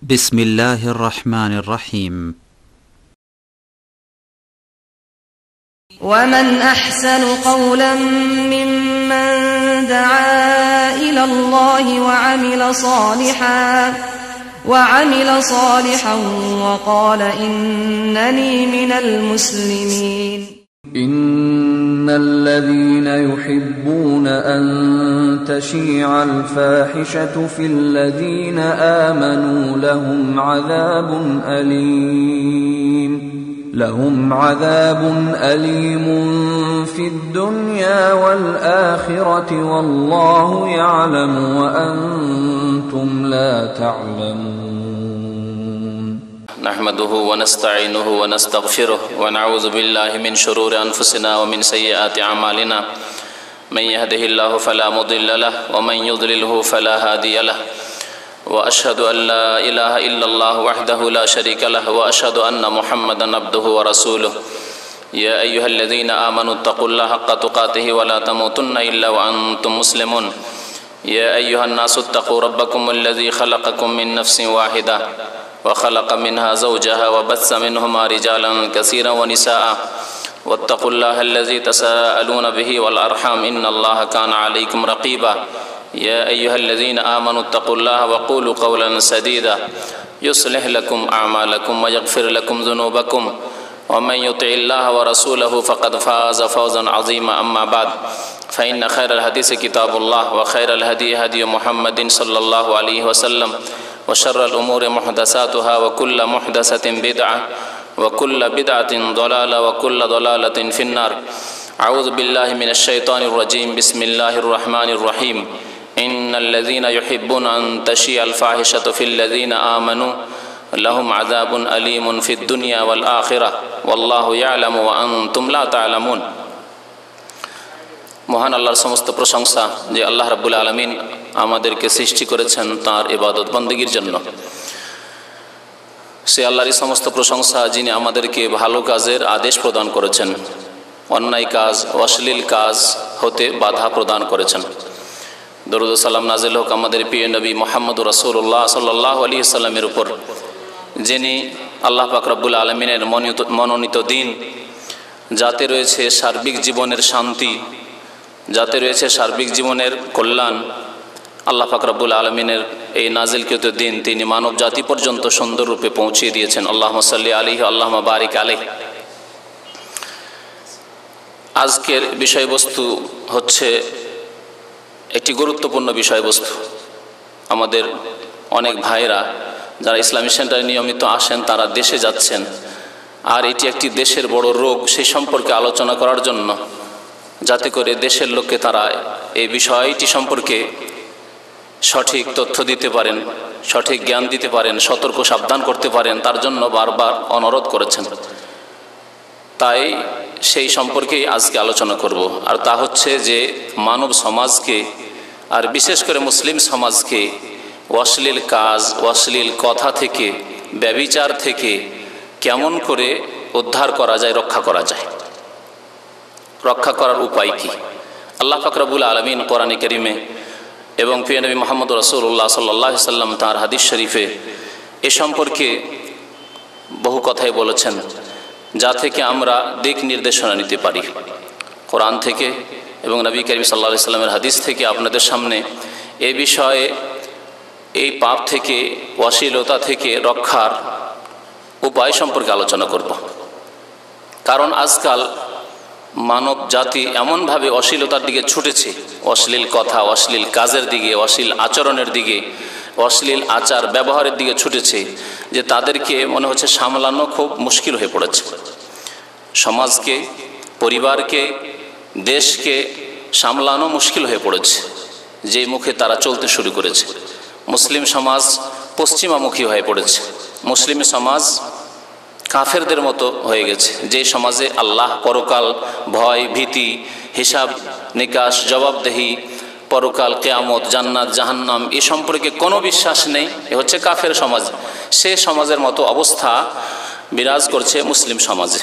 بسم الله الرحمن الرحيم. ومن أحسن قولا ممن دعا إلى الله وعمل صالحا وقال إنني من المسلمين. إن الذين يحبون أن تشيع الفاحشة في الذين آمنوا لهم عذاب أليم في الدنيا والآخرة والله يعلم وأنتم لا تعلمون. نحمده ونستعينه ونستغفره ونعوذ بالله من شرور أنفسنا ومن سيئات أعمالنا من يهده الله فلا مضل له ومن يضلله فلا هادي له وأشهد أن لا إله إلا الله وحده لا شريك له وأشهد أن محمدا عبده ورسوله. يا أيها الذين آمنوا اتقوا الله حق تقاته ولا تموتن إلا وأنتم مسلمون. يا أيها الناس اتقوا ربكم الذي خلقكم من نفس واحدة وخلق منها زوجها وبث منهما رجالا كثيرا ونساء واتقوا الله الذي تساءلون به والأرحام إن الله كان عليكم رقيبا. يا أيها الذين آمنوا اتقوا الله وقولوا قولا سديدا يصلح لكم أعمالكم ويغفر لكم ذنوبكم ومن يطع الله ورسوله فقد فاز فوزا عظيما. أما بعد فإن خير الحديث كتاب الله وخير الهدي هدي محمد صلى الله عليه وسلم وشر الأمور محدثاتها وكل محدثة بدعة وكل بدعة ضلالة وكل ضلالة في النار. أعوذ بالله من الشيطان الرجيم. بسم الله الرحمن الرحيم. إن الذين يحبون أن تشيع الفاحشة في الذين آمنوا لهم عذاب أليم في الدنيا والآخرة والله يعلم وأنتم لا تعلمون. মহান আল্লাহর সমস্ত প্রশংসা যে আল্লাহ রাব্বুল আলামিন আমাদেরকে সৃষ্টি করেছেন তাঁর ইবাদত বন্দেগীর জন্য। সে আল্লাহরই সমস্ত প্রশংসা যিনি আমাদেরকে ভালো কাজের আদেশ প্রদান করেছেন, অন্যায় কাজ অশ্লীল কাজ হতে বাধা প্রদান করেছেন। দরুদ ও সালাম নাজিল হোক আমাদের প্রিয় নবী মুহাম্মদুর রাসূলুল্লাহ সাল্লাল্লাহু আলাইহি সাল্লামের উপর, যিনি আল্লাহ পাক রব্বুল আলামিনের মনোনীত দিন, যাতে রয়েছে সার্বিক জীবনের শান্তি, যাতে রয়েছে সার্বিক জীবনের কল্যাণ। আল্লাহ পাক রব্বুল আলামিনের এই নাজিলকৃত দিন তিনি মানব জাতি পর্যন্ত সুন্দররূপে পৌঁছিয়ে দিয়েছেন। আল্লাহুম্মা সাল্লি আলাইহি আল্লাহুম্মা বারিক আলাইহি। আজকের বিষয়বস্তু হচ্ছে একটি গুরুত্বপূর্ণ বিষয়বস্তু। আমাদের অনেক ভাইরা যারা ইসলামী সেন্টারে নিয়মিত আসেন তারা দেশে যাচ্ছেন, আর এটি একটি দেশের বড় রোগ, সেই সম্পর্কে আলোচনা করার জন্য, যাতে করে দেশের লোককে তারা এই বিষয়টি সম্পর্কে সঠিক তথ্য দিতে পারেন, সঠিক জ্ঞান দিতে পারেন, সতর্ক সাবধান করতে পারেন, তার জন্য বারবার অনুরোধ করেছেন। তাই সেই সম্পর্কেই আজকে আলোচনা করব। আর তা হচ্ছে যে মানব সমাজকে, আর বিশেষ করে মুসলিম সমাজকে অশ্লীল কাজ, অশ্লীল কথা থেকে, ব্যভিচার থেকে কেমন করে উদ্ধার করা যায়, রক্ষা করা যায়, রক্ষা করার উপায় কি। আল্লাহ পাক রব্বুল আলামিন কোরআনে কারীমে এবং প্রিয় নবী মুহাম্মদ রাসূলুল্লাহ সাল্লাল্লাহু আলাইহি সাল্লাম তাঁর হাদিস শরীফে এ সম্পর্কে বহু কথাই বলেছেন, যা থেকে আমরা দিক নির্দেশনা নিতে পারি। কোরআন থেকে এবং নবী করিম সাল্লাল্লাহু আলাইহি সাল্লামের হাদিস থেকে আপনাদের সামনে এ বিষয়ে, এই পাপ থেকে, অশ্লীলতা থেকে রক্ষার উপায় সম্পর্কে আলোচনা করব। কারণ আজকাল মানব জাতি এমনভাবে অশ্লীলতার দিকে ছুটেছে, অশ্লীল কথা, অশ্লীল কাজের দিকে, অশ্লীল আচরণের দিকে, অশ্লীল আচার ব্যবহারের দিকে ছুটেছে, যে তাদেরকে মনে হচ্ছে সামলানো খুব মুশকিল হয়ে পড়েছে। সমাজকে, পরিবারকে, দেশকে সামলানো মুশকিল হয়ে পড়েছে, যে মুখে তারা চলতে শুরু করেছে। মুসলিম সমাজ পশ্চিমামুখী হয়ে পড়েছে, মুসলিম সমাজ কাফেরদের মতো হয়ে গেছে, যে সমাজে আল্লাহ, পরকাল, ভয়, ভীতি, হিসাব নিকাশ, জবাবদেহি, পরকাল, কিয়ামত, জান্নাত, জাহান্নাম এ সম্পর্কে কোনো বিশ্বাস নেই, এ হচ্ছে কাফের সমাজ। সে সমাজের মতো অবস্থা বিরাজ করছে মুসলিম সমাজে।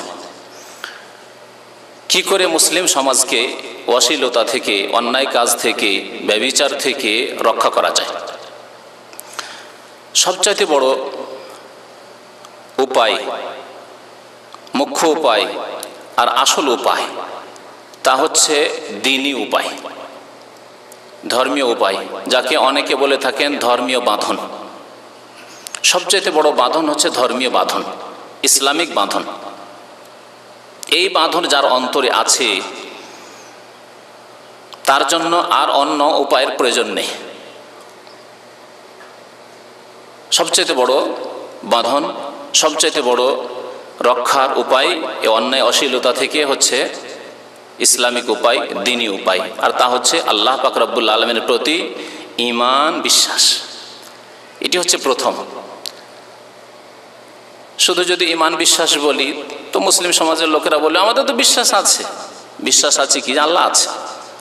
কি করে মুসলিম সমাজকে অশ্লীলতা থেকে, অন্যায় কাজ থেকে, ব্যভিচার থেকে রক্ষা করা যায়? সবচাইতে বড় উপায়, মুখ্য উপায় আর আসল উপায় তা হচ্ছে দ্বীনি উপায়, ধর্মীয় উপায়, যাকে অনেকে বলে থাকেন ধর্মীয় বাঁধন। সবচাইতে বড় বাঁধন হচ্ছে ধর্মীয় বাঁধন, ইসলামিক বাঁধন। এই বাঁধন যার অন্তরে আছে তার জন্য আর অন্য উপায়ের প্রয়োজন নেই। সবচাইতে বড় বাঁধন, সবচাইতে বড় রক্ষার উপায় এ অন্যায় অশ্লীলতা থেকে হচ্ছে ইসলামিক উপায়, দ্বীনি উপায়, আর তা হচ্ছে আল্লাহ পাক রব্বুল আলামিনের প্রতি ঈমান, বিশ্বাস। এটি হচ্ছে প্রথম। শুধু যদি ঈমান বিশ্বাস বলি তো মুসলিম সমাজের লোকেরা বলে আমাদের তো বিশ্বাস আছে। বিশ্বাস আছে কি? আল্লাহ আছে।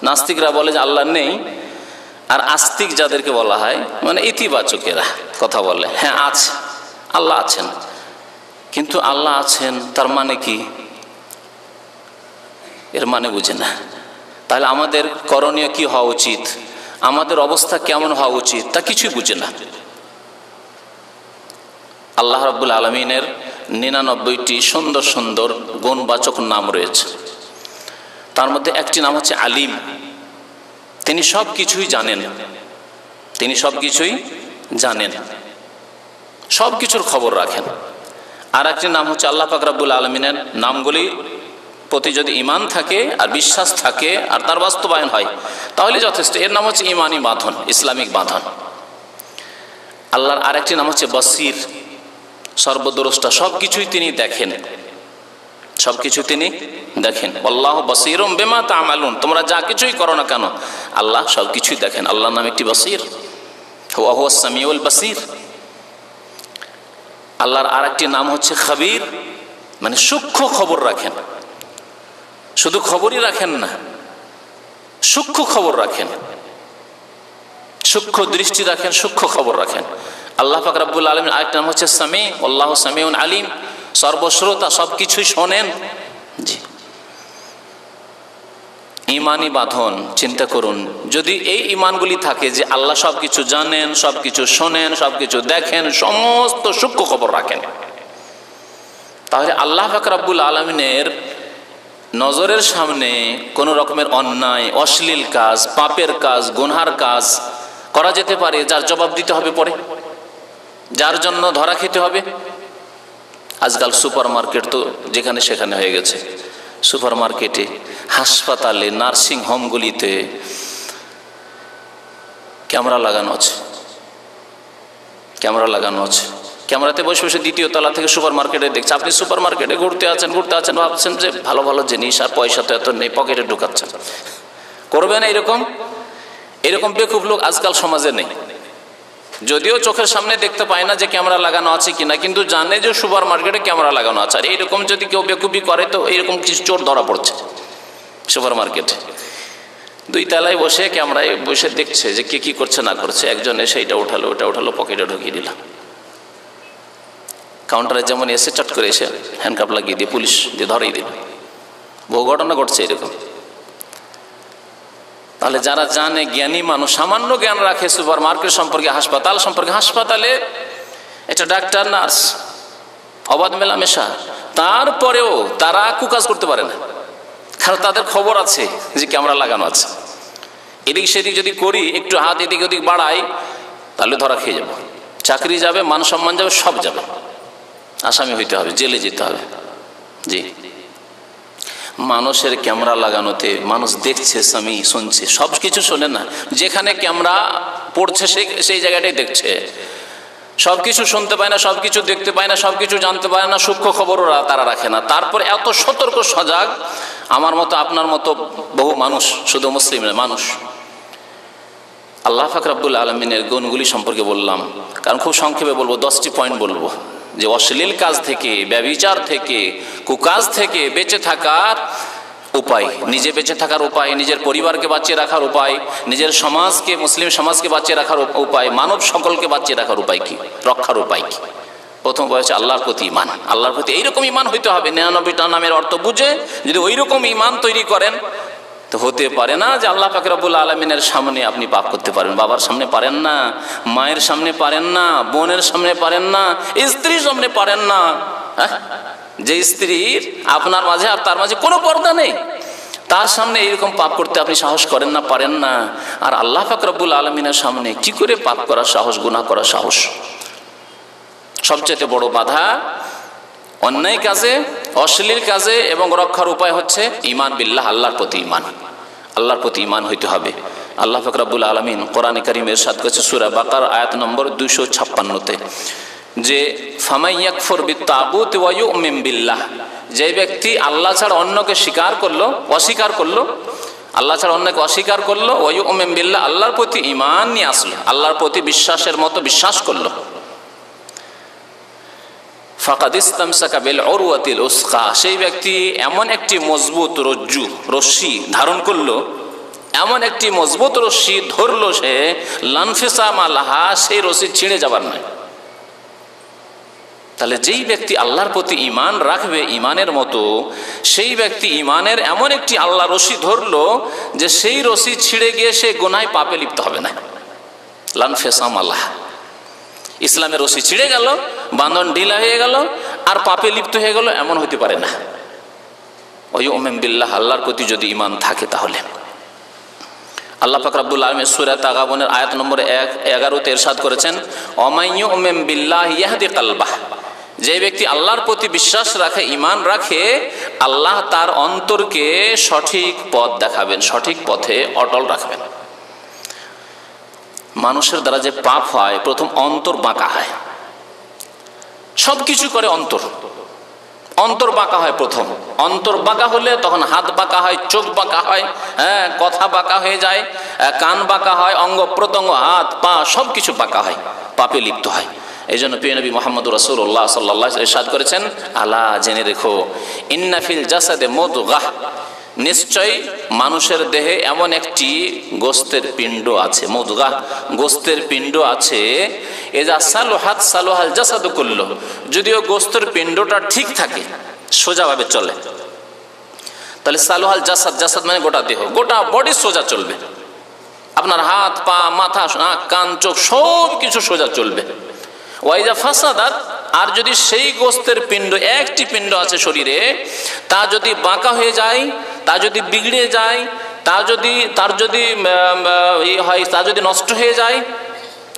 নাস্তিকরা বলে যে আল্লাহ নেই, আর আস্তিক যাদেরকে বলা হয় মানে ইতিবাচকেরা কথা বলে, হ্যাঁ আছে, আল্লাহ আছেন। কিন্তু আল্লাহ আছেন তার মানে কি? এর মানে বুঝে না। তাহলে আমাদের করণীয় কি হওয়া উচিত, আমাদের অবস্থা কেমন হওয়া উচিত তা কিছুই বুঝে না। আল্লাহ রাব্বুল আলামিনের 99টি সুন্দর সুন্দর গুণবাচক নাম রয়েছে। তার মধ্যে একটি নাম হচ্ছে আলিম। তিনি সব কিছুই জানেন, তিনি সব কিছুই জানেন, সব কিছুর খবর রাখেন। আর একটি নাম হচ্ছে আল্লাহ পাক রব্বুল আলামিনের নামগুলি প্রতি যদি ঈমান থাকে আর বিশ্বাস থাকে আর তার বাস্তবায়ন হয় তাহলে যথেষ্ট। এর নাম হচ্ছে ঈমানি বাঁধন, ইসলামিক বাঁধন। আল্লাহর আরেকটি নাম হচ্ছে বসির, সর্বদ্রষ্টা, সব কিছুই তিনি দেখেন, সব কিছু তিনি দেখেন। আল্লাহু বসীরুম বিমা তা'মালুন, তোমরা যা কিছুই করো না কেন আল্লাহ সব কিছুই দেখেন। আল্লাহর নাম একটি বসীর, ওয়া হুয়াস সামিউল বসীর। আল্লাহর আরেকটি নাম হচ্ছে খবীর, মানে সূক্ষ্ম খবর রাখেন। শুধু খবরই রাখেন না, সূক্ষ্ম খবর রাখেন, সূক্ষ্ম দৃষ্টি রাখেন, সূক্ষ্ম খবর রাখেন। আল্লাহ পাক রব্বুল আলামিন আরেকটা নাম হচ্ছে সামি, আল্লাহু সামিউন আলিম, সর্বশ্রোতা, সব কিছুই শোনেন। জি, ঈমানি বাঁধন। চিন্তা করুন, যদি এই ঈমানগুলি থাকে যে আল্লাহ সব কিছু জানেন, সব কিছু শোনেন, সব কিছু দেখেন, সমস্ত সূক্ষ্ম খবর রাখেন, তাহলে আল্লাহ পাক রব্বুল আলামিনের নজরের সামনে কোনো রকমের অন্যায়, অশ্লীল কাজ, পাপের কাজ, গুনহার কাজ করা যেতে পারে, যার জবাব দিতে হবে পরে, যার জন্য ধরা খেতে হবে। আজকাল সুপার মার্কেট তো যেখানে সেখানে হয়ে গেছে। সুপার মার্কেটে, হাসপাতালে, নার্সিং হোমগুলিতে ক্যামেরা লাগানো আছে, ক্যামেরা লাগানো আছে। ক্যামেরাতে বসে বসে দ্বিতীয় তলা থেকে সুপার মার্কেটে দেখছে। আপনি সুপার মার্কেটে ঘুরতে আছেন ভাবছেন যে ভালো ভালো জিনিস, আর পয়সা তো এত নেই, পকেটে ঢুকাচ্ছেন। করবেন এরকম? এরকম বেকুব লোক আজকাল সমাজে নেই। যদিও চোখের সামনে দেখতে পায় না যে ক্যামেরা লাগানো আছে কিনা, কিন্তু জানে যে সুপার মার্কেটে ক্যামেরা লাগানো আছে। আর এইরকম যদি কেউ বেকুবি করে তো এইরকম কিছু চোর ধরা পড়ছে সুপার মার্কেটে। 2 তলায় বসে ক্যামেরায় বসে দেখছে যে কে কি করছে না করছে। একজন এসে এটা উঠালো, ওটা উঠালো, পকেটে ঢুকিয়ে দিল। কাউন্টারে যেমন এসে চট করে এসে হ্যান্ডকাপ লাগিয়ে দিয়ে পুলিশ দিয়ে ধরেই দিল। বহু ঘটনা ঘটছে এরকম। তাহলে যারা জানে, জ্ঞানী মানুষ, সামান্য জ্ঞান রাখে সুপার মার্কেট সম্পর্কে, হাসপাতাল সম্পর্কে, হাসপাতালে এটা ডাক্তার নার্স অবাধ মেলামেশা, তারপরেও তারা কুকাজ করতে পারে না, কারণ তাদের খবর আছে যে ক্যামেরা লাগানো আছে। এদিক সেদিক যদি করি, একটু হাত এদিক ওদিক বাড়াই, তাহলে ধরা খেয়ে যাবে, চাকরি যাবে, মান সম্মান যাবে, সব যাবে, আসামি হইতে হবে, জেলে যেতে হবে। জি, মানুষের ক্যামেরা লাগানোতে মানুষ দেখছে, স্বামী শুনছে, সব কিছু শোনে না। যেখানে ক্যামেরা পড়ছে সেই জায়গাটাই দেখছে। সব কিছু শুনতে পায় না, সব কিছু দেখতে পায় না, সব কিছু জানতে পারে না, সূক্ষ্ম খবরও তারা রাখে না। তারপর এত সতর্ক সজাগ, আমার মতো আপনার মতো বহু মানুষ, শুধু মুসলিম নয়, মানুষ। আল্লাহ পাক রব্বুল আলামিনের গুণগুলি সম্পর্কে বললাম, কারণ খুব সংক্ষেপে বলবো, 10টি পয়েন্ট বলবো। যে অশ্লীল কাজ থেকে, ব্যভিচার থেকে, কুকাজ থেকে বেঁচে থাকার উপায়, নিজে বেঁচে থাকার উপায়, নিজের পরিবারকে বাঁচিয়ে রাখার উপায়, নিজের সমাজকে, মুসলিম সমাজকে বাঁচিয়ে রাখার উপায়, মানব সকলকে বাঁচিয়ে রাখার উপায় কি, রক্ষার উপায় কি? প্রথম উপায় হচ্ছে আল্লাহর প্রতি ঈমান। আল্লাহর প্রতি এইরকম ঈমান হইতে হবে। 99টা নামের অর্থ বুঝে যদি ওইরকম ঈমান তৈরি করেন তো হতে পারে না যে আল্লাহ পাক রব্বুল আলামিনের সামনে আপনি পাপ করতে পারেন। বাবার সামনে পারেন না, মায়ের সামনে পারেন না, বোনের সামনে পারেন না, স্ত্রীর সামনে পারেন না। যে স্ত্রীর আপনার মাঝে আর তার মাঝে কোনো পর্দা নেই, তার সামনে এইরকম পাপ করতে আপনি সাহস করেন না, পারেন না। আর আল্লাহ পাক রব্বুল আলামিনের সামনে কি করে পাপ করার সাহস, গুনাহ করার সাহস? সবচেয়ে বড় বাধা অন্যায় কাজে, অশ্লীল কাজে এবং রক্ষার উপায় হচ্ছে ঈমান বিল্লাহ, আল্লাহর প্রতি ঈমান। আল্লাহর প্রতি ঈমান হইতে হবে। আল্লাহ পাক রব্বুল আলামিন কোরআনে কারীমে ইরশাদ করেছে সূরা বাকারা আয়াত নম্বর 256-তে যে ফামান ইয়াকফুর বিত-তাগুত ওয়া ইউমিন বিল্লাহ, যে ব্যক্তি আল্লাহ ছাড়া অন্যকে স্বীকার করলো, অস্বীকার করলো, আল্লাহ ছাড়া অন্যকে অস্বীকার করলো, ওয়া ইউমিন বিল্লাহ, আল্লাহর প্রতি ঈমান নিয়ে আসলো, আল্লাহর প্রতি বিশ্বাসের মতো বিশ্বাস করলো, ফাকাদ ইসতামসাকা বিল উরওয়াতিল উসকা, সেই ব্যক্তি এমন একটি মজবুত রশ্মি ধারণ করলো, এমন একটি মজবুত রশ্মি ধরলো সে, লানফিসামা লাহা, সেই রশ্মি ছিঁড়ে যাবার নয়। তাহলে যেই ব্যক্তি আল্লাহর প্রতি ঈমান রাখবে ঈমানের মতো, সেই ব্যক্তি ঈমানের এমন একটি আল্লাহ রশ্মি ধরলো যে সেই রশ্মি ছিঁড়ে গিয়ে সে গুনাহে পাপে লিপ্ত হবে না। লানফিসামা লাহা, ইসলামের রশি ছিঁড়ে গেল, বাঁধন ঢিলা হয়ে গেল, আর পাপে লিপ্ত হয়ে গেল, এমন হতে পারে না। ওয়ায়ুমিন বিল্লাহ, আল্লাহর প্রতি যদি ঈমান থাকে তাহলে। আল্লাহ পাক রব্বুল আলামিন সূরা তাগাবুনের আয়াত নম্বর 11-তে ইরশাদ করেছেন ওয়ামাইয়ুমিন বিল্লাহি ইয়াহদি কালবাহ, যে ব্যক্তি আল্লাহর প্রতি বিশ্বাস রাখে, ঈমান রাখে, আল্লাহ তার অন্তরকে সঠিক পথ দেখাবেন, সঠিক পথে অটল রাখবেন। মানুষের দ্বারা যে পাপ হয়, প্রথম অন্তর বাঁকা হয়। সবকিছু করে অন্তর বাঁকা হয়। প্রথম অন্তর বাঁকা হলে তখন হাত বাঁকা হয়, চোখ বাঁকা হয়, কথা বাঁকা হয়ে যায়, কান বাঁকা হয়, অঙ্গ প্রত্যঙ্গ, হাত পা সবকিছু বাঁকা হয়, পাপে লিপ্ত হয়। এই জন্য প্রিয় নবী মুহাম্মদ রাসূলুল্লাহ সাল্লাল্লাহু আলাইহি ওয়াসাল্লাম ইরশাদ করেছেন, আলা, জেনে রেখো, ইন্না ফিল জাসাদে মুদগাহ, নিশ্চয় মানুষের দেহে এমন একটি গোস্তের পিণ্ড আছে, মুদগাহ, গোস্তের পিণ্ড আছে, এজা সালুহাত সালুহাল জাসাদু কুল্লু, যদিও গোস্তের পিণ্ডটা ঠিক থাকে, সোজাভাবে চলে, তাহলে সালুহাল জাসাদ, জাসাদ মানে গোটা দেহ, গোটা বডি সোজা চলবে, আপনার হাত পা মাথা নাক কান চোখ সব কিছু সোজা চলবে। ওয়াইজা ফাসাদাত, আর যদি সেই গোস্তের পিণ্ড, একটি পিণ্ড আছে শরীরে, তা যদি বাঁকা হয়ে যায়, তা যদি বিগড়ে যায়, তার যদি নষ্ট হয়ে যায়,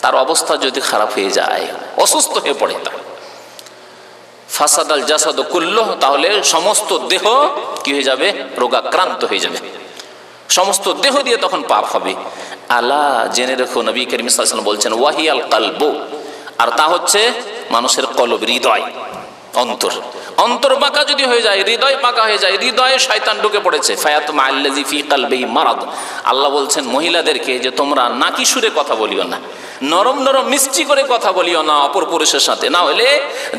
তার অবস্থা যদি খারাপ হয়ে যায়, অসুস্থ হয়ে পড়ে, তা ফাসাদাল জাসাদু কুল্লুহ, তাহলে সমস্ত দেহ কি হয়ে যাবে? রোগাক্রান্ত হয়ে যাবে, সমস্ত দেহ দিয়ে তখন পাপ হবে। আলা, জেনে রেখো, নবী করিম সাল্লাল্লাহু আলাইহি ওয়াসাল্লাম বলছেন, ওয়াহিয়াল কালবু, আর তা হচ্ছে মানুষের কলব, হৃদয়, অন্তর। অন্তর বাঁকা যদি হয়ে যায়, হৃদয় বাঁকা হয়ে যায়, হৃদয়ে শয়তান ঢুকে পড়েছে, ফায়াতমা আল্লাযী ফী কলবিহি মারাদ, আল্লাহ বলছেন মহিলাদেরকে যে তোমরা নাকি সুরে কথা বলিও না, নরম নরম মিষ্টি করে কথা বলিও না অপর পুরুষের সাথে, না হলে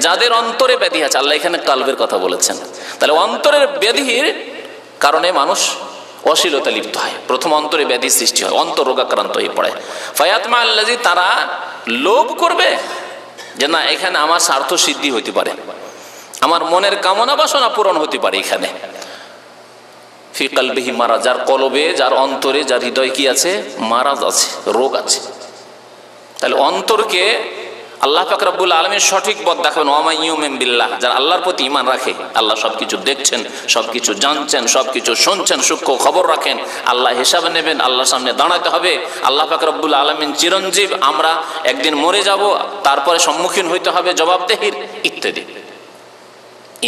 যাদের অন্তরে ব্যাধি আছে, আল্লাহ এখানে কালবের কথা বলেছেন, তাহলে অন্তরের ব্যাধির কারণে মানুষ অশ্লীলতা লিপ্ত হয়, প্রথম অন্তরে ব্যাধি সৃষ্টি হয়, অন্তর রোগাক্রান্ত হয়ে পড়ে। ফায়াতমা আল্লাযী, তারা লোভ করবে যে না, এখানে আমার স্বার্থ সিদ্ধি হইতে পারে, আমার মনের কামনা বাসনা পূরণ হতে পারে এখানে। ফি কলবিহি মারাজ, যার কলবে, যার অন্তরে, যার হৃদয় কি আছে? মারাজ আছে, রোগ আছে। তাহলে অন্তরকে আল্লাহ পাক রব্বুল আলামিন সঠিক পথ দেখাবেন। ওয়া ইউমিন বিল্লাহ, যারা আল্লাহর প্রতি ঈমান রাখে, আল্লাহ সবকিছু দেখছেন, সবকিছু জানছেন, সবকিছু শুনছেন, সূক্ষ্ম খবর রাখেন, আল্লাহ হিসাব নেবেন, আল্লাহর সামনে দাঁড়াতে হবে। আল্লাহ পাক রব্বুল আলামিন চিরঞ্জীব, আমরা একদিন মরে যাব, তারপরে সম্মুখীন হইতে হবে জবাবদেহির, ইত্যাদি।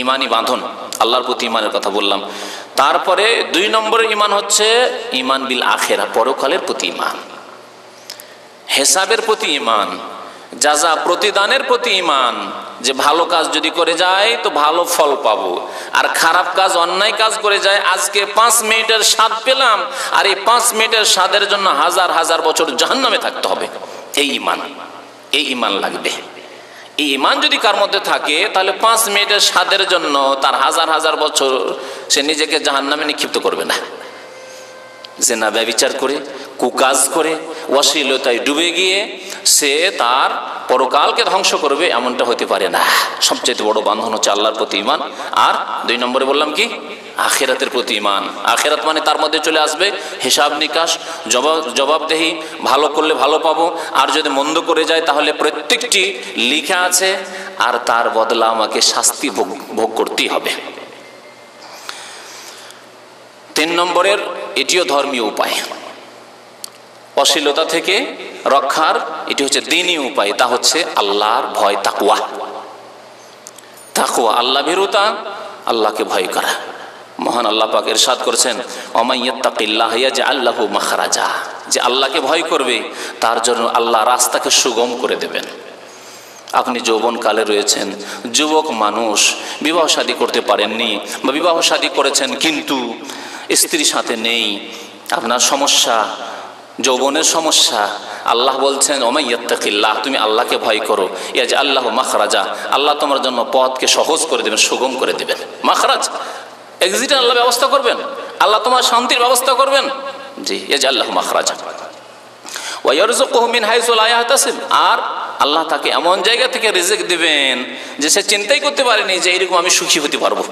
ঈমানি বাঁধন, আল্লাহর প্রতি ঈমানের কথা বললাম। তারপরে 2 নম্বরের ঈমান হচ্ছে ঈমান বিল আখিরা, পরকালের প্রতি ঈমান, হিসাবের প্রতি ঈমান, জাযা, প্রতিদানের প্রতি ঈমান, যে ভালো কাজ যদি করে যায় তো ভালো ফল পাবো, আর খারাপ কাজ, অন্যায় কাজ করে যায়, আজকে 5 মিনিটের স্বাদ পেলাম, আর এই 5 মিনিটের স্বাদের জন্য হাজার হাজার বছর জাহান্নামে থাকতে হবে। এই ঈমান লাগবে। এই ঈমান যদি কার মধ্যে থাকে, তাহলে 5 মিনিটের স্বাদের জন্য তার হাজার হাজার বছর সে নিজেকে জাহান্নামে নিক্ষিপ্ত করবে না। জিনা, ব্যভিচার করে, কুকাজ করে, অশ্লীলতায় ডুবে গিয়ে সে তার পরকালকে ধ্বংস করবে, এমনটা হতে পারে না। সবচেয়ে বড় বান্ধন হচ্ছে আল্লাহর প্রতি ঈমান। আর 2 নম্বরে বললাম কি? আখিরাতের প্রতি ঈমান। আখিরাত মানে তার মধ্যে চলে আসবে হিসাব নিকাশ, জবাবদেহি। ভালো করলে ভালো পাবো, আর যদি মন্দ করে যায় তাহলে প্রত্যেকটি লিখা আছে, আর তার বদলা আমাকে শাস্তি ভোগ করতেই হবে। 3 নম্বরের, এটিও ধর্মীয় উপায়, অশ্লীলতা থেকে রক্ষার এটি হচ্ছে দ্বীনি উপায়, তা হচ্ছে আল্লাহর ভয়, তাকওয়া। তাকওয়া আল্লাহ ভীরুতা, আল্লাহকে ভয় করা। মহান আল্লাহ পাক ইরশাদ করেছেন, ওয়ামাইয়াত্তাকিল্লাহ ইয়াজআল লাহু মাখরাজা, যে আল্লাহকে ভয় করবে তার জন্য আল্লাহ রাস্তাকে সুগম করে দেবেন। আপনি যৌবনকালে রয়েছেন, যুবক মানুষ, বিবাহ শাদী করতে পারেননি, বা বিবাহ শাদী করেছেন কিন্তু স্ত্রীর সাথে নেই, আপনার সমস্যা, যৌবনের সমস্যা। আল্লাহ বলছেন, ওমাইয়াত্তাকিল্লাহ, তুমি আল্লাহকে ভয় করো, ইয়াজআল লাহু মাখরাজা, আল্লাহ তোমার জন্য পথকে সহজ করে দেবেন, সুগম করে দেবেন। মাখরাজ, এক্সিটের আল্লাহ ব্যবস্থা করবেন, আল্লাহ তোমার শান্তির ব্যবস্থা করবেন। জি, ইয়াজআল লাহু মাখরাজা ওয়া ইয়ারযুকুহু মিন হাইসু লা ইয়াহতাসিব, আর আল্লাহ তাকে এমন জায়গা থেকে রিজিক দিবেন যে সে চিন্তাই করতে পারেনি যে এরকম আমি সুখী হতে পারবো,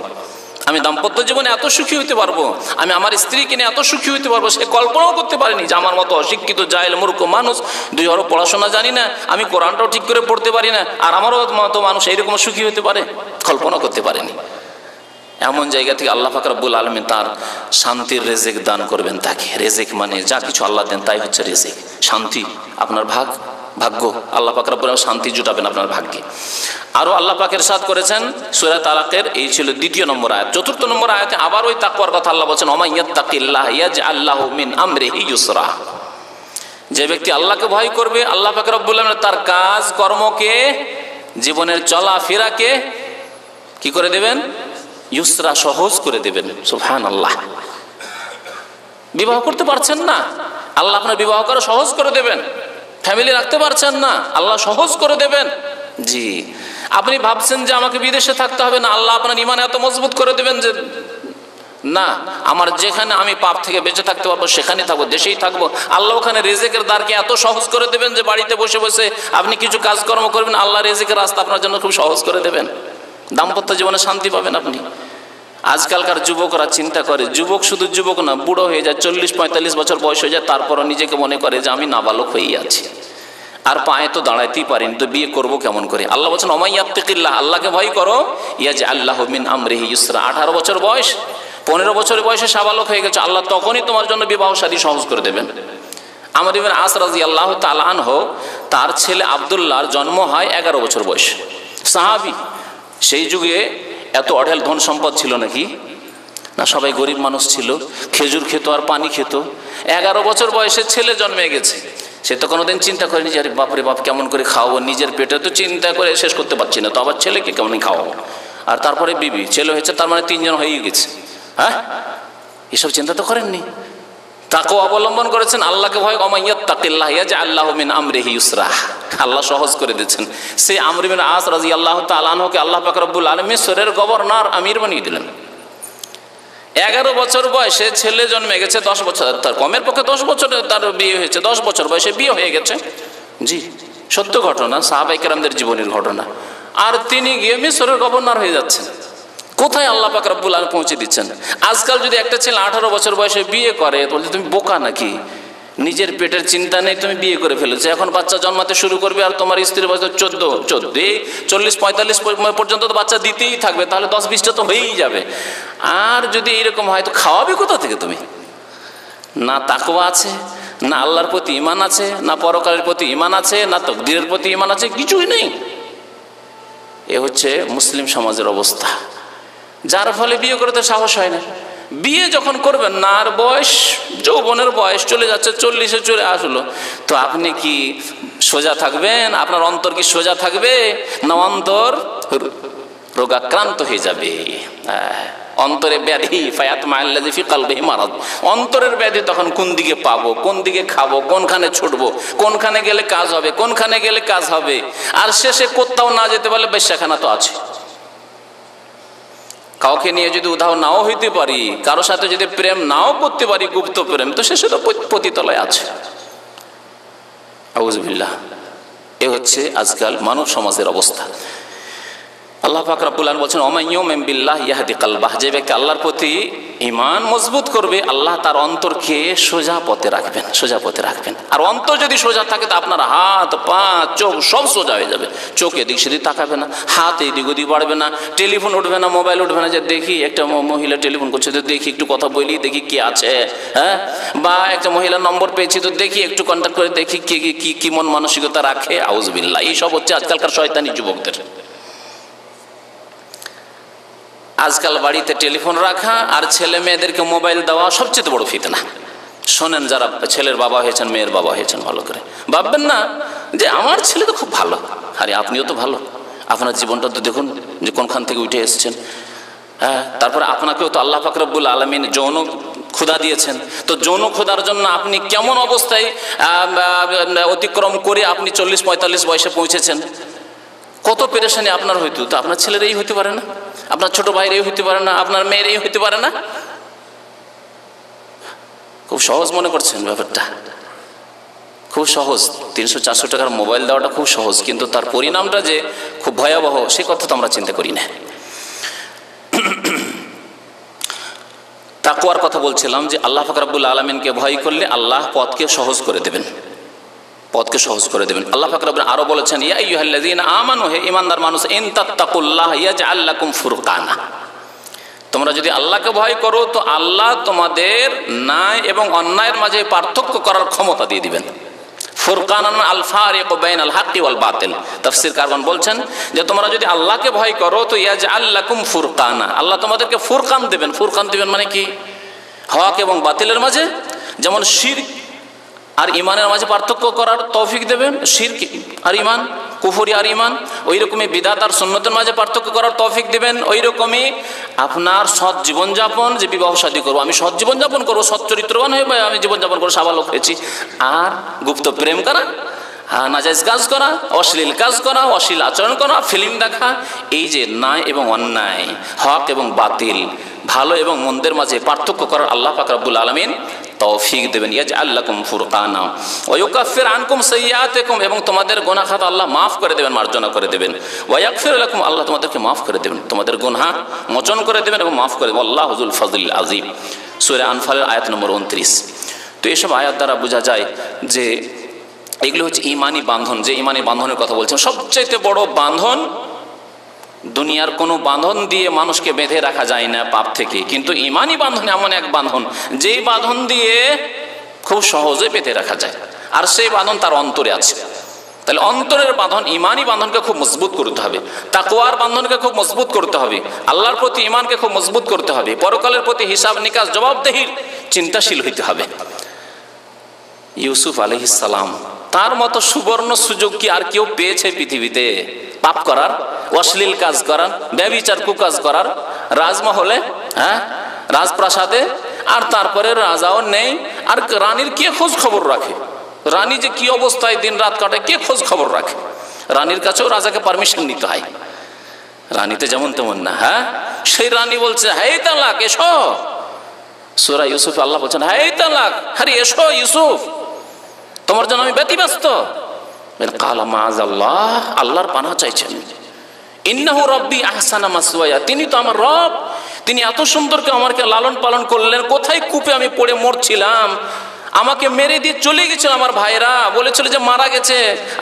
আমি দাম্পত্য জীবনে এত সুখী হতে পারবো, আমি আমার স্ত্রীকে নিয়ে এত সুখী হতে পারবো। সে কল্পনাও করতে পারেনি যে আমার মতো অশিক্ষিত জাহেল মূর্খ মানুষ, 2 অক্ষর পড়াশোনা জানি না, আমি কোরআনটাও ঠিক করে পড়তে পারি না, আর আমারও মতো মানুষ এইরকম সুখী হতে পারে, কল্পনা করতে পারেনি। এমন জায়গা থেকে আল্লাহ পাক রব্বুল আলামিন তার শান্তির রিজিক দান করবেন তাকে। রিজিক মানে যা কিছু আল্লাহ দেন তাই হচ্ছে রিজিক, শান্তি, আপনার ভাগ্য। আল্লাহ পাক রব্বুল আলামিন শান্তি জুটাবেন আপনার ভাগ্যে। আরো আল্লাহ পাক ইরশাদ করেছেন সূরা তালাকের, এই ছিল 2 নম্বর আয়াত। 4 নম্বর আয়াতে আবার ওই তাকওয়ার কথা আল্লাহ বলেছেন, ওমাইয়াত্তাকিল্লাহ ইয়াজআল লাহু মিন আমরিহি ইউসরা, যে ব্যক্তি আল্লাহকে ভয় করবে, আল্লাহ পাক রব্বুল আলামিন তার কাজ কর্মকে, জীবনের চলাফেরাকে কি করে দেবেন? ইউসরা, সহজ করে দেবেন। সুবহানাল্লাহ। বিবাহ করতে পারছেন না, আল্লাহ আপনার বিবাহ করা সহজ করে দেবেন। ফ্যামিলি রাখতে পারছেন না, আল্লাহ সহজ করে দেবেন। জি, আপনি ভাবছেন যে আমাকে বিদেশে থাকতে হবে না, আল্লাহ আপনার ঈমান এত মজবুত করে দেবেন যে না, আমার যেখানে আমি পাপ থেকে বেঁচে থাকতে পারবো সেখানেই থাকবো, দেশেই থাকবো। আল্লাহ ওখানে রিজিকের দ্বারকে এত সহজ করে দেবেন যে বাড়িতে বসে বসে আপনি কিছু কাজকর্ম করবেন, আল্লাহ রিজিকের রাস্তা আপনার জন্য খুব সহজ করে দেবেন। দাম্পত্য জীবনে শান্তি পাবেন আপনি। আজকালকার যুবকরা চিন্তা করে, যুবক শুধু যুবক না, বুড়ো হয়ে যায়, 40-45 বছর বয়স হয়ে যায়, তারপরও নিজেকে মনে করে যে আমি নাবালক হয়েই আছি, আর পায়ে তো দাঁড়াইতেই পারিনি, তো বিয়ে করবো কেমন করে? আল্লাহ বলছেন, ওমাইয়াত্তাকিল্লাহ, আল্লাহকে ভয় করো, ইয়াজআল লাহু মিন আমরিহি ইউসরা। 18 বছর বয়স, 15 বছর বয়সে সাবালক হয়ে গেছে, আল্লাহ তখনই তোমার জন্য বিবাহ শাদী সহজ করে দেবেন। আমর ইবনে আস রাদিয়াল্লাহু তাআলা আনহু, তার ছেলে আব্দুল্লাহর জন্ম হয় 11 বছর বয়স, সাহাবী। সেই যুগে এত অঢেল ধন সম্পদ ছিল নাকি? না, সবাই গরিব মানুষ ছিল, খেজুর খেত আর পানি খেত। 11 বছর বয়সে ছেলে জন্মে গেছে, সে তো কোনোদিন চিন্তা করেনি যে আরে বাপরে বাপ কেমন করে খাওয়াবো, নিজের পেটে তো চিন্তা করে শেষ করতে পারছি না, তো আবার ছেলেকে কেমন খাওয়াবো, আর তারপরে বিবি, ছেলে হয়েছে, তার মানে 3 জন হয়ে গেছে। হ্যাঁ, এসব চিন্তা তো করেননি, তাকওয়া অবলম্বন করেছেন, আল্লাহকে ভয়, ওমাইয়াত্তাকিল্লাহ ইয়াজআল লাহু মিন আমরিহি ইউসরা, আল্লাহ সহজ করে দিয়েছেন। সেই আমর ইবনে আস রাদিয়াল্লাহু তাআলা আনহুকে আল্লাহ পাক রব্বুল আলামিন মিসরের গভর্নর, আমির বানিয়ে দিলেন। 11 বছর বয়সে ছেলে জন্মে গেছে, 10 বছর, তার কমের পক্ষে 10 বছরে তার বিয়ে হয়েছে, 10 বছর বয়সে বিয়ে হয়ে গেছে। জি, সত্য ঘটনা, সাহাবায়ে কেরামদের জীবনের ঘটনা। আর তিনি গিয়ে মিসরের গভর্নর হয়ে যাচ্ছেন। কোথায় আল্লাহ পাক রব্বুল আলামিন পৌঁছে দিচ্ছেন। আজকাল যদি একটা ছেলে 18 বছর বয়সে বিয়ে করে, বলছে তুমি বোকা নাকি, নিজের পেটের চিন্তা নেই, তুমি বিয়ে করে ফেলেছো, এখন বাচ্চা জন্মাতে শুরু করবে, আর তোমার স্ত্রীর বয়স 14, 40-45 পর্যন্ত তো বাচ্চা দিতেই থাকবে, তাহলে 10-20টা তো হয়েই যাবে। আর যদি এরকম হয় তো খাওয়াবে কোথা থেকে তুমি? না তাকওয়া আছে, না আল্লাহর প্রতি ঈমান আছে, না পরকালের প্রতি ঈমান আছে, না তাকদীরের প্রতি ঈমান আছে, কিছুই নেই। এ হচ্ছে মুসলিম সমাজের অবস্থা, যার ফলে বিয়ে করতে সাহস হয় না। বিয়ে যখন করবেন না, আর বয়স, যৌবনের বয়স চলে যাচ্ছে, 40-এ চলে আসলো, তো আপনি কি সোজা থাকবেন? আপনার অন্তর কি সোজা থাকবে, না অন্তর রোগাক্রান্ত হয়ে যাবে? অন্তরে ব্যাধি, ফায়াতমাআল্লাযী ফি কলবিহি মারাদ, অন্তরের ব্যাধি তখন কোন দিকে পাবো, কোন দিকে খাবো, কোনখানে ছুটবো, কোনখানে গেলে কাজ হবে, কোনখানে গেলে কাজ হবে, আর শেষে কোথাও না যেতে পারলে বেশ্যাখানা তো আছে। কাউকে নিয়ে যদি উধাও নাও হইতে পারি, কারো সাথে যদি প্রেম নাও করতে পারি, গুপ্ত প্রেম, তো শেষে তো পতিতলায় আছে। আউযুবিল্লাহ। এ হচ্ছে আজকাল মানব সমাজের অবস্থা। আল্লাহ পাক রব্বুল আলামিন বলছেন ওয়া মান ইউমিন বিল্লাহি ইয়াহদি কলবাহ, যে ব্যক্তি আল্লাহর প্রতি ঈমান মজবুত করবে আল্লাহ তার অন্তরকে সোজা পথে রাখবেন, সোজা পথে রাখবেন। আর অন্তর যদি সোজা থাকে তো আপনার হাত পা চোখ সব সোজা হয়ে যাবে। চোখ এদিক সেদিক তাকাবে না, হাত এদিক ওদিক বাড়বে না, টেলিফোন উঠবে না, মোবাইল উঠবে না যে দেখি একটা মহিলা টেলিফোন করছে তো দেখি একটু কথা বলি, দেখি কে আছে, হ্যাঁ, বা একটা মহিলার নম্বর পেয়েছি তো দেখি একটু কন্ট্যাক্ট করে দেখি কে কি মন মানসিকতা রাখে। আউযুবিল্লাহ, এইসব হচ্ছে আজকালকার শয়তানি যুবকদের। আজকাল বাড়িতে টেলিফোন রাখা আর ছেলে মেয়েদেরকে মোবাইল দেওয়া সবচেয়ে বড় ফিতনা। শোনেন, যারা ছেলের বাবা হয়েছেন, মেয়ের বাবা হয়েছেন, ভালো করে ভাববেন না যে আমার ছেলে তো খুব ভালো, আরে আপনিও তো ভালো, আপনার জীবনটা তো দেখুন যে কোনখান থেকে উঠে এসেছেন। হ্যাঁ, তারপরে আপনাকেও তো আল্লাহ পাক রব্বুল আলামিন যৌন ক্ষুধা দিয়েছেন, তো যৌন ক্ষুধার জন্য আপনি কেমন অবস্থায় অতিক্রম করে আপনি 40-45 বয়সে পৌঁছেছেন, কত পেরেশানি আপনার হইতো, তো আপনার ছেলের এই হইতে পারে না, আপনার ছোট ভাইয়ের এই হইতে পারে না, আপনার মেয়ের এই হইতে পারে না। খুব সহজ মনে করছেন ব্যাপারটা, খুব সহজ। 300-400 টাকার মোবাইল দেওয়াটা খুব সহজ, কিন্তু তার পরিণামটা যে খুব ভয়াবহ সে কথা তো আমরা চিন্তা করি না। তাকওয়ার কথা বলছিলাম যে আল্লাহ পাক রব্বুল আলামিনকে ভয় করলে আল্লাহ পথকে সহজ করে দেবেন, পথকে সহজ করে দেবেন। আল্লাহ পাক রব্বুল আরো বলেছেন ইয়া আইয়ুহাল্লাযীনা আমানু, হে ঈমানদার মানুষ, ইন তাত্তাকুল্লাহ ইয়াজআল লাকুম ফুরকানা, তোমরা যদি আল্লাহকে ভয় করো তো আল্লাহ তোমাদের ন্যায় এবং অন্যায়ের মাঝে পার্থক্য করার ক্ষমতা দিয়ে দিবেন। ফুরকানান আল ফারিকু বাইনাল হাক্কি ওয়াল বাতিল, তাফসীর কারগণ বলছেন যে তোমরা যদি আল্লাহকে ভয় করো তো ইয়াজআল লাকুম ফুরকানা, আল্লাহ তোমাদেরকে ফুরকান দেবেন। ফুরকান দিবেন মানে কি? হক এবং বাতিলের মাঝে, যেমন শিরক আর ইমানের মাঝে পার্থক্য করার তৌফিক দেবেন, শিরক আর ইমান, কুফরি আর ইমান। ওই রকমই বিদআত আর সুন্নতের মাঝে পার্থক্য করার তৌফিক দিবেন। ওই রকমই আপনার সৎ জীবনযাপন, যে বিবাহ শাদী করবো, আমি সৎ জীবনযাপন করবো, সৎ চরিত্রবান হয়ে আমি জীবনযাপন করবো, সাবালক হয়েছি, আর গুপ্ত প্রেম করা, নাজায়েজ কাজ করা, অশ্লীল কাজ করা, অশ্লীল আচরণ করা, ফিল্ম দেখা, এই যে ন্যায় এবং অন্যায়, হক এবং বাতিল, ভালো এবং মন্দের মাঝে পার্থক্য করার আল্লাহ পাক রব্বুল আলামিন তৌফিক দেবেন। ইয়াজআল লাকুম ফুরকানা ওয়া ইউকাফির আনকুম সাইয়্যাতিকুম, এবং তোমাদের গুনাহ খাতা আল্লাহ মাফ করে দেবেন, মার্জনা করে দেবেন। ওয়া ইয়াগফির লাকুম, আল্লাহ তোমাদেরকে মাফ করে দেবেন, তোমাদের গুনাহ মোচন করে দেবেন এবং মাফ করে দেবেন। আল্লাহু যুল ফাযলিল আযীম, সূরা আনফালের আয়াত নম্বর 29। তো এসব আয়াত দ্বারা বোঝা যায় যে এগুলো হচ্ছে ইমানি বাঁধন। যে ইমানি বাঁধনের কথা বলছেন, সবচাইতে বড় বাঁধন, দুনিয়ার কোনো বাঁধন দিয়ে মানুষকে বেঁধে রাখা যায় না পাপ থেকে, কিন্তু ইমানি বাঁধন এমন এক বাঁধন যেই বাঁধন দিয়ে খুব সহজে বেঁধে রাখা যায়, আর সেই বাঁধন তার অন্তরে আছে। তাহলে অন্তরের বাঁধন, ইমানি বাঁধনকে খুব মজবুত করতে হবে, তাকওয়ার বাঁধনকে খুব মজবুত করতে হবে, আল্লাহর প্রতি ইমানকে খুব মজবুত করতে হবে, পরকালের প্রতি হিসাব নিকাশ জবাবদেহির চিন্তাশীল হইতে হবে। ইউসুফ আলাইহিস সালাম, তার মতো সুবর্ণ সুযোগ কি আর কেউ পেয়েছে পৃথিবীতে? পাপ করার, অশ্লীল কাজ করার, ব্যভিচার কুকাজ করার, রাজমহলে, হ্যাঁ, রাজপ্রাসাদে, আর তারপরে রাজাও নেই, আর রানীর কে খোঁজ খবর রাখে? রানী যে কি অবস্থায় দিন রাত কাটায় কে খোঁজ খবর রাখে? রানীর কাছেও রাজাকে পারমিশন নিতে হয়, রানীতে যেমন তেমন না। হ্যাঁ, সেই রানী বলছে হেই তালাক, এসো। সূরা ইউসুফ আল্লাহ বলছেন হেই তালাক, আরে এসো ইউসুফ, তোমার জন্য আমি ব্যতিব্যস্ত। কালা মাআযাল্লাহ, আল্লাহর পানাহ চাইছেন। ইন্নাহু রাব্বি আহসানা মাসওয়ায়া, তিনি তো আমার রব, তিনি এত সুন্দর করে আমাকে লালন পালন করলেন। কোথায় কূপে আমি পড়ে মরছিলাম, আমাকে মেরে দিয়ে চলে গেছিল, আমার ভাইরা বলেছিল যে মারা গেছে,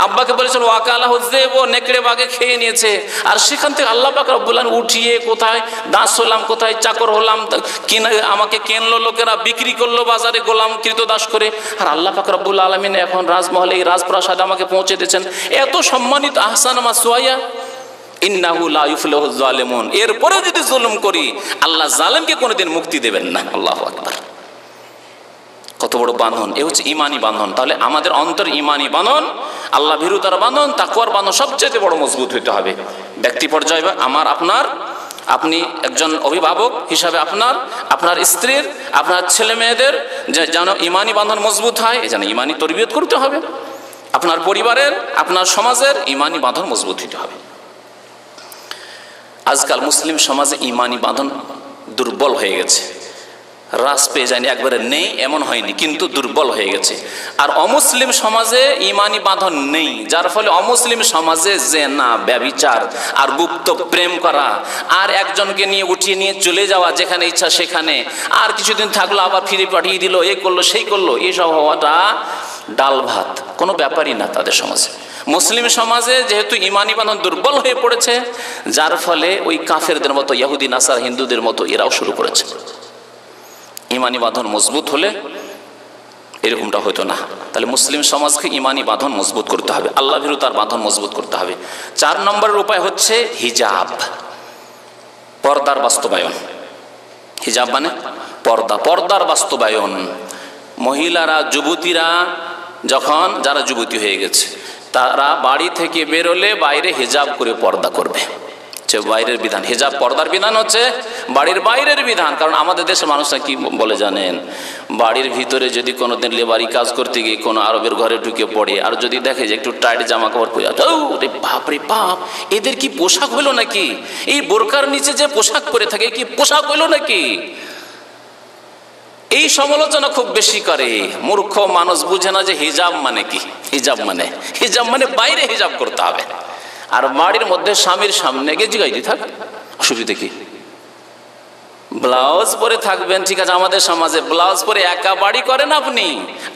আব্বাকে বলেছিল ওয়াকালাহু যিব, নেকড়ে বাঘে খেয়ে নিয়েছে, আর সেখান থেকে আল্লাহ পাক রব্বুল আলামিন উঠিয়ে কোথায় দাস হলাম, কোথায় চাকর হলাম, আমাকে কেনলো লোকেরা, বিক্রি করলো বাজারে গোলাম কৃতদাস করে, আর আল্লাহ পাক রব্বুল আলামিন এখন রাজমহলে, এই রাজপ্রাসাদে আমাকে পৌঁছে দিয়েছেন, এত সম্মানিত আহসানা মাসওয়ায়া। ইন্নাহু লা ইউফলিহুজ জালিমুন, এরপরে যদি জুলুম করি আল্লাহ জালেমকে কোনোদিন মুক্তি দেবেন না। আল্লাহু আকবার, কত বড় বাঁধন! এ হচ্ছে ইমানি বাঁধন। তাহলে আমাদের অন্তর ইমানি বাঁধন, আল্লাহ ভীরুতার বাঁধন, তাকওয়ার বাঁধন সবচেয়ে বড় মজবুত হইতে হবে। ব্যক্তি পর্যায়ে আমার আপনার, আপনি একজন অভিভাবক হিসাবে আপনার স্ত্রীর, আপনার ছেলে মেয়েদের যেন ইমানি বাঁধন মজবুত হয়, যেন ইমানি তরবিয়ত করতে হবে। আপনার পরিবারের, আপনার সমাজের ইমানি বাঁধন মজবুত হইতে হবে। আজকাল মুসলিম সমাজে ইমানি বাঁধন দুর্বল হয়ে গেছে। হ্রাস পেয়ে যায়নি, একবারে নেই এমন হয়নি, কিন্তু দুর্বল হয়ে গেছে। আর অমুসলিম সমাজে ইমানি বাঁধন নেই, যার ফলে অমুসলিম সমাজে জেনা, ব্যভিচার আর গুপ্ত প্রেম করা, আর একজনকে নিয়ে উঠিয়ে নিয়ে চলে যাওয়া যেখানে ইচ্ছা সেখানে, আর কিছুদিন থাকলো আবার ফিরে পাঠিয়ে দিল, এই করলো সেই করলো, এইসব হওয়াটা ডাল ভাত, কোনো ব্যাপারই না তাদের সমাজে। মুসলিম সমাজে যেহেতু ইমানি বাঁধন দুর্বল হয়ে পড়েছে, যার ফলে ওই কাফেরদের মতো, ইহুদি নাসারা হিন্দুদের মতো এরাও শুরু করেছে। ইমানি বাঁধন মজবুত হলে এরকমটা হতো না। তাহলে মুসলিম সমাজকে ইমানি বাঁধন মজবুত করতে হবে, আল্লাহ ভীরুতার বাঁধন মজবুত করতে হবে। 4 নম্বরের উপায় হচ্ছে হিজাব, পর্দার বাস্তবায়ন। হিজাব মানে পর্দা, পর্দার বাস্তবায়ন। মহিলারা, যুবতীরা যখন, যারা যুবতী হয়ে গেছে, তারা বাড়ি থেকে বেরোলে বাইরে হিজাব করে পর্দা করবে। বাইরের বিধান, হিজাব পর্দার বিধান হচ্ছে বাড়ির বাইরের বিধান। কারণ আমাদের দেশের মানুষরা কি বলে জানেন, বাড়ির ভিতরে যদি কোনোদিন লেবারি কাজ করতে গিয়ে কোনো আরবের ঘরে ঢুকে পড়ে, আর যদি দেখে যে একটু টাইট জামা কাপড় পরে, রে বাপ রে বাপ, এদের কি পোশাক হলো নাকি? এই বোরকার নিচে যে পোশাক পরে থাকে কি পোশাক হলো নাকি? এই সমালোচনা খুব বেশি করে। মূর্খ মানুষ বুঝে না যে হিজাব মানে কি। হিজাব মানে বাইরে হিজাব করতে হবে, আর বাড়ির মধ্যে স্বামীর সামনে গিয়ে জিগাইতে থাক, অসুবিধা কি? ব্লাউজ পরে থাকবেন, ঠিক আছে, আমাদের সমাজে ব্লাউজ পরে একা বাড়ি করেন আপনি,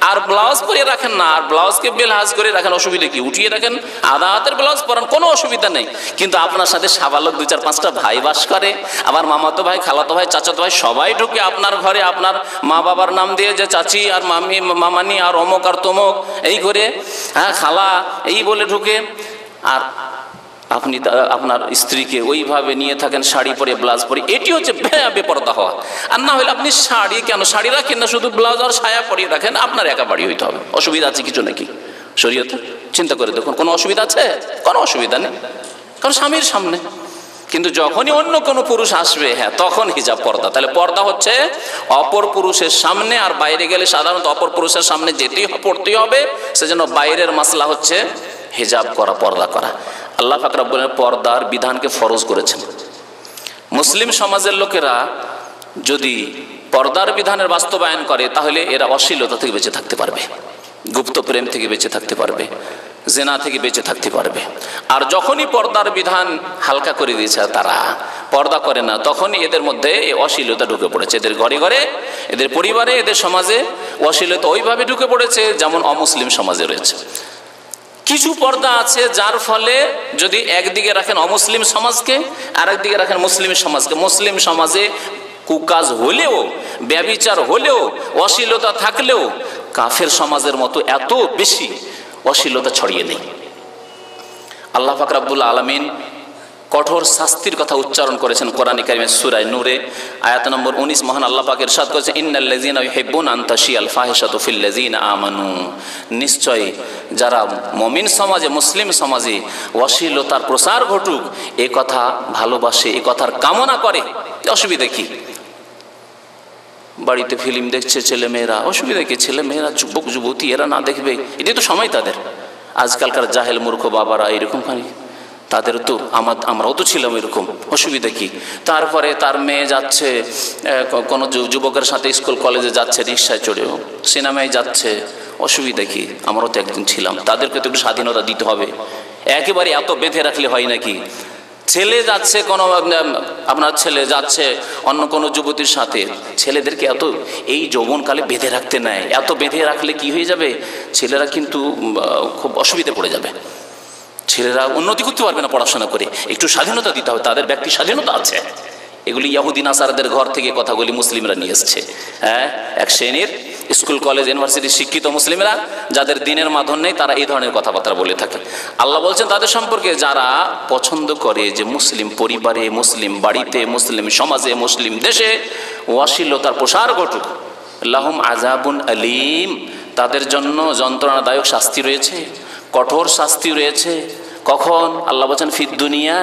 আর ব্লাউজ পরে রাখেন না, আর ব্লাউজকে বেলহাজ করে রাখেন, অসুবিধা কি? উঠিয়ে রাখেন, আধা হাতের ব্লাউজ পরান, কোনো অসুবিধা নেই। কিন্তু আপনার সাথে সাবালক 2-4-5টা ভাই বাস করে, আবার মামাতো ভাই, খালাতো ভাই, চাচাতো ভাই সবাই ঢুকে আপনার ঘরে, আপনার মা বাবার নাম দিয়ে, যে চাচি আর মামি, মামানি আর অমুক আর তমুক এই করে, হ্যাঁ খালা এই বলে ঢুকে, আর আপনি আপনার স্ত্রীকে ওইভাবে নিয়ে থাকেন শাড়ি পরে, ব্লাউজ পরে। এটি হচ্ছে বেপরদা হওয়া। আর না হলে আপনি শাড়ি কেন শাড়ি রাখেন না, শুধু ব্লাউজ আর সায়া পরিয়ে রাখেন, আপনার একা বাড়ি হইতে হবে। অসুবিধা আছে কিছু নাকি শরীয়তে? চিন্তা করে দেখুন, কোনো অসুবিধা আছে? কোনো অসুবিধা নেই, কারণ স্বামীর সামনে। কিন্তু যখনই অন্য কোনো পুরুষ আসবে, হ্যাঁ তখন হিজাব পর্দা। তাহলে পর্দা হচ্ছে অপর পুরুষের সামনে, আর বাইরে গেলে সাধারণত অপর পুরুষের সামনে যেতেই পড়তেই হবে, সেজন্য বাইরের মাসলা হচ্ছে হিজাব করা, পর্দা করা। আল্লাহ পাক রব্বুল আলামিন পর্দার বিধানকে ফরজ করেছেন। মুসলিম সমাজের লোকেরা যদি পর্দার বিধানের বাস্তবায়ন করে, তাহলে এরা অশ্লীলতা থেকে বেঁচে থাকতে পারবে, গুপ্ত প্রেম থেকে বেঁচে থাকতে পারবে, জেনা থেকে বেঁচে থাকতে পারবে। আর যখনই পর্দার বিধান হালকা করে দিয়েছে, তারা পর্দা করে না, তখনই এদের মধ্যে এই অশ্লীলতা ঢুকে পড়েছে। এদের ঘরে ঘরে, এদের পরিবারে, এদের সমাজে অশ্লীলতা ওইভাবে ঢুকে পড়েছে যেমন অমুসলিম সমাজে রয়েছে। কিছু পর্দা আছে যার ফলে যদি একদিকে রাখেন অমুসলিম সমাজকে, আর একদিকে রাখেন মুসলিম সমাজকে, মুসলিম সমাজে কুকাজ হলেও, ব্যভিচার হলেও, অশ্লীলতা থাকলেও কাফের সমাজের মতো এত বেশি অশ্লীলতা ছড়িয়ে নেই। আল্লাহ পাক রব্বুল আলামিন কঠোর শাস্তির কথা উচ্চারণ করেছেন কোরআনে কারিমে সূরা নূরে আয়াত নম্বর 19। মহান আল্লাহ পাক ইরশাদ করেছেন, ইন্নাল্লাযীনা ইউহিব্বুনা আন তাশিয়াল ফাহিশাতু ফিল্লাযীনা আমানু, নিশ্চয় যারা মুমিন সমাজে, মুসলিম সমাজে অশ্লীলতার প্রসার ঘটুক এ কথা ভালোবাসে, এ কথার কামনা করে। অসুবিধা কি? বাড়িতে ফিল্ম দেখছে ছেলে মেয়েরা, অসুবিধা কি? ছেলে মেয়েরা, যুবক যুবতী এরা না দেখবে? এটাই তো সময় তাদের। আজকালকার জাহেল মূর্খ বাবারা এরকম খানি, তাদের তো আমরাও তো ছিলাম এরকম, অসুবিধা কি? তারপরে তার মেয়ে যাচ্ছে কোনো যুবকের সাথে স্কুল কলেজে যাচ্ছে, রিক্সায় চড়েও, সিনেমায় যাচ্ছে, অসুবিধা কি? আমরাও তো একদিন ছিলাম। তাদেরকে তো একটু স্বাধীনতা দিতে হবে। একেবারে এত বেঁধে রাখলে হয় নাকি? ছেলে যাচ্ছে কোনো, আপনার ছেলে যাচ্ছে অন্য কোনো যুবতীর সাথে, ছেলেদেরকে এত এই যৌবনকালে বেঁধে রাখতে নেয়। এত বেঁধে রাখলে কি হয়ে যাবে? ছেলেরা কিন্তু খুব অসুবিধে পড়ে যাবে, ছেলেরা উন্নতি করতে পারবে না পড়াশোনা করে। একটু স্বাধীনতা দিতে হবে, তাদের ব্যক্তি স্বাধীনতা আছে। এগুলি ইহুদি নাসারাদের ঘর থেকে কথাগুলি মুসলিমরা নিয়ে এসছে। হ্যাঁ, এক শ্রেণীর স্কুল কলেজ ইউনিভার্সিটির শিক্ষিত মুসলিমরা যাদের দিনের মাধন নেই, তারা এই ধরনের কথাবার্তা বলে থাকে। আল্লাহ বলছেন তাদের সম্পর্কে, যারা পছন্দ করে যে মুসলিম পরিবারে, মুসলিম বাড়িতে, মুসলিম সমাজে, মুসলিম দেশে অশ্লীলতার প্রসার ঘটুক, লাহুম আযাবুন আলীম, তাদের জন্য যন্ত্রণাদায়ক শাস্তি রয়েছে, কঠোর শাস্তি রয়েছে। কখন? আল্লাহ বলছেন ফিদ দুনিয়া,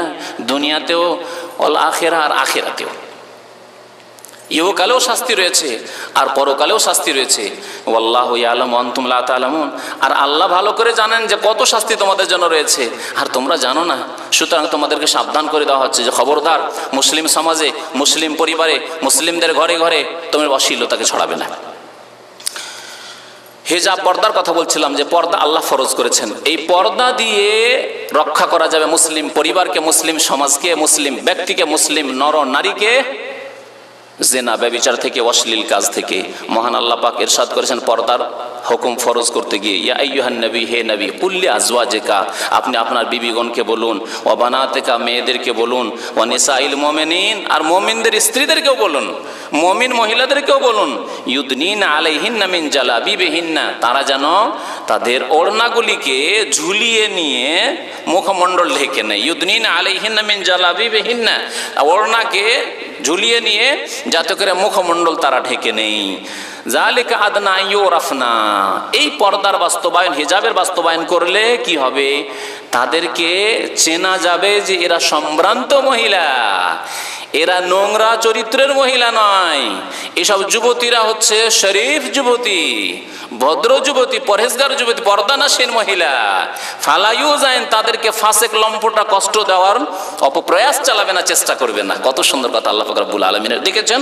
দুনিয়াতেও, ওয়াল আখিরা, আর আখিরাতেও। ইহকালেও শাস্তি রয়েছে আর পরকালেও শাস্তি রয়েছে। ওয়াল্লাহু ইয়ালামু আনতুম লা তা'লামুন, আর আল্লাহ ভালো করে জানেন যে কত শাস্তি তোমাদের জন্য রয়েছে আর তোমরা জানো না। সুতরাং তোমাদেরকে সাবধান করে দেওয়া হচ্ছে যে খবরদার, মুসলিম সমাজে, মুসলিম পরিবারে, মুসলিমদের ঘরে ঘরে তোমরা অশ্লীলতাকে ছড়াবে না। হিজাব, পর্দার কথা বলছিলাম যে পর্দা আল্লাহ ফরজ করেছেন। এই পর্দা দিয়ে রক্ষা করা যাবে মুসলিম পরিবারকে, মুসলিম সমাজকে, মুসলিম ব্যক্তিকে, মুসলিম নর নারীকে জিনা ব্যভিচার থেকে, অশ্লীল কাজ থেকে। মহান আল্লাহ পাক ইরশাদ করেছেন পর্দার হুকুম ফরজ করতে গিয়ে, ইয়া আইয়ুহান নবী, হে নবী, কুল্লি আজওয়াজিকা, আপনি আপনার বিবিগণকে বলুন, ওয়া বানাতিকা, মেয়েদেরকে বলুন, ওয়া নিসাইল মুমিনিন, আর মুমিনদের স্ত্রীদেরকেও বলুন, মুমিন মহিলাদেরকেও বলুন, ইউদনিনা আলাইহিন্না মিন জালাবিবিহিন্না, তারা যেন তাদের ওড়নাগুলিকে ঝুলিয়ে নিয়ে মুখমণ্ডল ঢেকে নেয়। ইউদনিনা আলাইহিন্না মিন জালাবিবিহিন্না, ওড়নাকে ঝুলিয়ে নিয়ে যাতে করে মুখমণ্ডল তারা ঢেকে নেই। যালিকা আদনা ইউরাফনা, এই পর্দার বাস্তবায়ন, হিজাবের বাস্তবায়ন করলে কি হবে? তাদেরকে চেনা যাবে যে এরা সম্ভ্রান্ত মহিলা, এরা নোংরা চরিত্রের মহিলা নয়। এসব যুবতীরা হচ্ছে শরীফ যুবতী, ভদ্র যুবতী, পরহেজগার যুবতী, পর্দানাসীন মহিলা। ফালায়ু যায়েন, তাদেরকে ফাসেক লম্পটা কষ্ট দেওয়ার অপপ্রয়াস চালাবে না, চেষ্টা করবে না। কত সুন্দর কথা আল্লাহ পাক রব্বুল আলামিনের। দেখেছেন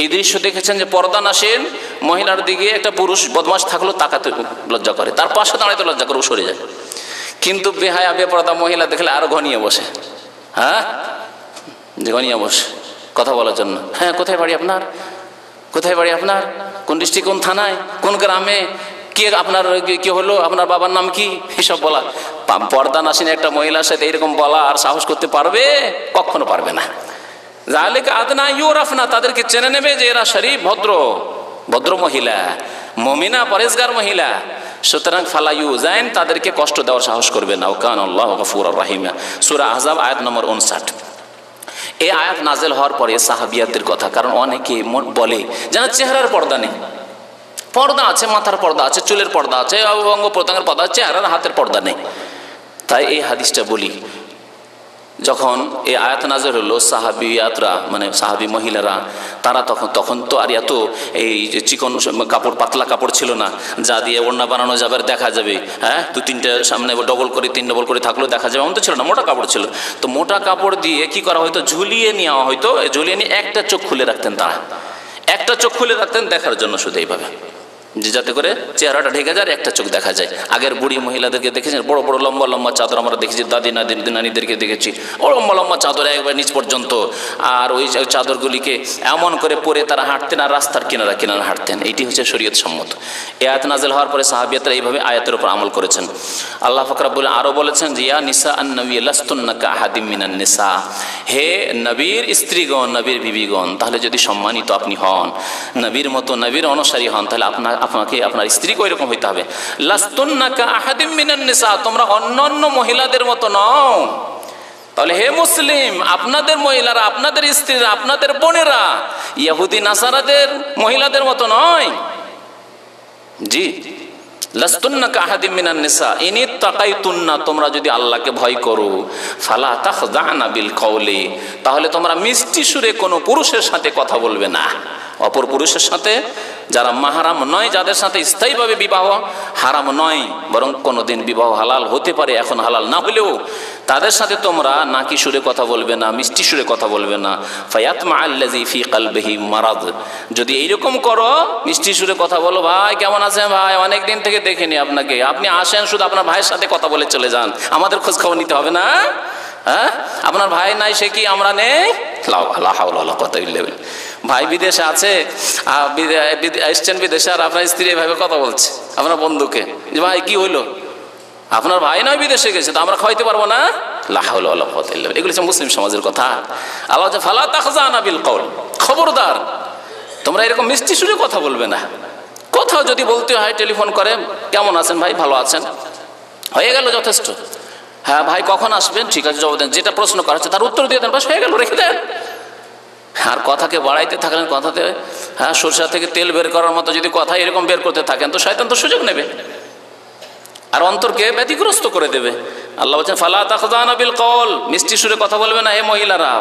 এই দৃশ্য, দেখেছেন যে পর্দানাসীন মহিলার দিকে একটা পুরুষ বদমাশ থাকলো তাকাতে লজ্জা করে, তার পাশে দাঁড়াইতে লজ্জা করে সরে যায়। কিন্তু বেহায়া বেপরদা মহিলা দেখলে আরো ঘনিয়ে বসে, হ্যাঁ ঘনিয়ে বসে কথা বলার জন্য। হ্যাঁ, কোথায় বাড়ি আপনার? কোথায় বাড়ি আপনার? কোন ডিস্ট্রিক্ট, কোন থানায়, কোন গ্রামে, কে আপনার, কি হলো, আপনার বাবার নাম কি, এসব বলা। পর্দানাসীন একটা মহিলার সাথে এরকম বলা আর সাহস করতে পারবে? কখনো পারবে না। যালিকা আদনা ইউরাফনা, তাদেরকে চেনে নেবে যে এরা শরীফ, ভদ্র মহিলা, মুমিনা, পরহেজগার মহিলা। সুতরাং ফালায়ু যায়েন, তাদেরকে কষ্ট দেওয়ার সাহস করবে না। ওয়াকান আল্লাহু গফুরুর রহিমা, সূরা আহজাব আয়াত নম্বর 59। এই আয়াত নাজেল হওয়ার পরে সাহাবিয়াদের কথা, কারণ অনেকে বলে যেন চেহারার পর্দা নেই। পর্দা আছে, মাথার পর্দা আছে, চুলের পর্দা আছে, অঙ্গ প্রত্যঙ্গের পর্দা আছে, চেহারার হাতের পর্দা নেই। তাই এই হাদিসটা বলি, যখন এই আয়াত নাজেল হলো, সাহাবিয়াতরা মানে সাহাবি মহিলারা, তারা তখন তো আর এত এই যে চিকন কাপড়, পাতলা কাপড় ছিল না যা দিয়ে ওড়না বানানো যাবে, দেখা যাবে। হ্যাঁ, 2-3টা সামনে ডবল করে 3 ডবল করে থাকলেও দেখা যাবে, এমন তো ছিল না, মোটা কাপড় ছিল। তো মোটা কাপড় দিয়ে কি করা হয়তো, ঝুলিয়ে নেওয়া হয়তো, ঝুলিয়ে নিয়ে একটা চোখ খুলে রাখতেন তারা, একটা চোখ খুলে রাখতেন দেখার জন্য, শুধু এইভাবে, যে যাতে করে চেহারাটা ঢেকে যায়, একটা চোখ দেখা যায়। আগের বুড়ি মহিলাদেরকে দেখেছেন, বড় বড় লম্বা লম্বা চাদর আমরা দেখেছি, দাদি নানিদেরকে দেখেছি, ও লম্বা লম্বা চাদর একবার নিচ পর্যন্ত, আর ওই চাদরগুলিকে এমন করে পরে তারা হাঁটতেন আর রাস্তার কিনারা কিনারা হাঁটতেন। এইটি হচ্ছে শরীয়ত সম্মত। এই আয়াত নাযিল হওয়ার পরে সাহাবিয়াতরা এইভাবে আয়াতের উপর আমল করেছেন। আল্লাহ পাক রব্বুল আরও বলেছেন যে ইয়া নিসা আন-নবী লাস্তুন্না কাআহাদিম মিনান নিসা, হে নবীর স্ত্রীগণ, নবীর বিবিগণ, তাহলে যদি সম্মানিত আপনি হন, নবীর মতো নবীর অনুসারী হন, তাহলে আপনাকে আপনার স্ত্রীকে ওইরকম হইতে হবে। লাস্তুন্না কাআহাদিম মিনান নিসা, তোমরা অন্যান্য মহিলাদের মতো নও। তাহলে হে মুসলিম, আপনাদের মহিলারা, আপনাদের স্ত্রীরা, আপনাদের বোনেরা ইহুদি নাসারাদের মহিলাদের মতো নয়। জি, লাস্তুন্না কাআহাদিম মিনান নিসা ইন ইত্তাকাইতুন্না, তোমরা যদি আল্লাহকে ভয় করো, ফালা তাখযানা বিল কওলি, তাহলে তোমরা মিষ্টি সুরে কোনো পুরুষের সাথে কথা বলবে না। অপর পুরুষের সাথে, যারা মাহারাম নয়, যাদের সাথে স্থায়ীভাবে বিবাহ হারাম নয়, বরং কোনোদিন বিবাহ হালাল হতে পারে, এখন হালাল না হলেও, তাদের সাথে তোমরা নাকি সুরে কথা বলবে না, মিষ্টি সুরে কথা বলবে না। ফায়াতমা আল্লাযী ফী কলবিহি মারাদ, যদি এইরকম করো, মিষ্টি সুরে কথা বলো, ভাই কেমন আছেন, ভাই অনেক দিন থেকে দেখিনি আপনাকে, আপনি আসেন শুধু আপনার ভাইয়ের সাথে কথা বলে চলে যান, আমাদের খোঁজ খবর নিতে হবে না। হ্যাঁ, আপনার ভাই নাই সে কি আমরা নেই? লা হাওলা ওয়ালা কুওয়াতা ইল্লা বিল্লাহ। ভাই বিদেশে আছে, এসছেন বিদেশে, আর আপনার স্ত্রী এভাবে কথা বলছে আপনার বন্ধুকে, যে ভাই কি হইলো, আপনার ভাই নয় বিদেশে গেছে, তো আমরা খাওয়াইতে পারবো না? লা হাওলা ওয়ালা কুওয়াতা ইল্লা বিল্লাহ। এগুলো হচ্ছে মুসলিম সমাজের কথা। আল্লাহ বলছে ফালা তাখযানা বিল কওল, খবরদার তোমরা এরকম মিষ্টি সুরে কথা বলবে না। কোথাও যদি বলতে হয়, টেলিফোন করে, কেমন আছেন ভাই, ভালো আছেন, হয়ে গেল, যথেষ্ট। হ্যাঁ ভাই কখন আসবেন, ঠিক আছে জবাব দেন, যেটা প্রশ্ন করা হচ্ছে তার উত্তর দিয়ে দেন, বাস হয়ে গেল, রেখে দেন। আর কথাকে বাড়াইতে থাকলেন, কথাতে হ্যাঁ সরষা থেকে তেল বের করার মতো যদি কথা এরকম বের করতে থাকেন, তো শয়তান তো সুযোগ নেবে আর অন্তরকে ব্যতিগ্রস্ত করে দেবে। আল্লাহ বলছেন ফালা তাখযানা বিল কওল, মিষ্টি সুরে কথা বলবে না হে মহিলারা।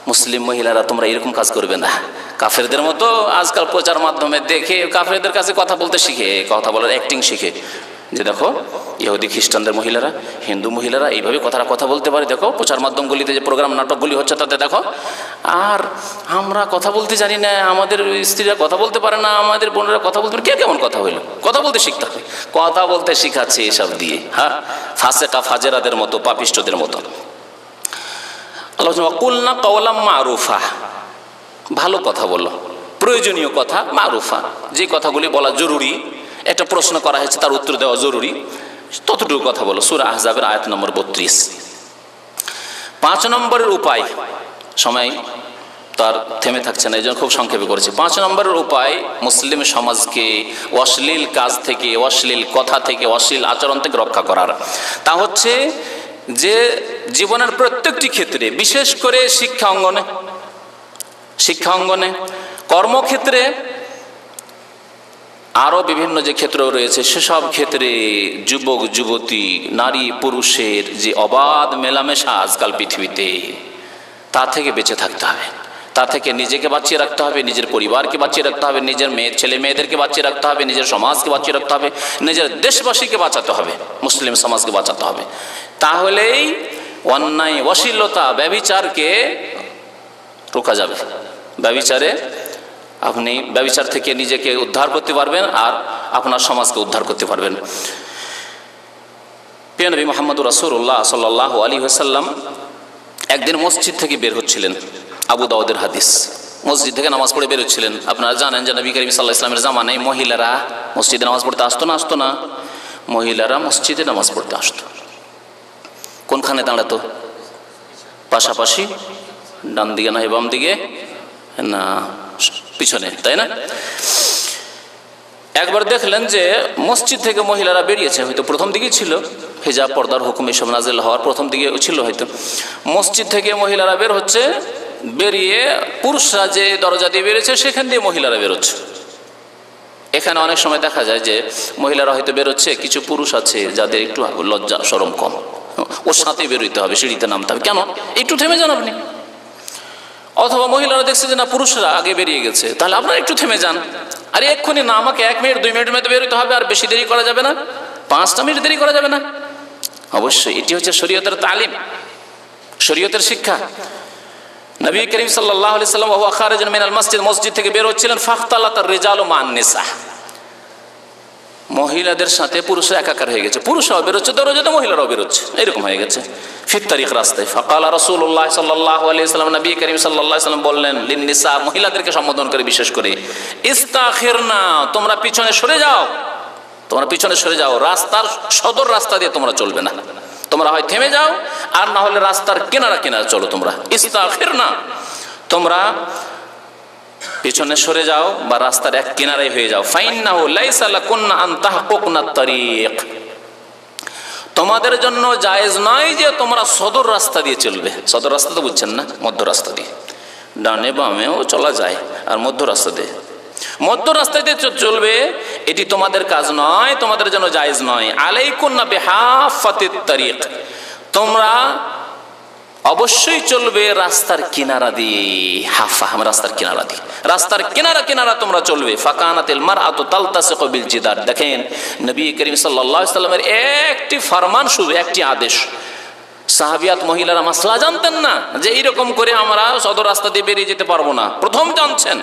মুসলিম মহিলারা তোমরা এরকম কাজ করবে না, কাফেরদের মতো আজকাল প্রচার মাধ্যমে দেখে কাফেরদের কাছে কথা বলতে শিখে, কথা বলার অ্যাক্টিং শিখে, যে দেখো ইহুদি খ্রিস্টানদের মহিলারা, হিন্দু মহিলারা এইভাবে কথা বলতে পারে, দেখো প্রচার মাধ্যমগুলিতে যে প্রোগ্রাম নাটকগুলি হচ্ছে তাতে দেখো। আর আমরা কথা বলতে জানি না, আমাদের স্ত্রীরা কথা বলতে পারে না, আমাদের বোনেরা কথা বলতে পারে, কে কেমন কথা হইলো? কথা বলতে শিখতে হবে, কথা বলতে শিখাচ্ছে এসব দিয়ে। হ্যাঁ, ফাসেকা ফাজেরাদের মতো, পাপিষ্টদের মতো। আল্লাহ কুলনা কওলাম মারুফা, ভালো কথা বলো, প্রয়োজনীয় কথা, মারুফা, যে কথাগুলি বলা জরুরি, একটা প্রশ্ন করা হয়েছে তার উত্তর দেওয়া জরুরি, ততটুকু কথা বলো। সূরা আহজাবের আয়াত নম্বর 32। 5 নম্বরের উপায়, সময় তার থেমে থাকছে না, এই জন্য খুব সংক্ষেপে করেছি। 5 নম্বরের উপায় মুসলিম সমাজকে অশ্লীল কাজ থেকে, অশ্লীল কথা থেকে, অশ্লীল আচরণ থেকে রক্ষা করার, তা হচ্ছে যে জীবনের প্রত্যেকটি ক্ষেত্রে, বিশেষ করে শিক্ষা অঙ্গনে, কর্মক্ষেত্রে, আরও বিভিন্ন যে ক্ষেত্র রয়েছে সেসব ক্ষেত্রে যুবক যুবতী, নারী পুরুষের যে অবাধ মেলামেশা আজকাল পৃথিবীতে, তা থেকে বেঁচে থাকতে হবে। তা থেকে নিজেকে বাঁচিয়ে রাখতে হবে, নিজের পরিবারকে বাঁচিয়ে রাখতে হবে, নিজের ছেলে মেয়েদেরকে বাঁচিয়ে রাখতে হবে, নিজের সমাজকে বাঁচিয়ে রাখতে হবে, নিজের দেশবাসীকে বাঁচাতে হবে, মুসলিম সমাজকে বাঁচাতে হবে। তাহলেই অন্যায়, অশ্লীলতা, ব্যভিচারকে রোকা যাবে। আপনি ব্যভিচার থেকে নিজেকে উদ্ধার করতে পারবেন আর আপনার সমাজকে উদ্ধার করতে পারবেন। প্রিয় নবী মুহাম্মদুর রাসূলুল্লাহ সাল্লাল্লাহু আলাইহি ওয়াসাল্লাম একদিন মসজিদ থেকে বের হচ্ছিলেন, আবু দাউদের হাদিস, মসজিদ থেকে নামাজ পড়ে বের হচ্ছিলেন। আপনারা জানেন যে নবী করিম সাল্লাল্লাহু আলাইহি ওয়াসাল্লামের জামানায় মহিলারা মসজিদে নামাজ পড়তে আসতো না। মহিলারা মসজিদে নামাজ পড়তে আসতো, কোনখানে দাঁড়াতো? পাশাপাশি, ডান দিকে না বাম দিকে না পিছনে, তাই না? একবার দেখলেন যে মসজিদ থেকে মহিলারা বেরিয়েছে, হয়তো প্রথম দিকেই ছিল, হিজাব পর্দার হুকুম এসব নাজিল হওয়ার প্রথম দিকে ছিল হয়তো। মসজিদ থেকে মহিলারা বের হচ্ছে, বেরিয়ে পুরুষরা যে দরজা দিয়ে বেরিয়েছে সেখান দিয়ে মহিলারা বেরোচ্ছে। এখানে অনেক সময় দেখা যায় যে মহিলারা হয়তো বেরোচ্ছে, কিছু পুরুষ আছে যাদের একটু লজ্জা শরম কম, ওর সাথে বেরোইতে হবে, সিঁড়িতে নামতে হবে, কেন একটু থেমে যান আপনি। অথবা মহিলারা দেখছে যে না পুরুষরা আগে বেরিয়ে গেছে, তাহলে আপনারা একটু থেমে যান। আরে এক্ষুনি না, আমাকে 1 মিনিট 2 মিনিটের মধ্যে বেরোতে হবে, আর বেশি দেরি করা যাবে না, 5টা মিনিট দেরি করা যাবে না। অবশ্যই এটি হচ্ছে শরীয়তের তালিম, শরীয়তের শিক্ষা। নবী করিম সাল্লাল্লাহু আলাইহি ওয়াসাল্লাম ওয়া খারিজুন মিনাল মসজিদ, মসজিদ থেকে বের হচ্ছিলেন, ফাখতালাতার রিজালু মান নিসা, মহিলাদের সাথে পুরুষরা একাকার হয়ে গেছে, পুরুষরাও বেরোচ্ছে দরজাতে, মহিলারাও বেরোচ্ছে, এরকম হয়ে গেছে ফির তারিখ রাস্তায়। ফাকালা রাসূলুল্লাহ সাল্লাল্লাহু আলাইহি ওয়াসাল্লাম, নবী করিম সাল্লাল্লাহু আলাইহি ওয়াসাল্লাম বললেন লিন নিসা, মহিলাদেরকে সম্বোধন করে বিশেষ করে, ইস্তাখিরনা, তোমরা পিছনে সরে যাও, তোমরা পিছনে সরে যাও, রাস্তার সদর রাস্তা দিয়ে তোমরা চলবে না, তোমরা হয় থেমে যাও আর না হলে রাস্তার কিনারা কিনারা চলো। তোমরা ইস্তাখিরনা, তোমরা পিছনে সরে যাও বা রাস্তার এক কিনারায় হয়ে যাও। ফাইন্নাহু লাইসা লাকুন্না আন তাহকুকনাত তারিক, তোমাদের জন্য জায়েজ নয় যে তোমরা সদর রাস্তা দিয়ে চলবে। সদর রাস্তা তো বুঝছেন না, মধ্য রাস্তা দিয়ে, ডানে বামেও চলা যায়, আর মধ্য রাস্তা দিয়ে চলবে, এটি তোমাদের কাজ নয়, তোমাদের জন্য জায়েজ নয়। আলাইকুন্না বিহাফাতিত তারিক, তোমরা অবশ্যই চলবে রাস্তার কিনারা দিয়ে, রাস্তার কিনারা দিয়ে, রাস্তার কিনারা কিনারা তোমরা চলবে। ফাকানাতিল মারআতু তালতাসিকু বিল জিদার, দেখেন নবী করিম সাল্লাল্লাহু আলাইহি ওয়াসাল্লামের একটি ফরমান, শুধু একটি আদেশ। সাহাবিয়াত মহিলারা মাসলা জানতেন না যে এইরকম করে আমরা সদর রাস্তা দিয়ে বেরিয়ে যেতে পারবো না, প্রথম জানছেন,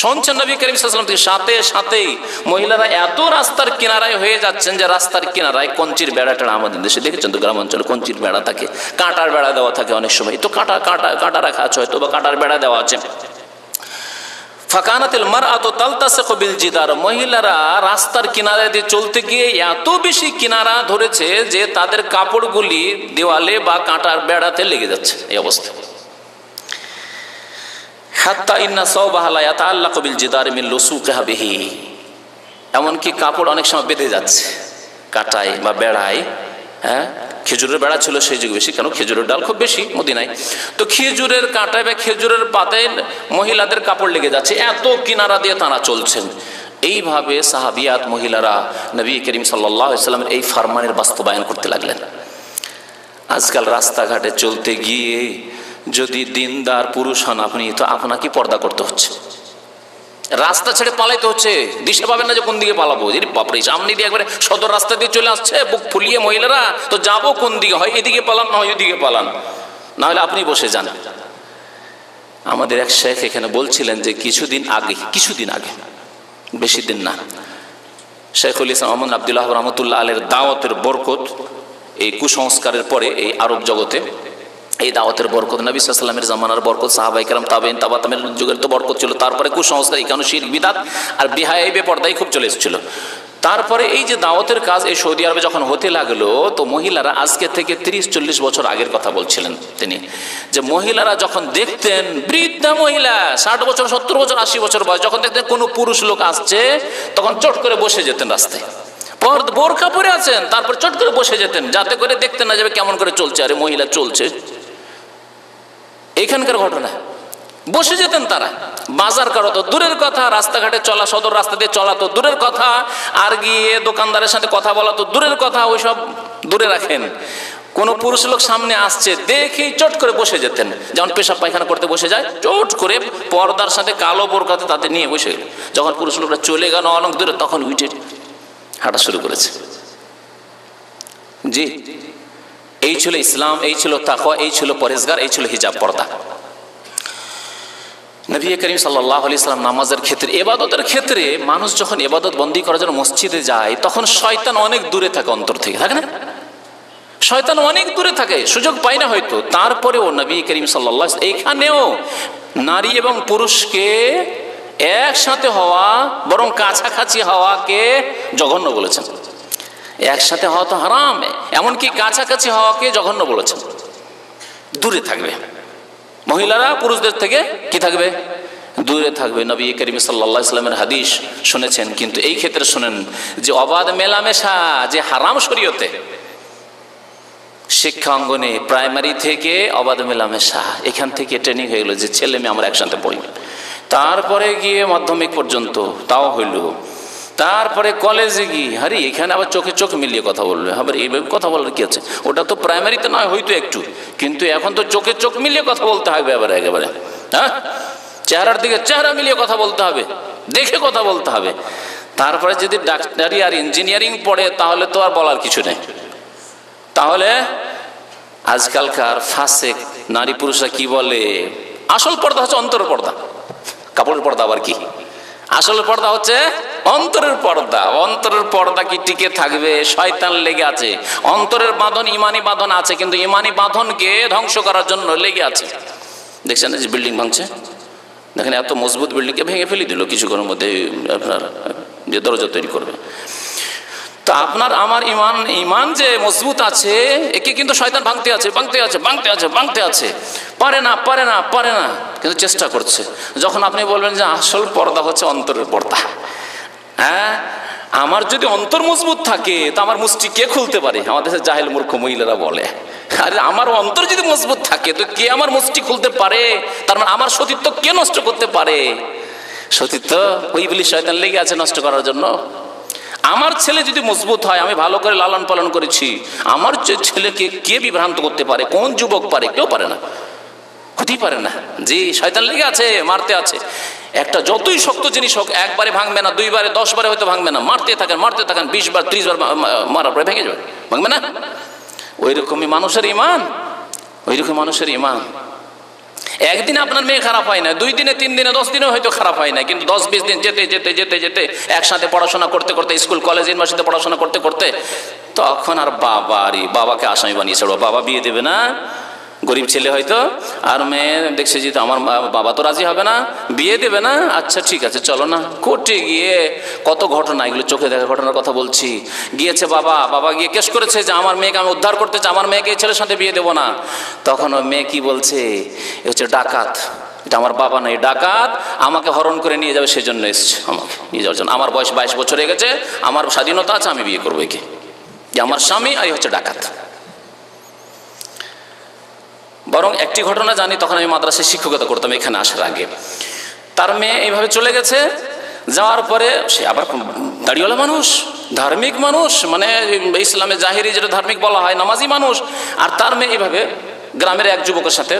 শুনছেন নবী করিম সাল্লাল্লাহু আলাইহি ওয়াসাল্লাম থেকে। সাথেই মহিলারা এত রাস্তার কিনারায় হয়ে যাচ্ছেন যে রাস্তার কিনারায় কঞ্চির বেড়া টেড়া, আমাদের দেশে দেখেছেন তো গ্রাম অঞ্চলে কঞ্চির বেড়া থাকে, কাঁটার বেড়া দেওয়া থাকে, অনেক সময় তো কাঁটা রাখা আছে হয়তো, বা কাঁটার বেড়া দেওয়া আছে। ফাকানাতিল মারআতু তালতাসিকু বিল জিদার, মহিলারা রাস্তার কিনারা দিয়ে চলতে গিয়ে এত বেশি কিনারা ধরেছে যে তাদের কাপড়গুলি দেওয়ালে বা কাঁটার বেড়াতে লেগে যাচ্ছে, এই অবস্থা। হাত্তা ইন্না সাওবাহা লা ইয়াতাআল্লাকু বিল জিদার মিন লুসুকিহা বিহি, এমনকি কাপড় অনেক সময় বেঁধে যাচ্ছে কাঁটায় বা বেড়ায়। হ্যাঁ, খেজুরের বেড়া ছিল সেই যুগে বেশি, কেন খেজুরের ডাল খুব বেশি মদিনায়, তো খেজুরের কাঁটায় বা খেজুরের পাতায় মহিলাদের কাপড় লেগে যাচ্ছে, এত কিনারা দিয়ে তারা চলছেন। এইভাবে সাহাবিয়াত মহিলারা নবী করিম সাল্লাল্লাহু আলাইহি ওয়াসাল্লামের এই ফরমানের বাস্তবায়ন করতে লাগলেন। আজকাল রাস্তাঘাটে চলতে গিয়ে যদি দিনদার পুরুষ হন আপনি, তো আপনাকে পর্দা করতে হচ্ছে, রাস্তা ছেড়ে পালাইতে হচ্ছে। দিশা পাবেন না যে কোন দিকে পালাবো। যদি বাপরে সামনে দিয়ে একবারে সদর রাস্তা দিয়ে চলে আসছে বুক ফুলিয়ে মহিলারা, তো যাবো কোন দিকে? হয় এদিকে পালান, না হয় ওইদিকে পালান, না হলে আপনি বসে যান। আমাদের এক শেখ এখানে বলছিলেন যে কিছুদিন আগে, বেশি দিন না, শেখুল ইসলাম মোহাম্মদ আব্দুল্লাহ রহমতুল্লাহ আলের দাওয়াতের বরকত, এই কুসংস্কারের পরে এই আরব জগতে এই দাওয়াতের বরকত, নবী সাল্লাল্লাহু আলাইহি ওয়াসাল্লামের জামানার বরকত, সাহাবায়ে কেরাম, তাবেঈন, তাবাতামের যুগের তো বরকত ছিল। তারপরে কুসংস্কার, এখানে শিরক বিদআত আর বেহায়াই বেপরদাই খুব চলে এসেছিল। তারপরে এই যে দাওয়াতের কাজ এই সৌদি আরবে যখন হতে লাগলো, তো মহিলারা আজকে থেকে 30-40 বছর আগের কথা বলছিলেন তিনি, যে মহিলারা যখন দেখতেন বৃদ্ধা মহিলা 60 বছর, 70 বছর, 80 বছর বয়স, যখন দেখতেন কোনো পুরুষ লোক আসছে তখন চট করে বসে যেতেন রাস্তায়, বোরকা পরে আছেন, তারপর চট করে বসে যেতেন, যাতে করে দেখতেন না যাবে কেমন করে চলছে, আরে মহিলা চলছে। এখানকার ঘটনা, বসে যেতেন তারা। বাজার করা তো দূরের কথা, রাস্তাঘাটে চলা, সদর রাস্তা দিয়ে চলা তো দূরের কথা, আর গিয়ে দোকানদারের সাথে কথা বলা তো দূরের কথা, ওইসব দূরে রাখেন। কোনো পুরুষ লোক সামনে আসছে দেখেই চট করে বসে যেতেন, যেমন পেশাব পায়খানা করতে বসে যায়, চট করে পর্দার সাথে কালো বোরকাতে তাতে নিয়ে বসে গেল। যখন পুরুষ লোকরা চলে গেল অনেক দূরে, তখন উঠে হাঁটা শুরু করেছে। জি, এই ছিল ইসলাম, এই ছিল তাকওয়া, এই ছিল পরেজগার, এই ছিল হিজাব, পর্দা। নবী করিম সাল্লাল্লাহু আলাইহি ওয়াসাল্লাম নামাজের ক্ষেত্রে, ইবাদতের ক্ষেত্রে মানুষ যখন ইবাদত বন্দী করার জন্য মসজিদে যায়, তখন শয়তান অনেক দূরে থাকে, অন্তর থেকে থাকে না, শয়তান অনেক দূরে থাকে, সুযোগ পায় না হয়তো। তারপরেও নবী করিম সাল্লাল্লাহু আলাইহি ওয়াসাল্লাম এখানেও নারী এবং পুরুষকে একসাথে হওয়া, বরং কাছাকাছি হওয়াকে জঘন্য বলেছেন। একসাথে হওয়া তো হারাম, এমনকি কাছাকাছি হওয়াকে জঘন্য বলেছেন। দূরে থাকবে মহিলারা, পুরুষদের থেকে কি থাকবে? দূরে থাকবে। নবী করিম সাল্লাল্লাহু আলাইহি ওয়াসাল্লামের হাদিস শুনেছেন, কিন্তু এই ক্ষেত্রে শুনেন যে অবাধ মেলামেশা যে হারাম শরীয়তে, শিক্ষা অঙ্গনে প্রাইমারি থেকে অবাধ মেলামেশা, এখান থেকে ট্রেনিং হয়ে গেল যে ছেলে মেয়ে আমরা একসাথে পড়ি, তারপরে গিয়ে মাধ্যমিক পর্যন্ত তাও হইল, তারপরে কলেজে গিয়ে হারি এখানে আবার চোখে চোখ মিলিয়ে কথা বলবে, আবার এইভাবে কথা বলার কি আছে? ওটা তো প্রাইমারিতে নয় হয়তো একটু, কিন্তু এখন তো চোখে চোখ মিলিয়ে কথা বলতে হবে, আবার একেবারে হ্যাঁ, চেহারার দিকে চেহারা মিলিয়ে কথা বলতে হবে, দেখে কথা বলতে হবে। তারপরে যদি ডাক্তারি আর ইঞ্জিনিয়ারিং পড়ে তাহলে তো আর বলার কিছু নেই। তাহলে আজকালকার ফাসেক নারী পুরুষরা কি বলে, আসল পর্দা হচ্ছে অন্তরের পর্দা, কাপড়ের পর্দা আবার কি? আসল পর্দা হচ্ছে অন্তরের পর্দা। অন্তরের পর্দা কি টিকে থাকবে? শয়তান লেগে আছে। অন্তরের বাঁধন ইমানি বাঁধন আছে, কিন্তু ইমানি বাঁধনকে ধ্বংস করার জন্য লেগে আছে। দেখছেন যে বিল্ডিং ভাঙছে, দেখেন এত মজবুত বিল্ডিংকে ভেঙে ফেলে দিল কিছুক্ষণের মধ্যে, আপনার যে দরজা তৈরি করবে। তো আপনার আমার ইমান যে মজবুত আছে, একে কিন্তু শয়তান ভাঙতে আছে, পারে না, কিন্তু চেষ্টা করছে। যখন আপনি বলবেন যে আসল পর্দা হচ্ছে অন্তরের পর্দা, হ্যাঁ, আমার যদি অন্তর মজবুত থাকে তা আমার মুষ্টি কে খুলতে পারে? আমাদের দেশে জাহেল মূর্খ মহিলারা বলে, আরে আমার অন্তর যদি মজবুত থাকে তো কে আমার মুষ্টি খুলতে পারে? তার মানে আমার সতীত্ব কে নষ্ট করতে পারে? সতীত্ব ওই বলি শয়তান লেগে আছে নষ্ট করার জন্য। আমার ছেলে যদি মজবুত হয়, আমি ভালো করে লালন পালন করেছি, আমার ছেলেকে কে বিভ্রান্ত করতে পারে? কোন যুবক পারে? কেউ পারে না, হতেই পারে না। জি, শয়তান লেগে আছে, মারতে আছে। একটা যতই শক্ত জিনিস হোক, একবারে ভাঙবে না, 2 বারে 10 বারে হয়তো ভাঙবে না, মারতে থাকেন 20 বার 30 বার মারার পরে ভেঙে যাবে, ভাঙবে না। ওই রকমই মানুষের ইমান, ওই রকম মানুষের ইমান। একদিন আপনার মেয়ে খারাপ হয় না, 2 দিনে 3 দিনে 10 দিনে হয়তো খারাপ হয় না, কিন্তু 10-20 দিন যেতে একসাথে পড়াশোনা করতে করতে, স্কুল কলেজ ইউনিভার্সিটিতে পড়াশোনা করতে করতে, তখন আর বাবাকে আসামি বানিয়ে ছাড়বো। বাবা বিয়ে দেবে না, গরিব ছেলে হয়তো, আর মেয়ে দেখছে যে আমার বাবা তো রাজি হবে না, বিয়ে দেবে না, আচ্ছা ঠিক আছে চলো না। কোর্টে গিয়ে কত ঘটনা, এগুলো চোখে দেখা ঘটনার কথা বলছি। গিয়েছে বাবা গিয়ে কেস করেছে যে আমার মেয়েকে আমি উদ্ধার করতে চাই, আমার মেয়েকে এই ছেলের সাথে বিয়ে দেবো না। তখন ওই মেয়ে কি বলছে, এ হচ্ছে ডাকাত, এটা আমার বাবা নয়, ডাকাত, আমাকে হরণ করে নিয়ে যাবে সেজন্য এসছে, আমাকে নিয়ে যাওয়ার জন্য। আমার বয়স 22 বছর হয়ে গেছে, আমার স্বাধীনতা আছে, আমি বিয়ে করবো একে, যে আমার স্বামী আর হচ্ছে ডাকাত। বরং একটি ঘটনা জানি, তখন আমি মাদ্রাসায় শিক্ষকতা করতাম এখানে আসার আগে। তার মেয়ে এইভাবে চলে গেছে, যাওয়ার পরে সে আবার দাড়িওয়ালা মানুষ, ধার্মিক মানুষ, মানে ইসলামে জাহিরি যেটা ধার্মিক বলা হয়, নামাজি মানুষ। আর তার মেয়ে এইভাবে গ্রামের এক যুবকের সাথে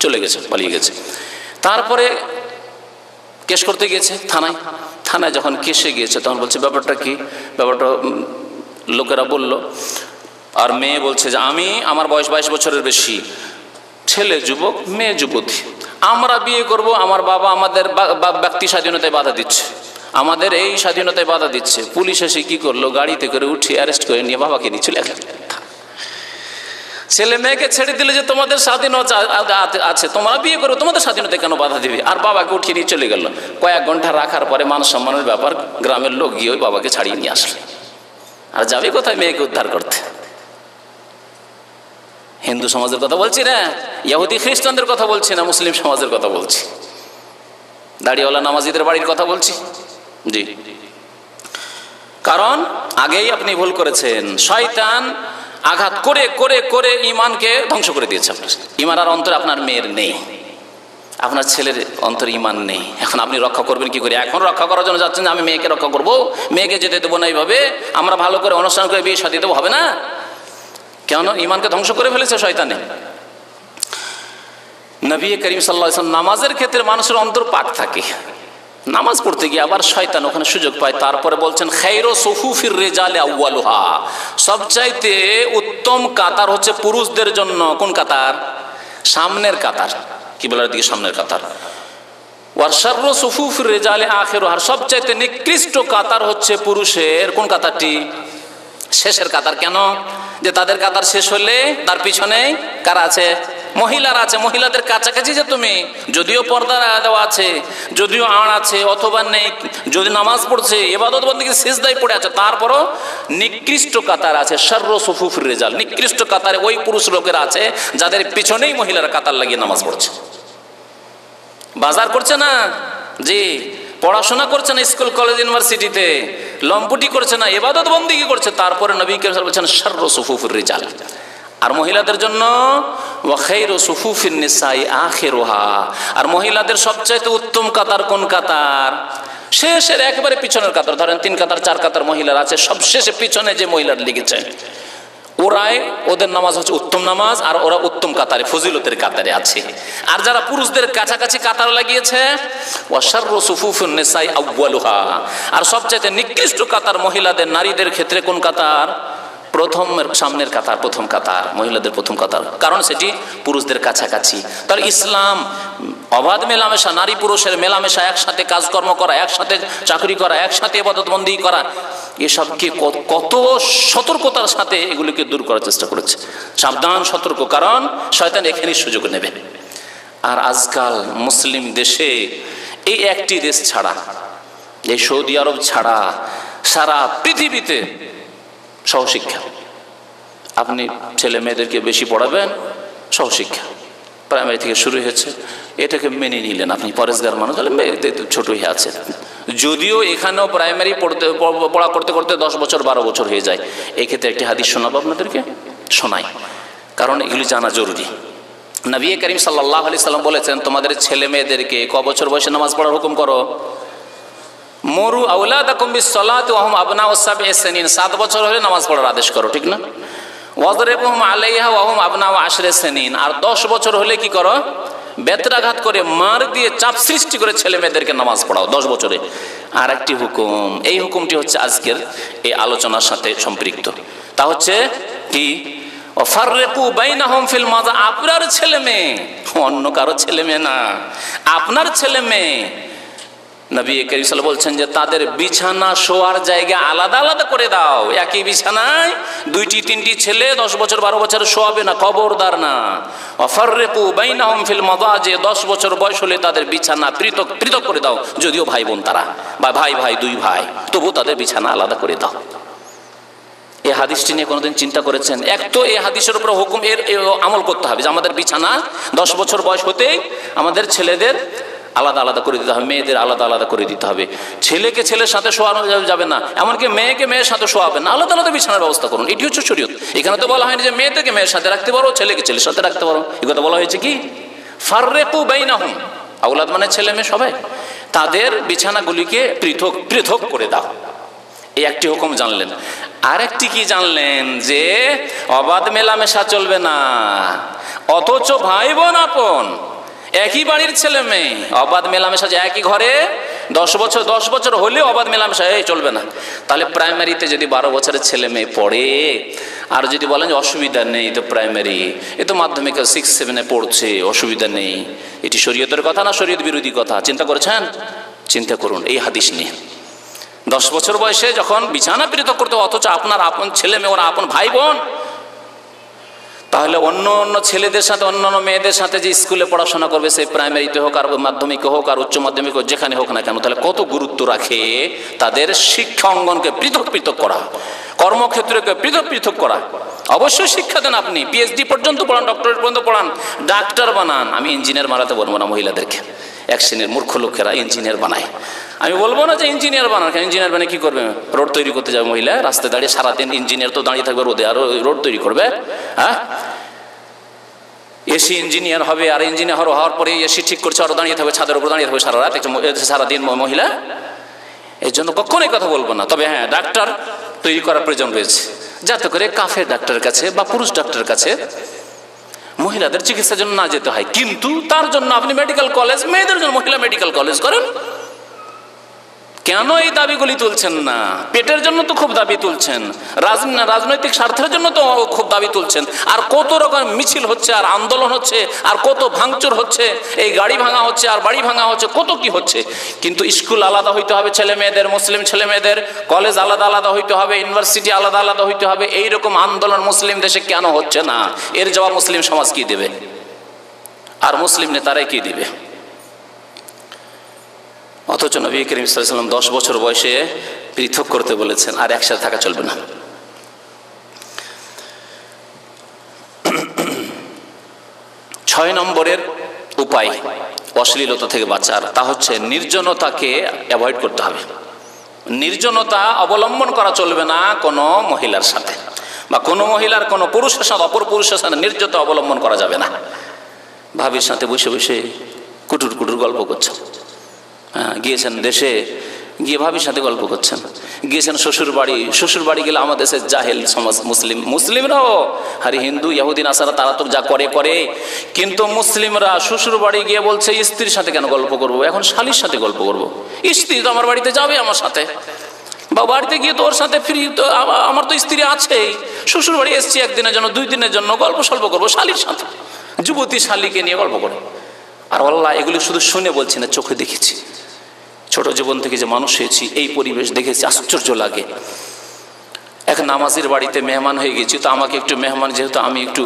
চলে গেছে, পালিয়ে গেছে। তারপরে কেস করতে গিয়েছে থানায় যখন কেসে গিয়েছে তখন বলছে ব্যাপারটা কি, ব্যাপারটা লোকেরা বলল, আর মেয়ে বলছে যে আমার বয়স 22 বছরের বেশি, ছেলে যুবক, মেয়ে যুবতী, আমরা বিয়ে করব, আমার বাবা আমাদের ব্যক্তি স্বাধীনতায় বাধা দিচ্ছে, আমাদের এই স্বাধীনতায় বাধা দিচ্ছে। পুলিশ এসে কি করলো, গাড়িতে করে উঠিয়ে অ্যারেস্ট করে নিয়ে বাবাকে নিয়ে চলে গেল। ছেলে মেয়েকে ছেড়ে দিলে যে তোমাদের স্বাধীনতা আছে, তোমরা বিয়ে করো, তোমাদের স্বাধীনতায় কেন বাধা দিবে, আর বাবাকে উঠিয়ে নিয়ে চলে গেল। কয়েক ঘন্টা রাখার পরে মান সম্মানের ব্যাপার, গ্রামের লোক গিয়ে ওই বাবাকে ছাড়িয়ে নিয়ে আসলে। আর যাবে কোথায় মেয়েকে উদ্ধার করতে? হিন্দু সমাজের কথা বলছি না, ইহুদি খ্রিস্টানদের কথা বলছি না, মুসলিম সমাজের কথা বলছি, দাড়িওয়ালা নামাজিদের বাড়ির কথা বলছি। জি, কারণ আগেই আপনি ভুল করেছেন, শয়তান আঘাত করে করে করে ইমানকে ধ্বংস করে দিয়েছে। আপনার ইমান আর অন্তরে আপনার মেয়ের নেই, আপনার ছেলের অন্তরে ইমান নেই। এখন আপনি রক্ষা করবেন কি করে? এখন রক্ষা করার জন্য যাচ্ছেন যে আমি মেয়েকে রক্ষা করবো, মেয়েকে যেতে দেবো না, এইভাবে আমরা ভালো করে অনুষ্ঠান করে বিয়ে শাদী দেবো, হবে না। কেন? ইমানকে ধ্বংস করে ফেলেছে শয়তানে। নবী করিম সাল্লাল্লাহু আলাইহি ওয়াসাল্লাম নামাজের ক্ষেত্রে মানুষের অন্তর পাক থাকে, নামাজ পড়তে গিয়ে আবার শয়তান ওখানে সুযোগ পায়। তারপরে বলছেন খায়রু সুফুফির রিজালি আউয়ালুহা, সবচাইতে উত্তম কাতার হচ্ছে পুরুষদের জন্য কোন কাতার? সামনের কাতার, কিবলার দিকে সামনের কাতার। ওয়া শাররু সুফুফির রিজালি আখিরুহা, সবচাইতে নিকৃষ্ট কাতার হচ্ছে পুরুষের কোন কাতারটি? শেষের কাতার। কেন? যে তাদের কাতার শেষ হলে তার পিছনে কারা আছে? মহিলারা আছে। মহিলাদের কাছাকাছি যে তুমি, যদিও পর্দা দেওয়া আছে, যদিও আড় আছে অথবা নেই, যদি নামাজ পড়ছে, ইবাদত বন্দেগী সিজদায় পড়ে আছে, তারপরও নিকৃষ্ট কাতার আছে। শাররু সুফুফির রিজাল, নিকৃষ্ট কাতারে ওই পুরুষ লোকেরা আছে যাদের পিছনেই মহিলারা কাতার লাগিয়ে নামাজ পড়ছে। বাজার করছে না, জি, পড়াশোনা করছে না স্কুল কলেজ ইউনিভার্সিটিতে, লম্পুটি করছে না, ইবাদত বন্দেগী করছে, তারপরে নবী কারীম সাল্লাল্লাহু আলাইহি ওয়াসাল্লাম বলেছেন শাররু সুফুফির রিজাল। আর মহিলাদের জন্য ওয়া খায়রু সুফুফিন নিসাই আখিরুহা, আর মহিলাদের সবচাইতে উত্তম কাতার কোন কাতার? শেষের একেবারে পিছনের কাতার। ধরেন 3 কাতার 4 কাতার মহিলার আছে, সব শেষে পিছনে যে মহিলার লেগেছে, ওরাই ওদের নামাজ হচ্ছে উত্তম নামাজ, আর ওরা উত্তম কাতারে, ফজিলতের কাতারে আছে। আর যারা পুরুষদের কাছাকাছি কাতার লাগিয়েছে, ওয়া শাররু সুফুফিন নিসাই আউয়ালুহা, আর সবচাইতে নিকৃষ্ট কাতার মহিলাদের, নারীদের ক্ষেত্রে কোন কাতার? সামনের কাতার, প্রথম কাতার, মহিলাদের প্রথম কাতার, কারণ সেটি পুরুষদের কাছাকাছি। তাহলে ইসলাম অবাধ মেলামেশা, নারী পুরুষের মেলামেশা, একসাথে কাজকর্ম করা, একসাথে চাকরি করা, একসাথে ইবাদত বন্দেগী করা, এসবকে কত সতর্কতার সাথে এগুলিকে দূর করার চেষ্টা করেছে। সাবধান, সতর্ক, কারণ শয়তান এখানেই সুযোগ নেবে। আর আজকাল মুসলিম দেশে এই একটি দেশ ছাড়া, এই সৌদি আরব ছাড়া, সারা পৃথিবীতে সহশিক্ষা। আপনি ছেলে মেয়েদেরকে বেশি পড়াবেন, সহশিক্ষা প্রাইমারি থেকে শুরু হয়েছে, এটাকে মেনে নিলেন আপনি, পরেশগার মানুষ হলে মেয়েদের ছোট হয়ে আছে। যদিও এখানেও প্রাইমারি পড়া করতে করতে 10 বছর 12 বছর হয়ে যায়। এই ক্ষেত্রে একটি হাদিস শোনাবো আপনাদেরকে, শোনাই, কারণ এগুলি জানা জরুরি। নবী করিম সাল্লাল্লাহু আলাইহি সাল্লাম বলেছেন, তোমাদের ছেলে মেয়েদেরকে ক বছর বয়সে নামাজ পড়ার হুকুম করো? মরু আওলাদাকুম বিসসালাতি ওয়া হুম আবনাউ সাবঈ সিনিন, 7 বছর হলে নামাজ পড়ার আদেশ করো, ঠিক না? ওয়াযরিবুহুম আলাইহা ওয়া হুম আবনাউ 10 সিনিন, আর 10 বছর হলে কি করো? বেত্রাঘাত করে, মার দিয়ে, চাপ সৃষ্টি করে ছেলে মেয়েদেরকে নামাজ পড়াও 10 বছরে। আর একটি হুকুম, এই হুকুমটি হচ্ছে আজকের এই আলোচনার সাথে সম্পৃক্ত, তা হচ্ছে কি? ওয়াফাররিকু বাইনাহুম ফিল মাযা, আপনার ছেলে মেয়ে, অন্য কারো ছেলে মেয়ে না, আপনার ছেলে মেয়ে। নবী করিম সাল্লাল্লাহু আলাইহি ওয়াসাল্লাম বলছেন যে তাদের বিছানা শোয়ার জায়গা আলাদা আলাদা করে দাও। একই বিছানায় 2টি 3টি ছেলে 10 বছর 12 বছর শোয়াবে না, খবরদার না। ওয়াফাররিকু বাইনাহুম ফিল মাযাজি, 10 বছর বয়স হলে তাদের বিছানা পৃথক পৃথক করে দাও, যদিও ভাই বোন তারা, বা ভাই ভাই 2 ভাই, তবু তাদের বিছানা আলাদা করে দাও। এই হাদিসটি নিয়ে কোনোদিন চিন্তা করেছেন? এক তো এই হাদিসের উপর হুকুম, এর আমল করতে হবে যে আমাদের বিছানা 10 বছর বয়স হতেই আমাদের ছেলেদের আলাদা আলাদা করে দিতে হবে, মেয়েদের আলাদা আলাদা করে দিতে হবে। ছেলেকে ছেলের সাথে শোয়ানো যাবে না, এমনকি মেয়েকে মেয়ের সাথে শোয়াবেন না, আলাদা আলাদা বিছানার ব্যবস্থা করুন। এটি হচ্ছে শরীয়ত। এখানে তো বলা হয়নি যে মেয়েদেরকে মেয়ের সাথে রাখতে পারো, ছেলেকে ছেলের সাথে রাখতে পারো, এই কথা বলা হয়েছে কি? ফাররিকু বাইনাহুম, আওলাদ মানে ছেলে মেয়ে সবাই, তাদের বিছানাগুলিকে পৃথক পৃথক করে দাও। এই একটি হুকুম জানলেন। আরেকটি কি জানলেন? যে অবাধ মেলামেশা চলবে না, অথচ ভাই বোন আপন, একই বাড়ির ছেলে মেয়ে, অবাধ মেলামেশা, যে একই ঘরে 10 বছর হলেও অবাধ মেলামেশা চলবে না। তাহলে প্রাইমারিতে যদি 12 বছরের ছেলে মেয়ে পড়ে, আর যদি বলেন যে অসুবিধা নেই, তো প্রাইমারি, এ তো মাধ্যমিকে 6-7 পড়ছে, অসুবিধা নেই, এটি শরীয়তের কথা না শরীয়ত বিরোধী কথা? চিন্তা করেছেন? চিন্তা করুন এই হাদিস নিয়ে। 10 বছর বয়সে যখন বিছানা পৃথক করতে, অথচ আপনার আপন ছেলে মেয়ে, ওরা আপন ভাই বোন, তাহলে অন্য অন্য ছেলেদের সাথে, অন্য অন্য মেয়েদের সাথে যে স্কুলে পড়াশোনা করবে, সে প্রাইমারিতে হোক আর মাধ্যমিকে হোক আর উচ্চ মাধ্যমিক হোক, যেখানে হোক না কেন, তাহলে কত গুরুত্ব রাখে তাদের শিক্ষা অঙ্গনকে পৃথক পৃথক করা, কর্মক্ষেত্রকে পৃথক পৃথক করা। অবশ্যই শিক্ষা দেন, আপনি পিএইচডি পর্যন্ত পড়ান, ডক্টরেট পর্যন্ত পড়ান, ডাক্তার বানান। আমি ইঞ্জিনিয়ার বানাতে বলবো না মহিলাদেরকে, এক শ্রেণীর মূর্খ লোকেরা ইঞ্জিনিয়ার বানায়। আমি বলবো না যে ইঞ্জিনিয়ার বানান, ইঞ্জিনিয়ার বানিয়ে কি করবে? রোড তৈরি করতে যাবে মহিলা, রাস্তায় দাঁড়িয়ে সারাদিন। ইঞ্জিনিয়ার তো দাঁড়িয়ে থাকবে রোদে, আর রোড তৈরি করবে? হ্যাঁ, এসি ইঞ্জিনিয়ার হবে, আর ইঞ্জিনিয়ার হওয়ার পরে এসি ঠিক করছে, আরো দাঁড়িয়ে থাকবে, ছাদের উপর দাঁড়িয়ে থাকবে সারা রাত, সারাদিন মহিলা। এর জন্য কখনোই কথা বলবো না। তবে হ্যাঁ, ডাক্তার তৈরি করার প্রয়োজন রয়েছে, যাতে করে কাফের ডাক্তারের কাছে বা পুরুষ ডাক্তারের কাছে মহিলাদের চিকিৎসার জন্য না যেতে হয়। কিন্তু তার জন্য আপনি মেডিকেল কলেজ, মেয়েদের জন্য মহিলা মেডিকেল কলেজ করেন। কেন এই দাবিগুলি তুলছেন না? পেটের জন্য তো খুব দাবি তুলছেন, রাজনৈতিক স্বার্থের জন্য তো খুব দাবি তুলছেন। আর কত রকম মিছিল হচ্ছে, আর আন্দোলন হচ্ছে, আর কত ভাঙচুর হচ্ছে, এই গাড়ি ভাঙা হচ্ছে, আর বাড়ি ভাঙা হচ্ছে, কত কি হচ্ছে। কিন্তু স্কুল আলাদা হইতে হবে ছেলে মেয়েদের, মুসলিম ছেলে মেয়েদের, কলেজ আলাদা আলাদা হইতে হবে, ইউনিভার্সিটি আলাদা আলাদা হইতে হবে। এইরকম আন্দোলন মুসলিম দেশে কেন হচ্ছে না? এর জবাব মুসলিম সমাজ কি দেবে, আর মুসলিম নেতারাই কি দিবে? অথচ নবী করিম সাল্লাল্লাহু আলাইহি ওয়াসাল্লাম 10 বছর বয়সে পৃথক করতে বলেছেন, আর একসাথে থাকা চলবে না। 6 নম্বরের উপায় অশ্লীলতা থেকে বাঁচার, তা হচ্ছে নির্জনতাকে অ্যাভয়েড করতে হবে। নির্জনতা অবলম্বন করা চলবে না কোনো মহিলার সাথে, বা কোনো মহিলার কোনো পুরুষের সাথে, অপর পুরুষের সাথে নির্জনতা অবলম্বন করা যাবে না। ভাবির সাথে বসে বসে কুটুর কুটুর গল্প করছে, গিয়েছেন দেশে গিয়ে ভাবির সাথে গল্প করছেন, গিয়েছেন শ্বশুর বাড়ি গেলে আমাদের দেশের জাহেল সমাজ, মুসলিমরাও, আর হিন্দু ইহুদি নাসারা তারা তো যা করে, কিন্তু মুসলিমরা শ্বশুর বাড়ি গিয়ে বলছে স্ত্রীর সাথে কেন গল্প করবো, এখন শালীর সাথে গল্প করবো। স্ত্রী তো আমার বাড়িতে যাবে আমার সাথে, বা বাড়িতে গিয়ে তো ওর সাথে ফ্রি, তো আমার তো স্ত্রী আছেই, শ্বশুর বাড়ি এসছি একদিনের জন্য 2 দিনের জন্য, গল্প সল্প করবো শালীর সাথে, যুবতী শালীকে নিয়ে গল্প করবো। আর আল্লাহ এগুলি শুধু শুনে বলছি না, চোখে দেখেছি। ছোট জীবন থেকে যে মানুষ হয়েছি, এই পরিবেশ দেখেছি, আশ্চর্য লাগে। এক নামাজির বাড়িতে মেহমান হয়ে গেছি, তো আমাকে একটু মেহমান, যেহেতু আমি একটু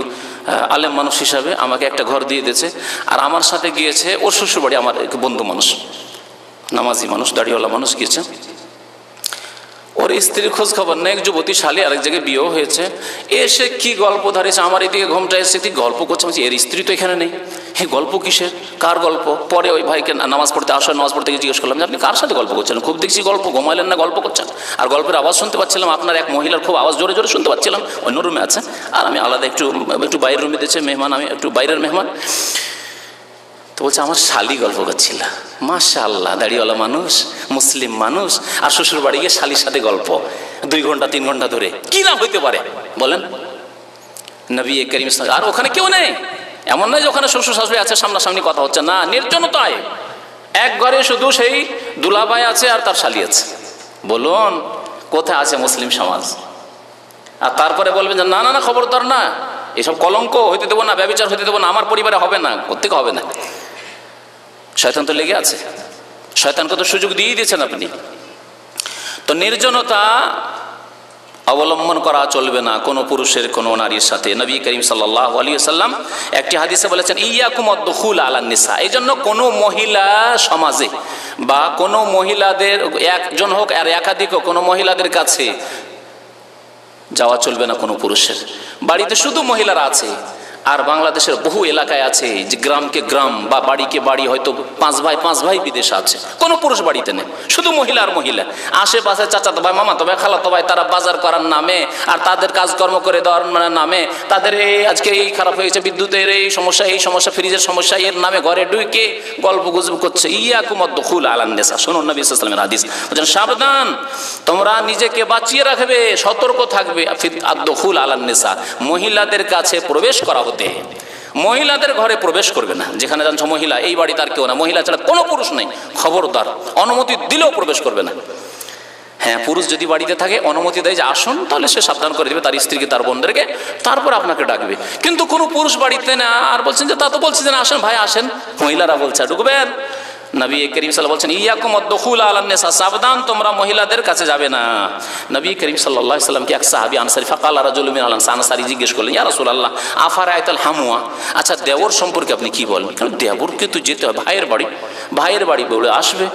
আলেম মানুষ হিসাবে, আমাকে একটা ঘর দিয়ে দিয়েছে, আর আমার সাথে গিয়েছে ওর শ্বশুরবাড়ি, আমার এক বন্ধু মানুষ, নামাজি মানুষ, দাড়িওয়ালা মানুষ গিয়েছে। ওর স্ত্রীর খোঁজ খবর নেই, এক যুবতী শালী, আরেক জায়গায় বিয়েও হয়েছে। এসে কি গল্প ধরেছে, আমার এদিকে ঘুমটা এসে কি গল্প করছে, এর স্ত্রী তো এখানে নেই, হ্যাঁ গল্প কিসের, কার গল্প? পরে ওই ভাইকে নামাজ পড়তে আসে, নামাজ পড়তে গিয়ে জিজ্ঞেস করলাম যে আপনি কার সাথে গল্প করছেন? খুব দেখছি গল্প, ঘুমাইলেন না, গল্প করছেন। আর গল্পের আওয়াজ শুনতে পাচ্ছিলাম, আপনার এক মহিলার খুব আওয়াজ জোরে জোরে শুনতে পাচ্ছিলাম, অন্য রুমে আছে, আর আমি আলাদা একটু বাইরের রুমে দিয়েছে মেহমান, আমি একটু বাইরের মেহমান। তো বলছে আমার শালী গল্প করছিল। মাশাআল্লাহ, দাড়িওয়ালা মানুষ, মুসলিম মানুষ, আর শ্বশুর বাড়ি গিয়ে শালীর সাথে গল্প 2 ঘন্টা 3 ঘন্টা ধরে, কি না হইতে পারে বলেন? নবী করিম, আর ওখানে কেউ নেই, এমন নয় যে ওখানে শ্বশুর শাশুড়ি আছে, সামনাসামনি কথা হচ্ছে না, নির্জনতায় এক ঘরে শুধু সেই দুলাভাই আছে আর তার শালী আছে। বলুন কোথায় আছে মুসলিম সমাজ? আর তারপরে বলবেন যে না না না, খবরদার না, এসব কলঙ্ক হইতে দেবো না, ব্যভিচার হইতে দেবো না, আমার পরিবারে হবে না, কোত্থেকে হবে না। শয়তান তো লেগে আছে, শয়তানকে তো সুযোগ দিয়ে দিয়েছেন আপনি। তো নির্জনতা অবলম্বন করা চলবে না কোনো পুরুষের কোনো নারীর সাথে। নবী করিম সাল্লাল্লাহু আলাইহি ওয়াসাল্লাম একটি হাদিসে বলেছেন ইয়াকুম আদ-দুখুল আলান নিসা, এই জন্য কোনো মহিলা সমাজে বা কোনো মহিলাদের, একজন হোক আর একাধিক হোক, কোনো মহিলাদের কাছে যাওয়া চলবে না কোনো পুরুষের। বাড়িতে শুধু মহিলারা আছে, আর বাংলাদেশের বহু এলাকায় আছে যে গ্রামকে গ্রাম বা বাড়িকে বাড়ি হয়তো পাঁচ ভাই বিদেশে আছে, কোনো পুরুষ বাড়িতে নেই, শুধু মহিলা আর মহিলা। আশেপাশে চাচাতো ভাই, মামাতো ভাই, খালাতো ভাই, তারা বাজার করার নামে আর তাদের কাজকর্ম করে দেওয়ার নামে তাদের এই আজকে এই খারাপ হয়েছে, বিদ্যুতের এই সমস্যা, ফ্রিজের সমস্যা, এর নামে ঘরে ঢুকে গল্প গুজব করছে। ইয়াকুম আদ-দুখুল আলান নিসা, শুনুন নবী সাল্লাল্লাহু আলাইহি ওয়াসাল্লামের হাদিস, বলেন সাবধান, তোমরা নিজেকে বাঁচিয়ে রাখবে, সতর্ক থাকবে আদ-দুখুল আলান নিসা, মহিলাদের কাছে প্রবেশ করা হতে। মহিলাদের ঘরে প্রবেশ করবে না, যেখানে জানছো মহিলা, এই বাড়ি তার কেউ না, মহিলা ছাড়া কোনো পুরুষ নেই, খবরদার, অনুমতি দিলেও প্রবেশ করবে না। হ্যাঁ, পুরুষ যদি বাড়িতে থাকে অনুমতি দেয় যে আসুন, তাহলে সে সাবধান করে দেবে তার স্ত্রীকে, তার বোনদেরকে, তারপর আপনাকে ডাকবে। কিন্তু কোনো পুরুষ বাড়িতে না, আর বলছেন যে তা তো বলছি যে না আসেন ভাই আসেন, মহিলারা বলছে ঢুকবেন। নবী করিম সাল্লাল্লাহু আলাইহি ওয়াসাল্লাম বলছেন ইয়াকুম আদ-দুখুল আলান নিসা, সাবধান তোমরা মহিলাদের কাছে যাবে না। নবী করিম সাল্লাল্লাহু আলাইহি ওয়াসাল্লামকে এক সাহাবী আনসারী ফাকাল রাজুলুম মিনাল আনসারী জিজ্ঞেস করলেন, ইয়া রাসূলুল্লাহ আফারাআইতাল হামুয়া, আচ্ছা দেওর সম্পর্কে আপনি কি বলেন? কারণ দেওরকে তো যেতে হয়, ভাইয়ের বাড়ি বলে আসবে।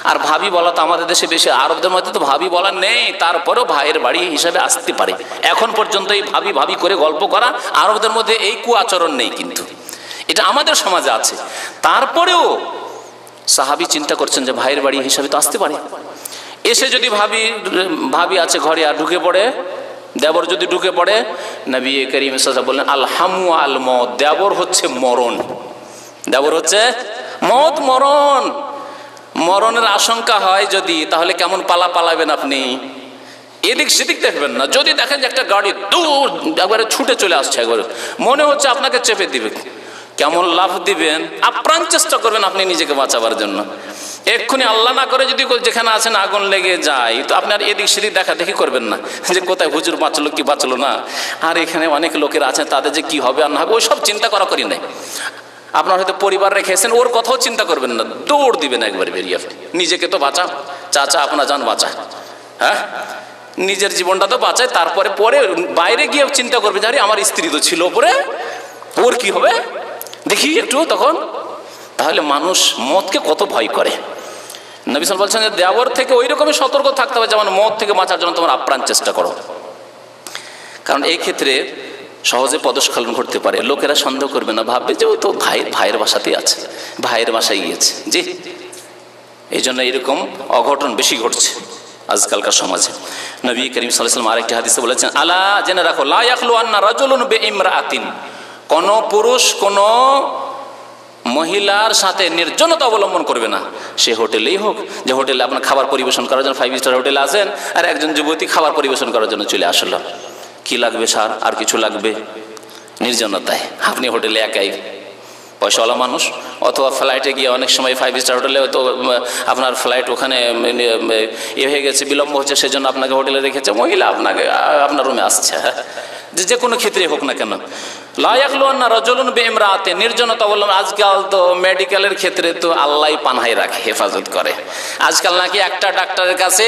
আর ভাবি বলা তো আমাদের দেশে বেশি, আরবদের মধ্যে তো ভাবি বলা নেই, তারপরেও ভাইয়ের বাড়ি হিসাবে আসতে পারে। এখন পর্যন্ত এই ভাবি করে গল্প করা আরবদের মধ্যে এই কুআচরণ নেই, কিন্তু এটা আমাদের সমাজে আছে। তারপরেও সাহাবী চিন্তা করছেন যে ভাইয়ের বাড়ি হিসাবে তো আসতে পারে। এসে যদি ভাবি আছে ঘরে আর ঢুকে পড়ে, দেবর যদি ঢুকে পড়ে, নবী করিম সাল্লাল্লাহু আলাইহি ওয়াসাল্লাম বললেন আল হামু আল মউত, দেবর হচ্ছে মরণ, দেবর হচ্ছে মত, মরণের আশঙ্কা হয় যদি, তাহলে কেমন পালাবেন আপনি? এদিক সেদিক দেখবেন না। যদি দেখেন যে একটা গাড়ি দূর একবারে ছুটে চলে আসছে, একবারে মনে হচ্ছে আপনাকে চেপে দিবে, কেমন লাফ দিবেন, আপ্রাণ চেষ্টা করবেন আপনি নিজেকে বাঁচাবার জন্য। এক্ষুনি আল্লাহ না করে যদি যেখানে আছেন আগুন লেগে যায়, তো আপনার এদিক সেদিক দেখা দেখি করবেন না যে কোথায় হুজুর বাঁচলো কি বাঁচলো না, আর এখানে অনেক লোকের আছে তাদের যে কি হবে আর না হবে, ওই সব চিন্তা করি নাই। আপনার হয়তো পরিবার রেখেছেন, ওর কথাও চিন্তা করবেন না, দৌড় দিবেন একবার বেরিয়ে। নিজেকে তো বাঁচা, চাচা আপনার জান বাঁচায়, হ্যাঁ নিজের জীবনটা তো বাঁচায়, তারপরে বাইরে গিয়ে চিন্তা করবে যে আরে আমার স্ত্রী তো ছিল ওপরে, ওর কি হবে দেখি একটু তখন। তাহলে মানুষ মদকে কত ভয় করে। নবী সাল্লাল্লাহু আলাইহি ওয়াসাল্লাম বলছেন যে দেওর থেকে ওই রকমই সতর্ক থাকতে হবে যেমন মদ থেকে বাঁচার জন্য তোমার আপ্রাণ চেষ্টা করো। কারণ এই ক্ষেত্রে সহজে পদস্খলন ঘটতে পারে, লোকেরা সন্দেহ করবে না, ভাববে যে ও তো ভাইয়ের বাসাতেই আছে, ভাইয়ের বাসায় গিয়েছে। জি, এই জন্য এরকম অঘটন বেশি ঘটছে আজকালকার সমাজে। নবী করিম সাল্লাল্লাহু আলাইহি ওয়াসাল্লাম আরেকটি হাদিসে বলেছেন আলা জেনে রাখো লা ইয়াখলু আন্না রাজুলুন বিইমরাআতিন, কোন পুরুষ কোন মহিলার সাথে নির্জনতা অবলম্বন করবে না। সে হোটেলেই হোক, যে হোটেলে আপনার খাবার পরিবেশন করার জন্য 5 স্টার হোটেলে আসেন, আর একজন যুবতী খাবার পরিবেশন করার জন্য চলে আসলো, কি লাগবে স্যার, আর কিছু লাগবে? নির্জনতায় আপনি হোটেলে একাই, পয়সাওয়ালা মানুষ, অথবা ফ্লাইটে গিয়ে অনেক সময় 5 স্টার হোটেলে তো আপনার ফ্লাইট ওখানে হয়ে গেছে, বিলম্ব হচ্ছে, সেজন্য আপনাকে হোটেলে রেখেছে, মহিলা আপনার রুমে আসছে। যে কোনো ক্ষেত্রে হোক না কেন, লা ইয়াখলু আন্না রাজুলুন বিইমরাআতিন, নির্জনতা বললাম। আজকাল তো মেডিকেলের ক্ষেত্রে তো আল্লাহই পানাহাই রাখে, হেফাজত করে। আজকাল নাকি একটা ডাক্তারের কাছে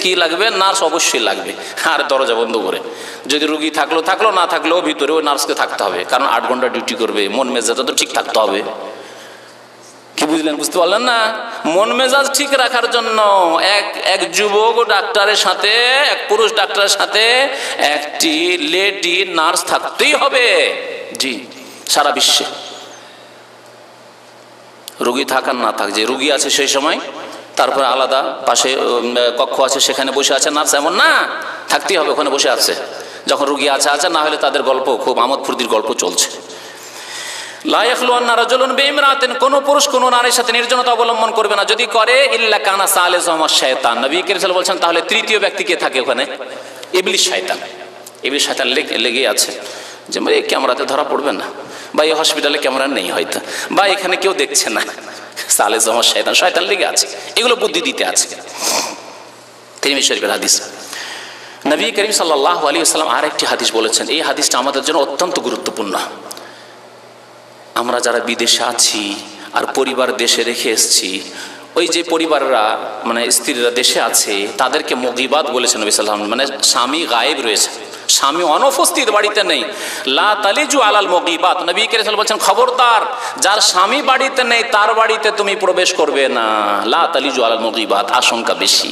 কি লাগবে, নার্স অবশ্যই লাগবে, আর দরজা বন্ধ করে, যদি রুগী থাকলো না থাকলেও ভিতরে ওই নার্সকে থাকতে হবে, কারণ 8 ঘন্টা ডিউটি করবে, মন মেজাজটা তো ঠিক থাকতে হবে। কি বুঝলেন, বুঝতে পারলেন না? মন মেজাজ ঠিক রাখার জন্য এক যুবক ডাক্তারের সাথে, এক পুরুষ ডাক্তারের সাথে একটি লেডি নার্স থাকতেই হবে। জি, সারা বিশ্বে রোগী থাকার না থাক, যে রোগী আছে সেই সময়, তারপরে আলাদা পাশে কক্ষ আছে, সেখানে বসে আছে নার্স, এমন না, থাকতেই হবে, ওখানে বসে আছে। যখন রোগী আছে, না হলে তাদের গল্প খুব আমোদ ফুর্তির গল্প চলছে। লা ইয়াখলু আন্না রাজুলুন বিইমরাআতিন, কোন পুরুষ কোন নারীর সাথে নির্জনতা অবলম্বন করবে না, যদি করে ইল্লা কানা সালিসুহুমা শায়তান। নবী করিম সাল্লাল্লাহু আলাইহি ওয়াসাল্লাম বলছেন তাহলে তৃতীয় ব্যক্তি কে থাকে ওখানে? ইবলিস, শয়তান। ইবলিস শয়তান লেগে আছে, যে এই ক্যামেরাতে ধরা পড়বে না, বা এই হসপিটালে ক্যামেরা নেই হয়তো, বা এখানে কেউ দেখছে না, সালিসুহুমা শায়তান, শয়তান লেগে আছে, এগুলো বুদ্ধি দিতে আছে। তিরমিজি শরীফের হাদিস। নবী করিম সাল্লাল্লাহু আলাইহি ওয়াসাল্লাম আরেকটি হাদিস বলেছেন, এই হাদিসটা আমাদের জন্য অত্যন্ত গুরুত্বপূর্ণ। আমরা যারা বিদেশে আছি আর পরিবার দেশে রেখে এসেছি, ওই যে পরিবাররা মানে স্ত্রীরা দেশে আছে, তাদেরকে মুগিবাত বলেছেন নবী সাল্লাল্লাহু আলাইহি ওয়াসাল্লাম, মানে স্বামী গায়েব রয়েছে, স্বামী অনুপস্থিত, বাড়িতে নেই। লা তালিজু আলাল মুগীবাত, নবী কারীম সাল্লাল্লাহু আলাইহি ওয়াসাল্লাম বলেছেন খবরদার যার স্বামী বাড়িতে নেই তার বাড়িতে তুমি প্রবেশ করবে না। লা তালিজু আলাল মুগীবাত, আশঙ্কা বেশি।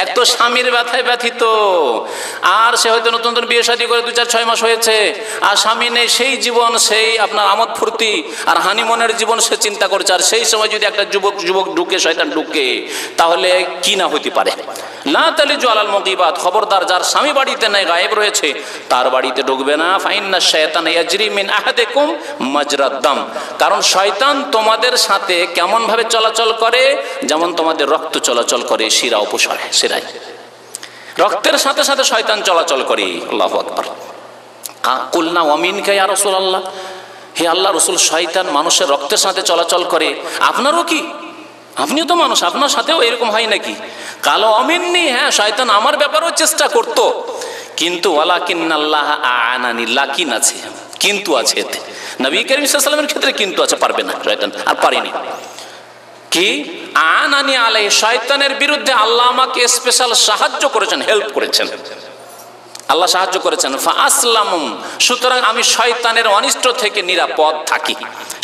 এক তো স্বামীর ব্যথায় ব্যথিত, আর সে হয়তো নতুন নতুন বিয়ে শাদী করে 2-4-6 মাস হয়েছে, আর স্বামী নেই, সেই জীবন, সেই আপনার আমোদ ফুর্তি আর হানিমনের জীবন সে চিন্তা করছে। আর সেই সময় যদি একটা যুবক ঢুকে, শয়তান ঢুকে, তাহলে কি না হতে পারে। লা তালিজু আলাল মুগীবাত, খবরদার যার স্বামী বাড়িতে নেই, গায়েব রয়েছে, তার বাড়িতে ঢুকবে না। ফাইন্না শায়তানা ইয়াজরি মিন আহাদিকুম মাজরাদ দাম, কারণ শয়তান তোমাদের সাথে কেমন ভাবে চলাচল করে, যেমন তোমাদের রক্ত চলাচল করে শিরা উপশায়, শিরায় রক্তের সাথে সাথে শয়তান চলাচল করে। আল্লাহু আকবার। কুলনা ওয়া মিনকা ইয়া রাসূলুল্লাহ, হে আল্লাহ রাসূল, শয়তান মানুষের রক্তের সাথে চলাচল করে, আপনারও কি? আপনিও তো মানুষ, আপনার সাথেও এরকম হয় নাকি? কালো অমিননি, হ্যাঁ শয়তান আমার ব্যাপারেও চেষ্টা করতো, কিন্তু ওয়ালাকিন্নাল্লাহ আ'আনানি, লাকিন আছে, কিন্তু আছে এতে। নবী কারীম সাল্লাল্লাহু আলাইহি ওয়াসাল্লামের ক্ষেত্রে কিন্তু আছে, পারবে না শয়তান, আর পারেনি। কি আ'আনানি আলাইহি, শয়তানের বিরুদ্ধে আল্লাহ আমাকে স্পেশাল সাহায্য করেছেন, হেল্প করেছেন, আল্লাহ সাহায্য করেছেন। ফাআসলামু, সুতরাং আমি শয়তানের অনিষ্ট থেকে নিরাপদ থাকি।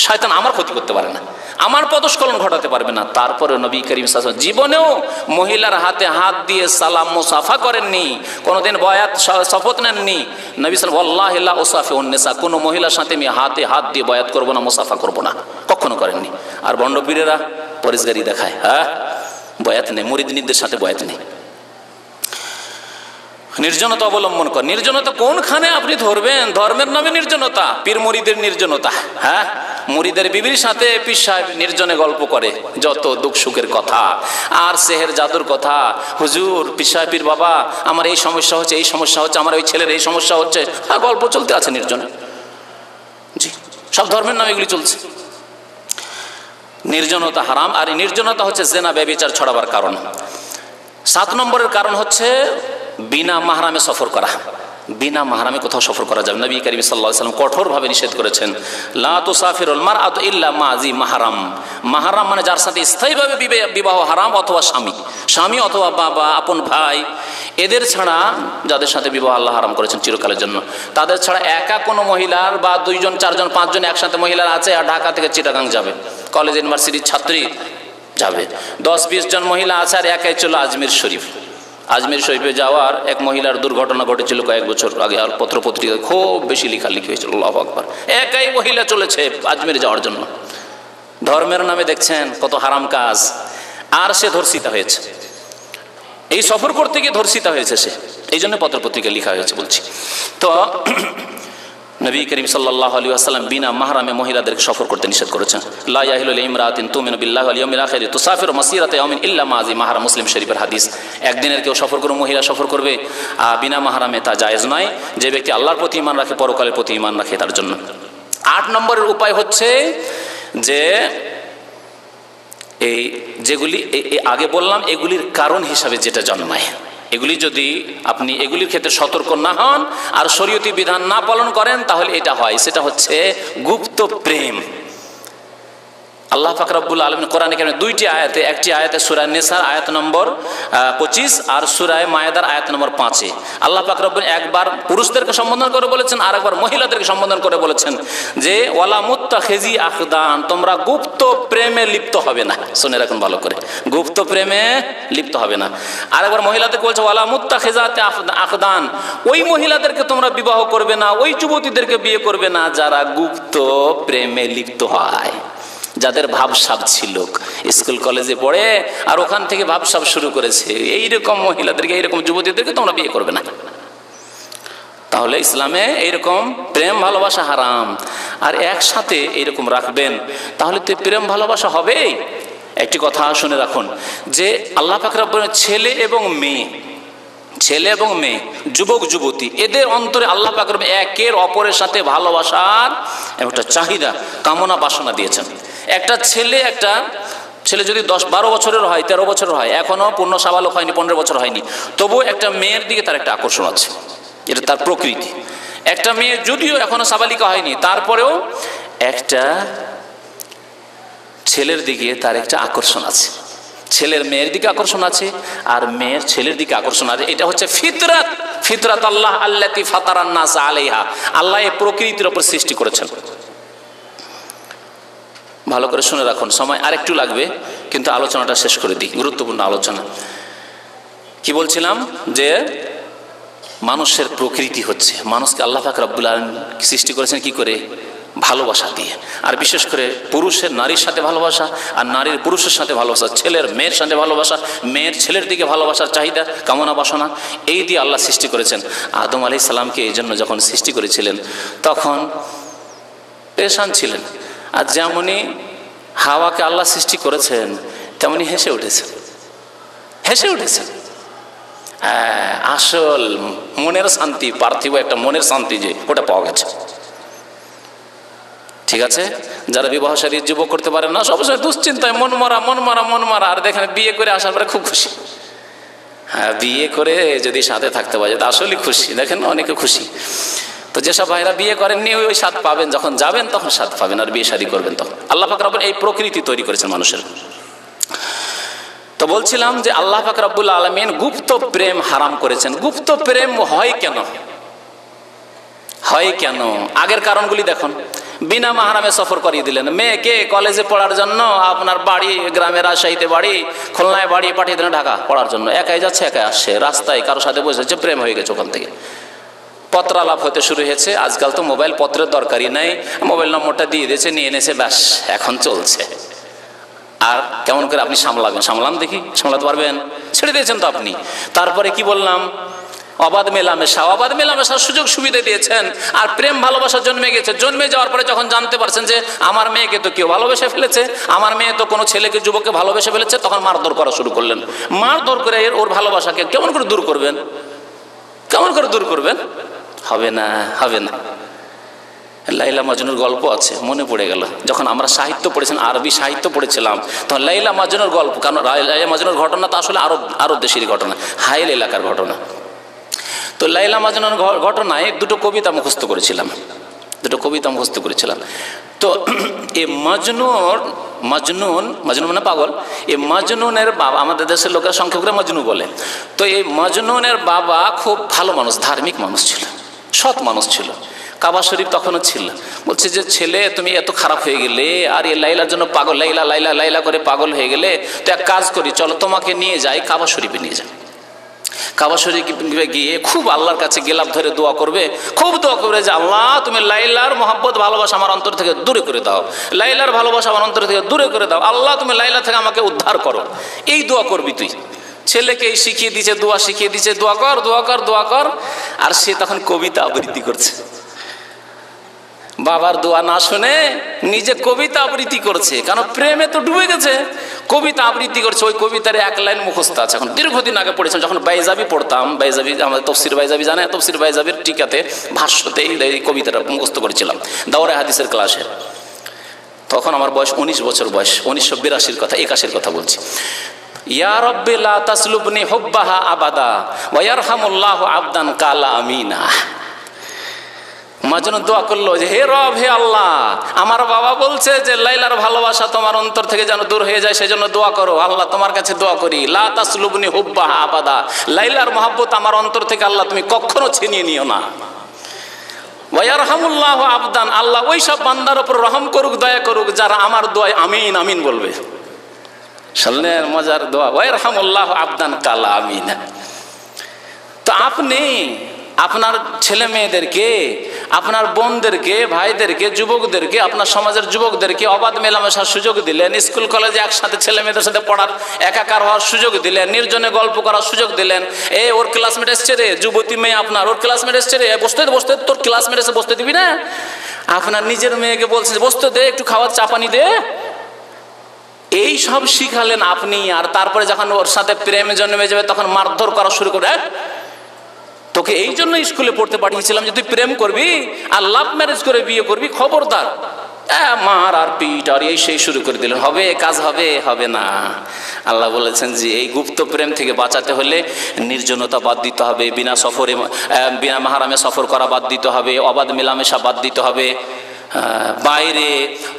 শয়তান আমার ক্ষতি করতে পারে না, আমার পদস্খলন ঘটাতে পারবে না। তারপরে নবী করিম সাল্লাল্লাহু আলাইহি ওয়াসাল্লাম জীবনেও মহিলার হাতে হাত দিয়ে সালাম মুসাফা করেননি, কোনোদিন বয়াত শপথ নেননি। নবী সাল্লাল্লাহু আলাইহি ওয়াসাল্লাম ওয়াল্লাহি লা উসাফিউন নিসা, কোনো মহিলার সাথে আমি হাতে হাত দিয়ে বয়াত করব না, মুসাফা করব না, কখনো করেননি। আর বন্ড পীরেরা পরিষ্কারই দেখায়, হ্যাঁ বয়াত নেই, মুরিদদের সাথে বয়াত নেই। নির্জনতা অবলম্বন কর। নির্জনতা কোনখানে আপনি ধরবেন? ধর্মের নামে নির্জনতা, পীর মুরিদের নির্জনতা। হ্যাঁ, মুরিদের বিবির সাথে পীর সাহেব নির্জনে গল্প করে যত দুঃখ সুখের কথা আর সেহের জাদুর কথা। হুজুর, পীর সাহেব, পীর বাবা, আমার এই সমস্যা হচ্ছে, এই সমস্যা হচ্ছে, আমার ওই ছেলের এই সমস্যা হচ্ছে, হ্যাঁ গল্প চলতে আছে নির্জনে। জি, সব ধর্মের নামে এগুলি চলছে। নির্জনতা হারাম, আর এই নির্জনতা হচ্ছে জেনা ব্যভিচার ছড়াবার কারণ। 7 নম্বরের কারণ হচ্ছে বিনা মাহরামে সফর করা। বিনা মাহরামে কোথাও সফর করা যাবে। নবী কারীম সাল্লাল্লাহু আলাইহি ওয়াসাল্লাম কঠোরভাবে নিষেধ করেছেন, লা তুসাফিরুল মারআতু ইল্লা মা জি মাহরাম। মাহরাম মানে যার সাথে স্থায়ীভাবে বিবাহ হারাম, অথবা স্বামী অথবা বাবা, আপন ভাই, এদের ছাড়া যাদের সাথে বিবাহ আল্লাহ হারাম করেছেন চিরকালের জন্য, তাদের ছাড়া একা কোনো মহিলার বা 2 জন 4 জন 5 জন একসাথে মহিলার আছে, আর ঢাকা থেকে চিটাগাং যাবে, কলেজ ইউনিভার্সিটির ছাত্রী যাবে, 10-20 জন মহিলা আছে, আর একাই চলো আজমির শরীফ। আজমির শরীফে যাওয়ার এক মহিলার দুর্ঘটনা ঘটেছিল কয়েক বছর আগে, আর পত্রপত্রিকায় খুব বেশি লেখালেখি হয়েছিল। আল্লাহু আকবার। একাই মহিলা চলেছে আজমির যাওয়ার জন্য। ধর্মের নামে দেখছেন কত হারাম কাজ, আর সে ধর্ষিতা হয়েছে। এই সফর করতে গিয়ে ধর্ষিতা হয়েছে সে, এই জন্য পত্রপত্রিকায় লেখা হয়েছে বলছি। তো নবী করিম সাল্লাল্লাহু আলাইহি ওয়াসাল্লাম বিনা মাহরামে মহিলাদেরকে সফর করতে নিষেধ করেছেন। লা ইয়াহিলু লিমরাতিন তুমিনু বিল্লাহি ওয়াল ইয়াউমিল আখির তুসাফিরু মাসিরাতা ইয়াউমিন ইল্লা মা জি মাহরাম। মুসলিম শরীফের হাদিস। একদিনের কেউ সফর করে, মহিলা সফর করবে বিনা মাহরামে, তা জায়েজ নয়। যে ব্যক্তি আল্লাহর প্রতি ঈমান রাখে, পরকালের প্রতি ঈমান রাখে, তার জন্য। 8 নম্বরের উপায় হচ্ছে যে এই যেগুলি আগে বললাম, এগুলির কারণ হিসাবে যেটা জন্মায়, এগুলি যদি আপনি এগুলির ক্ষেত্রে সতর্ক না হন আর শরীয়তি বিধান না পালন করেন, তাহলে এটা হয়। সেটা হচ্ছে গুপ্ত প্রেম। আল্লাহ পাক রব্বুল আলামিন কোরআনে কারিমে 2টি আয়াতে, একটি আয়াতে সূরা নিসার আয়াত নম্বর 25 আর সূরা মায়েদার আয়াত নম্বর 5-এ আল্লাহ পাক রব্বুল একবার পুরুষদেরকে সম্বোধন করে বলেছেন, আর একবার মহিলাদেরকে সম্বোধন করে বলেছেন যে ওয়ালা মুত্তাখিজি আখদান, তোমরা গুপ্ত প্রেমে লিপ্ত হবে না। শুনে রাখুন ভালো করে, গুপ্ত প্রেমে লিপ্ত হবে না। আর একবার মহিলাদেরকে বলছে ওয়ালা মুত্তাখিজাতি আখদান, ওই মহিলাদেরকে তোমরা বিবাহ করবে না, ওই যুবতীদেরকে বিয়ে করবে না যারা গুপ্ত প্রেমে লিপ্ত হয়, যাদের ভাবসাব ছিল, স্কুল কলেজে পড়ে আর ওখান থেকে ভাবসাব শুরু করেছে, এইরকম মহিলাদেরকে, এইরকম যুবতীদেরকে তোমরা বিয়ে করবে না। তাহলে ইসলামে এইরকম প্রেম ভালোবাসা হারাম। আর একসাথে এইরকম রাখবেন, তাহলে তো প্রেম ভালোবাসা হবেই। একটি কথা শুনে রাখুন যে আল্লাহ পাক রব্বুল ছেলে এবং মেয়ে, যুবক যুবতী, এদের অন্তরে আল্লাহ পাক রব্বুল একের অপরের সাথে ভালোবাসার একটা চাহিদা, কামনা, বাসনা দিয়েছেন। একটা ছেলে যদি 10-12 বছরের হয়, 13 বছরের হয়, এখনো পূর্ণ সাবালক হয়নি, 15 বছর হয়নি, তবুও একটা মেয়ের দিকে তার একটা আকর্ষণ আছে, এটা তার প্রকৃতি। একটা মেয়ে যদিও এখনো সাবালিকা হয়নি, তারপরেও একটা ছেলের দিকে তার একটা আকর্ষণ আছে। ছেলের মেয়ের দিকে আকর্ষণ আছে, আর মেয়ের ছেলের দিকে আকর্ষণ আছে। এটা হচ্ছে ফিতরাত আল্লাহ আল্লাতী ফাতারান নাস আলাইহা, আল্লাহ এই প্রকৃতির উপর সৃষ্টি করেছেন। ভালো করে শুনে রাখুন, সময় আরেকটু লাগবে কিন্তু আলোচনাটা শেষ করে দিই, গুরুত্বপূর্ণ আলোচনা। কি বলছিলাম যে মানুষের প্রকৃতি হচ্ছে, মানুষকে আল্লাহ পাক রব্বুল আলামিন সৃষ্টি করেছেন কি করে? ভালোবাসা দিয়ে। আর বিশেষ করে পুরুষের নারীর সাথে ভালোবাসা, আর নারীর পুরুষের সাথে ভালোবাসা, ছেলের মেয়ের সাথে ভালোবাসা, মেয়ের ছেলের দিকে ভালোবাসার চাহিদা, কামনা বাসনা, এই দিয়ে আল্লাহ সৃষ্টি করেছেন। আদম আলাইহিস সালামকে এই জন্য যখন সৃষ্টি করেছিলেন তখন পেরেশান ছিলেন, আর যেমনই হাওয়াকে আল্লাহ সৃষ্টি করেছেন তেমনি হেসে উঠেছেন, হেসে উঠেছেন। আসল মনের শান্তি, পার্থিব একটা মনের শান্তি যে ওটা পাওয়া গেছে। ঠিক আছে, যারা বিবাহশালী যুবক করতে পারেন না, সবসময় দুশ্চিন্তায় মন মারা মন মারা মন মারা, আর দেখেন বিয়ে করে আসার পরে খুব খুশি। হ্যাঁ, বিয়ে করে যদি সাথে থাকতে পারে আসলে খুশি, দেখেন অনেকে খুশি। তো যেসব ভাইরা বিয়ে করেননি ওই স্বাদ পাবেন, যখন যাবেন তখন স্বাদ পাবেন, আর বিয়ে শাদী করবেন তখন। আল্লাহ পাক রব্বুল এই প্রকৃতি তৈরি করেছেন মানুষের। তো বলছিলাম যে আল্লাহ পাক রব্বুল আলামিন গুপ্ত প্রেম হারাম করেছেন। গুপ্ত প্রেম হয় কেন? হয় কেন? আগের কারণগুলি দেখুন। বিনা মাহরামে সফর করিয়ে দিলেন মেয়েকে, কলেজে পড়ার জন্য আপনার বাড়ি, গ্রামের রাজশাহীতে বাড়ি, খুলনায় বাড়ি পাঠিয়ে দিলেন ঢাকা পড়ার জন্য। একাই যাচ্ছে একাই আসছে, রাস্তায় কারোর সাথে বসেছে, প্রেম হয়ে গেছে ওখান থেকে। পত্রালাপ হতে শুরু হয়েছে। আজকাল তো মোবাইল পত্রের দরকারই নাই, মোবাইল নম্বরটা দিয়ে দিয়েছে, নিয়ে এনেছে, ব্যাস এখন চলছে। আর কেমন করে আপনি সামলাবেন? সামলান দেখি, সামলাতে পারবেন? ছেড়ে দিয়েছেন তো আপনি। তারপরে কি বললাম? অবাধ মেলামেশা, অবাধ মেলামেশার সুযোগ সুবিধা দিয়েছেন, আর প্রেম ভালোবাসা জন্মে গেছে। জন্মে যাওয়ার পরে যখন জানতে পারছেন যে আমার মেয়েকে তো কেউ ভালোবেসে ফেলেছে, আমার মেয়ে তো কোনো ছেলেকে, যুবককে ভালোবেসে ফেলেছে, তখন মারধর করা শুরু করলেন। মারধর করে ওর ভালোবাসাকে কেমন করে দূর করবেন? কেমন করে দূর করবেন? হবে না, হবে না। লাইলা মাজনুর গল্প আছে, মনে পড়ে গেল। যখন আমরা সাহিত্য পড়েছিলাম, আরবি সাহিত্য পড়েছিলাম, তখন লাইলা মাজনুর গল্প, কারণ লাইলা মাজনুর ঘটনা তো আসলে আরব দেশের ঘটনা, হাইল এলাকার ঘটনা। তো লাইলা মাজনুর ঘটনায় দুটো কবিতা মুখস্থ করেছিলাম, তো এই মাজনুন মানে পাগল, এই মাজনুনের বাবা, আমাদের দেশের লোকের সংক্ষেপ করে মজনু বলে। তো এই মাজনুনের বাবা খুব ভালো মানুষ, ধার্মিক মানুষ ছিল, সৎ মানুষ ছিল। কাবা শরীফ তখনও ছিল। বলছে যে ছেলে তুমি এত খারাপ হয়ে গেলে, আর এই লাইলার জন্য পাগল, লাইলা লাইলা লাইলা করে পাগল হয়ে গেলে, তো এক কাজ করি, চলো তোমাকে নিয়ে যাই, কাবা শরীফে নিয়ে যাই। কাবা শরীফে গিয়ে খুব আল্লাহর কাছে গেলাপ ধরে দোয়া করবে, খুব দোয়া করবে যে আল্লাহ তুমি লাইলার মহব্বত ভালোবাসা আমার অন্তর থেকে দূরে করে দাও, লাইলার ভালোবাসা আমার অন্তর থেকে দূরে করে দাও, আল্লাহ তুমি লাইলা থেকে আমাকে উদ্ধার করো। এই দোয়া করবি তুই। ছেলেকে এই শিখিয়ে দিচ্ছে, দোয়া শিখিয়ে দিচ্ছে, দোয়া কর দোয়া কর দোয়া কর। আর সে তখন কবিতা আবৃত্তি করছে, বাবার দোয়া না শুনে নিজে কবিতা আবৃত্তি করছে, কারণ প্রেমে তো ডুবে গেছে। কবিতা আবৃত্তি করছে, ওই কবিতার এক লাইন মুখস্থ আছে। এখন দীর্ঘদিন আগে পড়েছেন, যখন বাইজাবি পড়তাম, বাইজাবি আমাদের তফসির বাইজাবি জানে, তফসির বাইজাবির টিকাতে ভাষ্যতে এই কবিতাটা মুখস্থ করেছিলাম দাওরে হাদিসের ক্লাসে। তখন আমার বয়স 19 বছর বয়স, 1982 কথা, 81 কথা বলছি। ইয়া রব্বি লা তাসলুবনি হুব্বাহা আবাদা ওয়া ইয়ারহামুল্লাহু আবদান কালা আমিনা। মাজনুন দোয়া করলো যে হে রব, হে আল্লাহ, আমার বাবা বলছে যে লাইলার ভালোবাসা তোমার অন্তর থেকে যেন দূর হয়ে যায়, সেজন্য দোয়া করো। আল্লাহ তোমার কাছে দোয়া করি, লা তাসলুবনি হুব্বাহা আবাদা, লাইলার মহব্বত আমার অন্তর থেকে আল্লাহ তুমি কখনো ছিনিয়ে নিও না। ওয়া ইয়ারহামুল্লাহু আবদান, আল্লাহ ওই সব বান্দার উপর রহম করুক, দয়া করুক যারা আমার দোয়ায় আমিন আমিন বলবে। শুনলেন মজার দোয়া, ওয়া ইয়ারহামুল্লাহু আবদান কালা আমিনা। তো আপনি আপনার ছেলে মেয়েদেরকে, আপনার বোনদেরকে, ভাইদেরকে, যুবকদেরকে, আপনার সমাজের যুবকদেরকে অবাধ মেলামেশার সুযোগ দিলেন, স্কুল কলেজে একসাথে ছেলে মেয়েদের সাথে পড়ার, একাকার হওয়ার সুযোগ দিলেন, নির্জনে গল্প করার সুযোগ দিলেন। ওর ক্লাসমেট এসছে রে, যুবতী মেয়ে আপনার, ওর ক্লাসমেট এসছে রে, বসতে বসতে, তোর ক্লাসমেট এসে বসতে দিবি না? আপনার নিজের মেয়েকে বলছে বসতে দে, একটু খাওয়ার চা পানি দে। এই সব শিখালেন আপনি। আর তারপরে যখন ওর সাথে প্রেম জন্মে যাবে তখন মারধর করা শুরু করে। তোকে এই জন্য স্কুলে পড়তে পাঠিয়েছিলাম যে তুই প্রেম করবি আর লাভ ম্যারেজ করে বিয়ে করবি, খবরদার। মার আর পিট আর এই সেই শুরু করে দিলেন। হবে কাজ, হবে হবে না। আল্লাহ বলেছেন যে এই গুপ্ত প্রেম থেকে বাঁচাতে হলে নির্জনতা বাদ দিতে হবে, বিনা সফরে, বিনা মাহারামে সফর করা বাদ দিতে হবে, অবাধ মেলামেশা বাদ দিতে হবে, বাইরে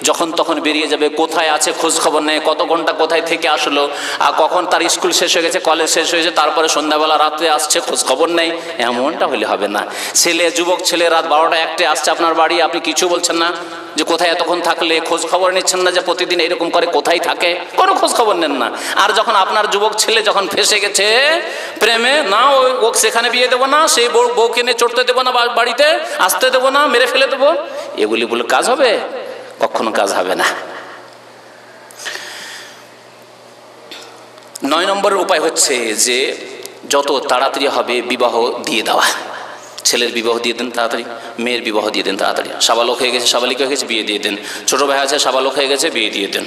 যখন তখন বেরিয়ে যাবে, কোথায় আছে খোঁজ খবর নেই, কত ঘন্টা কোথায় থেকে আসলো, আর কখন তার স্কুল শেষ হয়ে গেছে, কলেজ শেষ হয়েছে, তারপরে সন্ধ্যাবেলা রাত্রে আসছে, খোঁজ খবর নেই, এমনটা হলে হবে না। যুবক ছেলে রাত 12টা 1টে আসছে আপনার বাড়ি, আপনি কিছু বলছেন না যে কোথায় এতক্ষণ থাকলে, খোঁজ খবর নিচ্ছেন না যে প্রতিদিন এরকম করে কোথায় থাকে, কোনো খোঁজ খবর নেন না। আর যখন আপনার যুবক ছেলে যখন ফেসে গেছে প্রেমে, না ও সেখানে বিয়ে দেবো না, সেই বউকে নিয়ে চড়তে দেবো না, বাড়িতে আসতে দেবো না, মেরে ফেলে দেবো, এগুলি বলে কাজ হবে? কখনো কাজ হবে না। 9 নম্বরের উপায় হচ্ছে যে যত তাড়াতাড়ি হবে বিবাহ দিয়ে দেওয়া। ছেলের বিবাহ দিয়ে দেন তাড়াতাড়ি, মেয়ের বিবাহ দিয়ে দেন তাড়াতাড়ি। সাবালক হয়ে গেছে, সাবালিকা হয়ে গেছে, বিয়ে দিয়ে দেন। ছোটো ভাই আছে, সাবালক হয়ে গেছে, বিয়ে দিয়ে দেন।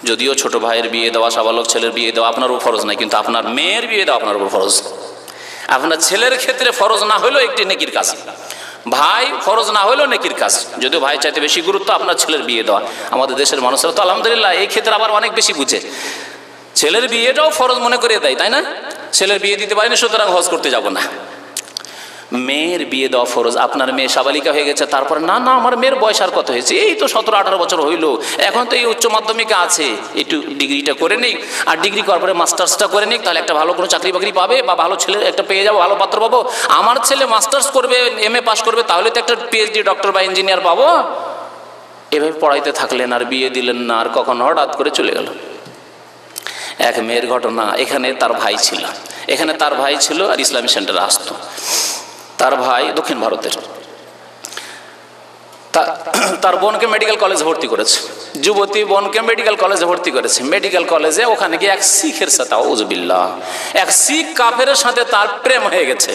যদিও ছোটো ভাইয়ের বিয়ে দেওয়া, সাবালক ছেলের বিয়ে দেওয়া আপনার উপর ফরজ নাই, কিন্তু আপনার মেয়ের বিয়ে দেওয়া আপনার উপর ফরজ। আপনার ছেলের ক্ষেত্রে ফরজ না হলেও একটি নেকির কাজ, ভাই ফরজ না হলেও নেকির কাজ। যদিও ভাই চাইতে বেশি গুরুত্ব আপনার ছেলের বিয়ে দেওয়া। আমাদের দেশের মানুষরা তো আলহামদুলিল্লাহ এই ক্ষেত্রে আবার অনেক বেশি বুঝে, ছেলের বিয়েটাও ফরজ মনে করে দেয়, তাই না? ছেলের বিয়ে দিতে পারেনি সুতরাং হজ করতে যাব না। মেয়ের বিয়ে দেওয়া ফরজ। আপনার মেয়ে সাবালিকা হয়ে গেছে, তারপরে না আমার মেয়ের বয়স আর কত হয়েছে, এই তো 17-18 বছর হইলো, এখন তো এই উচ্চ মাধ্যমিকে আছে, একটু ডিগ্রিটা করে নিক, আর ডিগ্রি করার পরে মাস্টার্সটা করে নিক, তাহলে একটা ভালো কোনো চাকরি বাকরি পাবে, বা ভালো ছেলে একটা পেয়ে যাবো, ভালো পাত্র পাবো। আমার ছেলে মাস্টার্স করবে, MA পাস করবে, তাহলে তো একটা PhD ডক্টর বা ইঞ্জিনিয়ার পাবো। এভাবে পড়াইতে থাকলেন আর বিয়ে দিলেন না, আর কখন হঠাৎ করে চলে গেল। এক মেয়ের ঘটনা, এখানে তার ভাই ছিল আর ইসলামী সেন্টারে আসতো। তার ভাই দক্ষিণ ভারতের, তার বোনকে মেডিকেল কলেজে ভর্তি করেছে, যুবতী বোনকে মেডিকেল কলেজে ভর্তি করেছে। মেডিকেল কলেজে ওখানে গিয়ে এক শিখের সাথে, আউযুবিল্লাহ, এক শিখ কাফেরের সাথে তার প্রেম হয়ে গেছে।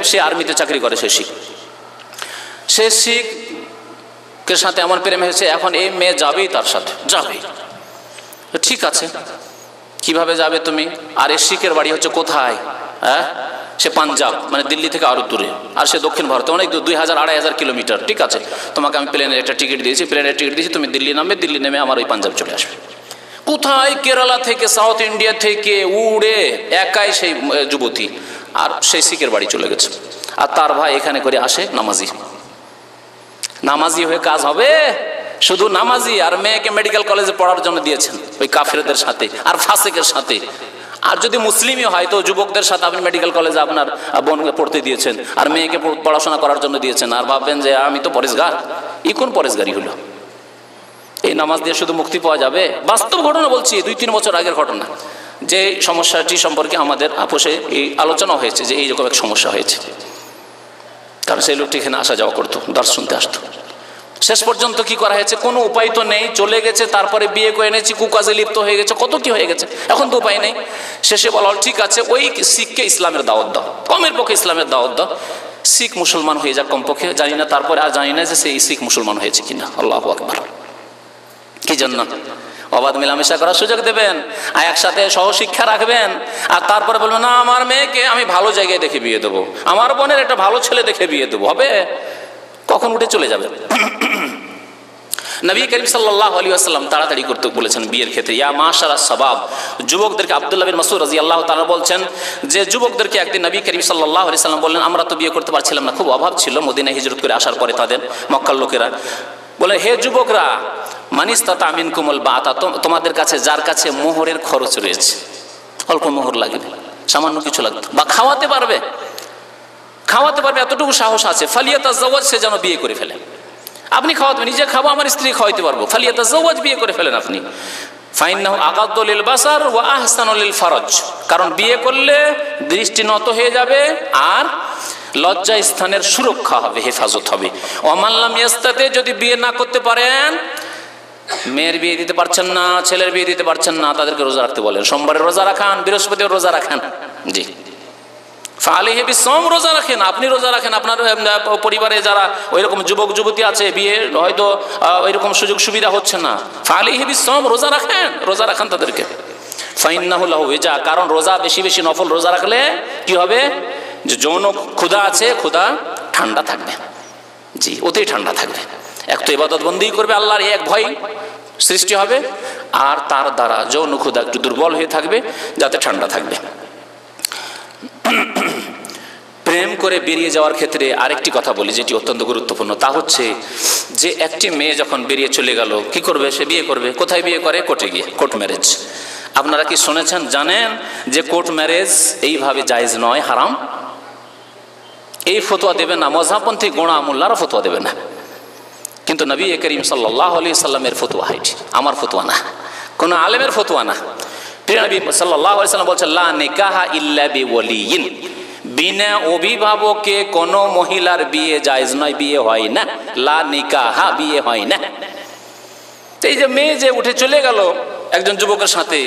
সে আর্মিতে চাকরি করে, সে শিখের সাথে এমন প্রেম হয়েছে, এখন এই মেয়ে যাবেই তার সাথে, যাবে। ঠিক আছে, কিভাবে যাবে তুমি? আর এই শিখের বাড়ি হচ্ছে কোথায়? হ্যাঁ, সে পাঞ্জাব, মানে দিল্লি থেকে আরো দূরে, আর সে দক্ষিণ ভারতে অনেক দূর, 2000-2500 কিলোমিটার। ঠিক আছে, তোমাকে আমি প্লেনের একটা টিকিট দিয়েছি, তুমি দিল্লি নামবে, দিল্লি নেমে আমার ওই পাঞ্জাব চলে আসবে। কোথায়? কেরালা থেকে, সাউথ ইন্ডিয়া থেকে উড়ে একাই সেই যুবতী আর সেই শিখের বাড়ি চলে গেছে। আর তার ভাই এখানে করে আসে নামাজি হয়ে কাজ হবে? শুধু নামাজি, আর মেয়েকে মেডিকেল কলেজে পড়ার জন্য দিয়েছেন ওই কাফেরদের সাথে আর ফাসিকের সাথে। আর যদি মুসলিমই হয় তো যুবকদের সাথে আপনি মেডিকেল কলেজে আপনার বোনকে পড়তে দিয়েছেন, আর মেয়েকে পড়াশোনা করার জন্য দিয়েছেন, আর ভাববেন যে আমি তো পরেশগার। কোন পরেশগারি হলো? এই নামাজ দিয়ে শুধু মুক্তি পাওয়া যাবে? বাস্তব ঘটনা বলছি, 2-3 বছর আগের ঘটনা, যে সমস্যাটি সম্পর্কে আমাদের আপোষে এই আলোচনা হয়েছে যে এইরকম এক সমস্যা হয়েছে। কারণ সেই লোকটি এখানে আসা যাওয়া করতো, দর্শ শুনতে আসতো। শেষ পর্যন্ত কি করা হয়েছে? কোনো উপায় তো নেই, চলে গেছে, তারপরে বিয়ে করে এনেছি, কুকাজে লিপ্ত হয়ে গেছে, কত কি হয়ে গেছে, এখন তো উপায় নেই। শেষে বলা হল ঠিক আছে, ওই শিখকে ইসলামের দাওয়াত দাও, কমের পক্ষে ইসলামের দাওয়াত দাও, শিখ মুসলমান হয়ে যাক কমপক্ষে। জানি না তারপরে আর জানি না যে সেই শিখ মুসলমান হয়েছে কিনা। আল্লাহু আকবার। কি জন্য? অবাধ মেলামেশা করার সুযোগ দেবেন, আর একসাথে সহশিক্ষা রাখবেন, আর তারপরে বলবেন না আমার মেয়েকে আমি ভালো জায়গায় দেখে বিয়ে দেবো, আমার বোনের একটা ভালো ছেলে দেখে বিয়ে দেবো। হবে? কখন উঠে চলে যাবে। নবী করিম সাল্লাল্লাহু আলাইহি ওয়াসাল্লাম তাড়াতাড়ি করতে বলেছেন বিয়ের ক্ষেত্রে। ইয়া মাশারাস শাবাব, যুবকদেরকে, আব্দুল্লাহ বিন মাসউদ রাদিয়াল্লাহু তাআলা বলছেন যে যুবকদেরকে একদিন নবী করিম সাল্লাল্লাহু আলাইহি ওয়াসাল্লাম বললেন, আমরা তো বিয়ে করতে পারছিলাম না, খুব অভাব ছিল, মদিনায় হিজরত করে আসার পরে তাদের মক্কার লোকেরা বলে, হে যুবকরা, মানিস্তাতা মিনকুমুল বাতা, তোমাদের কাছে যার কাছে মোহরের খরচ রয়েছে, অল্প মোহর লাগবে, সামান্য কিছু লাগবে, বা খাওয়াতে পারবে, এতটুকু সাহস আছে, ফালিয়াতাজাওয়াজ, সে যেন বিয়ে করে ফেলে। আপনি খাওয়াতে, নিজে খাবো, আমার স্ত্রী খাওয়াইতে পারবো, ফালিয়াতাজাওয়াজ, বিয়ে করে ফেলেন আপনি। ফাইন্নাহু আগাদ্দু লিল বাসার ওয়া আহসানু লিল ফারজ, কারণ বিয়ে করলে দৃষ্টি নত হয়ে যাবে আর লজ্জা স্থানের সুরক্ষা হবে, হেফাজত হবে। ওমান লাম ইয়াস্তাতি, যদি বিয়ে না করতে পারেন, মেয়ের বিয়ে দিতে পারছেন না, ছেলের বিয়ে দিতে পারছেন না, তাদেরকে রোজা রাখতে বলেন। সোমবারে রোজা রাখান, বৃহস্পতিবার রোজা রাখান। জি, ফালিহি বিসওম, রোজা রাখেন, আপনি রোজা রাখেন, আপনার পরিবারে যারা ওইরকম যুবক যুবতী আছে, বিয়ে হয়তো ওইরকম সুযোগ সুবিধা হচ্ছে না, ফালিহি বিসওম, রোজা রাখান তাদেরকে। ফাইন্নাহু লাহু ওয়াজা, কারণ রোজা বেশি বেশি নফল রোজা রাখলে কি হবে, যে যৌন ক্ষুধা আছে, ক্ষুধা ঠান্ডা থাকবে। জি, ওতেই ঠান্ডা থাকবে। এক তো ইবাদত বন্দি করবে, আল্লাহর এক ভয় সৃষ্টি হবে, আর তার দ্বারা যৌন ক্ষুধা একটু দুর্বল হয়ে থাকবে, যাতে ঠান্ডা থাকবে। প্রেম করে বেরিয়ে যাওয়ার ক্ষেত্রে আরেকটি কথা বলি যেটি অত্যন্ত গুরুত্বপূর্ণ, তা হচ্ছে যে একটি মেয়ে যখন বেরিয়ে চলে গেল কি করবে? সে বিয়ে করবে। কোথায় বিয়ে করে? কোর্টে গিয়ে, কোর্ট ম্যারেজ। আপনারা কি শুনেছেন, জানেন যে কোর্ট ম্যারেজ এইভাবে জায়েজ নয়, হারাম? এই ফতোয়া দেবে না মযহাবপন্থী গোঁড়া মোল্লারা, ফতোয়া দেবে না। কিন্তু নবী করিম সাল্লাল্লাহু আলাইহি সাল্লামের ফতোয়া এটি, আমার ফতোয়া না, কোন আলেমের ফতোয়া না। প্রিয় নবী সাল্লাল্লাহু আলাইহি সাল্লাম বলেছেন, লা নিকাহা ইল্লা বিওয়ালিয়িন, বিনা অভিভাবকে কোনো মহিলার বিয়ে জায়েজ নয়, বিয়ে হয় না। লা নিকাহা, বিয়ে হয় না। এই যে মেয়ে যে উঠে চলে গেল একজন যুবকের সাথে,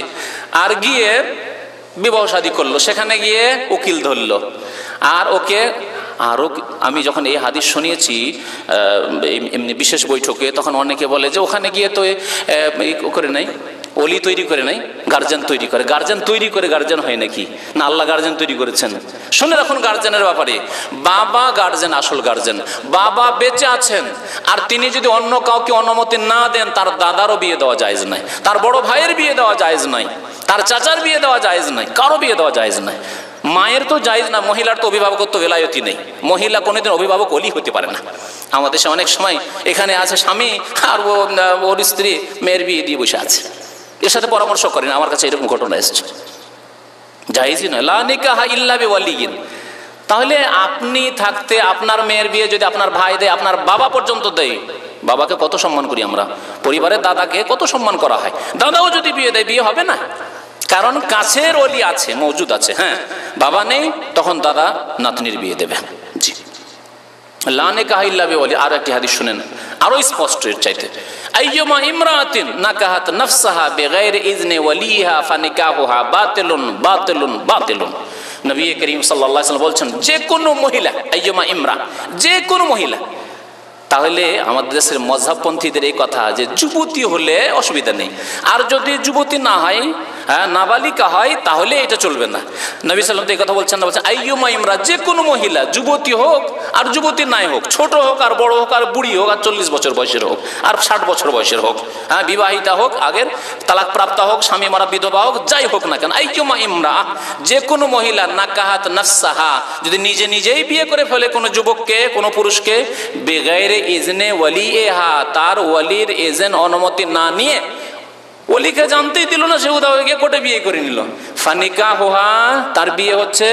আর গিয়ে বিবাহ শাদী করলো, সেখানে গিয়ে উকিল ধরলো, আর ওকে আরও, আমি যখন এই হাদিস শুনিয়েছি এমনি বিশেষ বৈঠকে, তখন অনেকে বলে যে ওখানে গিয়ে তো করে নাই, ওলি তৈরি করে নাই, গার্জেন তৈরি করে। গার্জেন তৈরি করে গার্জেন হয় নাকি? না, আল্লাহ গার্জেন তৈরি করেছেন। শুনে রাখুন গার্জেনের ব্যাপারে, বাবা গার্জেন, আসল গার্জেন। বাবা বেঁচে আছেন, আর তিনি যদি অন্য কাউকে অনুমতি না দেন, তার দাদারও বিয়ে দেওয়া জায়েজ নাই, তার বড় ভাইয়ের বিয়ে দেওয়া জায়েজ নাই, তার চাচার বিয়ে দেওয়া জায়েজ নাই, কারো বিয়ে দেওয়া জায়েজ নাই। মায়ের তো জায়েজ না, মহিলার তো অভিভাবকত্ব বেলায়তি নেই, মহিলা কোনোদিন অভিভাবক ওলি হতে পারে না। আমাদের দেশে অনেক সময় এখানে আছে স্বামী আর ওর স্ত্রী মেয়ের বিয়ে দিয়ে বসে আছে, এর সাথে পরামর্শ করেন। আমার কাছে এরকম ঘটনা এসেছে, জায়েজই নয়। লা নিকাহা ইল্লা বিওয়ালিয়িন। তাহলে আপনি থাকতে আপনার মেয়ের বিয়ে যদি আপনার ভাই দেয়, আপনার বাবা পর্যন্ত দেয়, বাবাকে কত সম্মান করি আমরা, পরিবারের দাদাকে কত সম্মান করা হয়, দাদাও যদি বিয়ে দেয়, বিয়ে হবে না। কারণ কাছের ওলি আছে, মওজুদ আছে। হ্যাঁ, বাবা নেই, তখন দাদা নাতনির বিয়ে দেবে। জি, লা নিকাহা ইল্লা বিওয়ালি। আর একটি হাদিস শুনেন, আরো স্পষ্ট এর চাইতে, আইয়ুমা ইমরাতিন নাকাহাত নাফসাহা বিগাইরি ইজনি ওয়ালিহা ফানিকাহুহা বাতিলুন বাতিলুন বাতিলুন। নবী করিম সাল্লাল্লাহু আলাইহি ওয়াসাল্লাম বলছেন, যে কোনো মহিলা, আইয়ুমা ইমরা, যে কোনো মহিলা। তাহলে আমাদের দেশের মযহাবপন্থীদের এই কথা যে যুবতী হলে অসুবিধা নেই, আর যদি যুবতী না হয়, নাবালিকা হয়, তাহলে এটা চলবে না। নবী সাল্লাল্লাহু আলাইহি ওয়াসাল্লাম এই কথা বলছেন না, বলছেন আইয়ুমা ইমরা, যে কোনো মহিলা, যুবতী হোক আর যুবতী নাই হোক, ছোট হোক আর বড় হোক, আর বুড়ি হোক আর 40 বছর বয়সের হোক আর 60 বছর বয়সের হোক, হ্যাঁ, বিবাহিতা হোক, আগের তালাক প্রাপ্তা হোক, স্বামী মারা বিধবা হোক, যাই হোক না কেন, আইয়ুমা ইমরা, যে কোনো মহিলা, নাকাহাত নাফসাহা, যদি নিজে নিজেই বিয়ে করে ফেলে কোনো যুবককে, কোনো পুরুষকে, বেগাইরে ইজনে ওয়ালিহা, তার ওয়ালির এজেন, অনুমতি না নিয়ে, ওলিকে জানতেই দিল না, সে উদা হয়ে গিয়ে কোর্টে বিয়ে করে নিল, ফানিকাহুহা, তার বিয়ে হচ্ছে,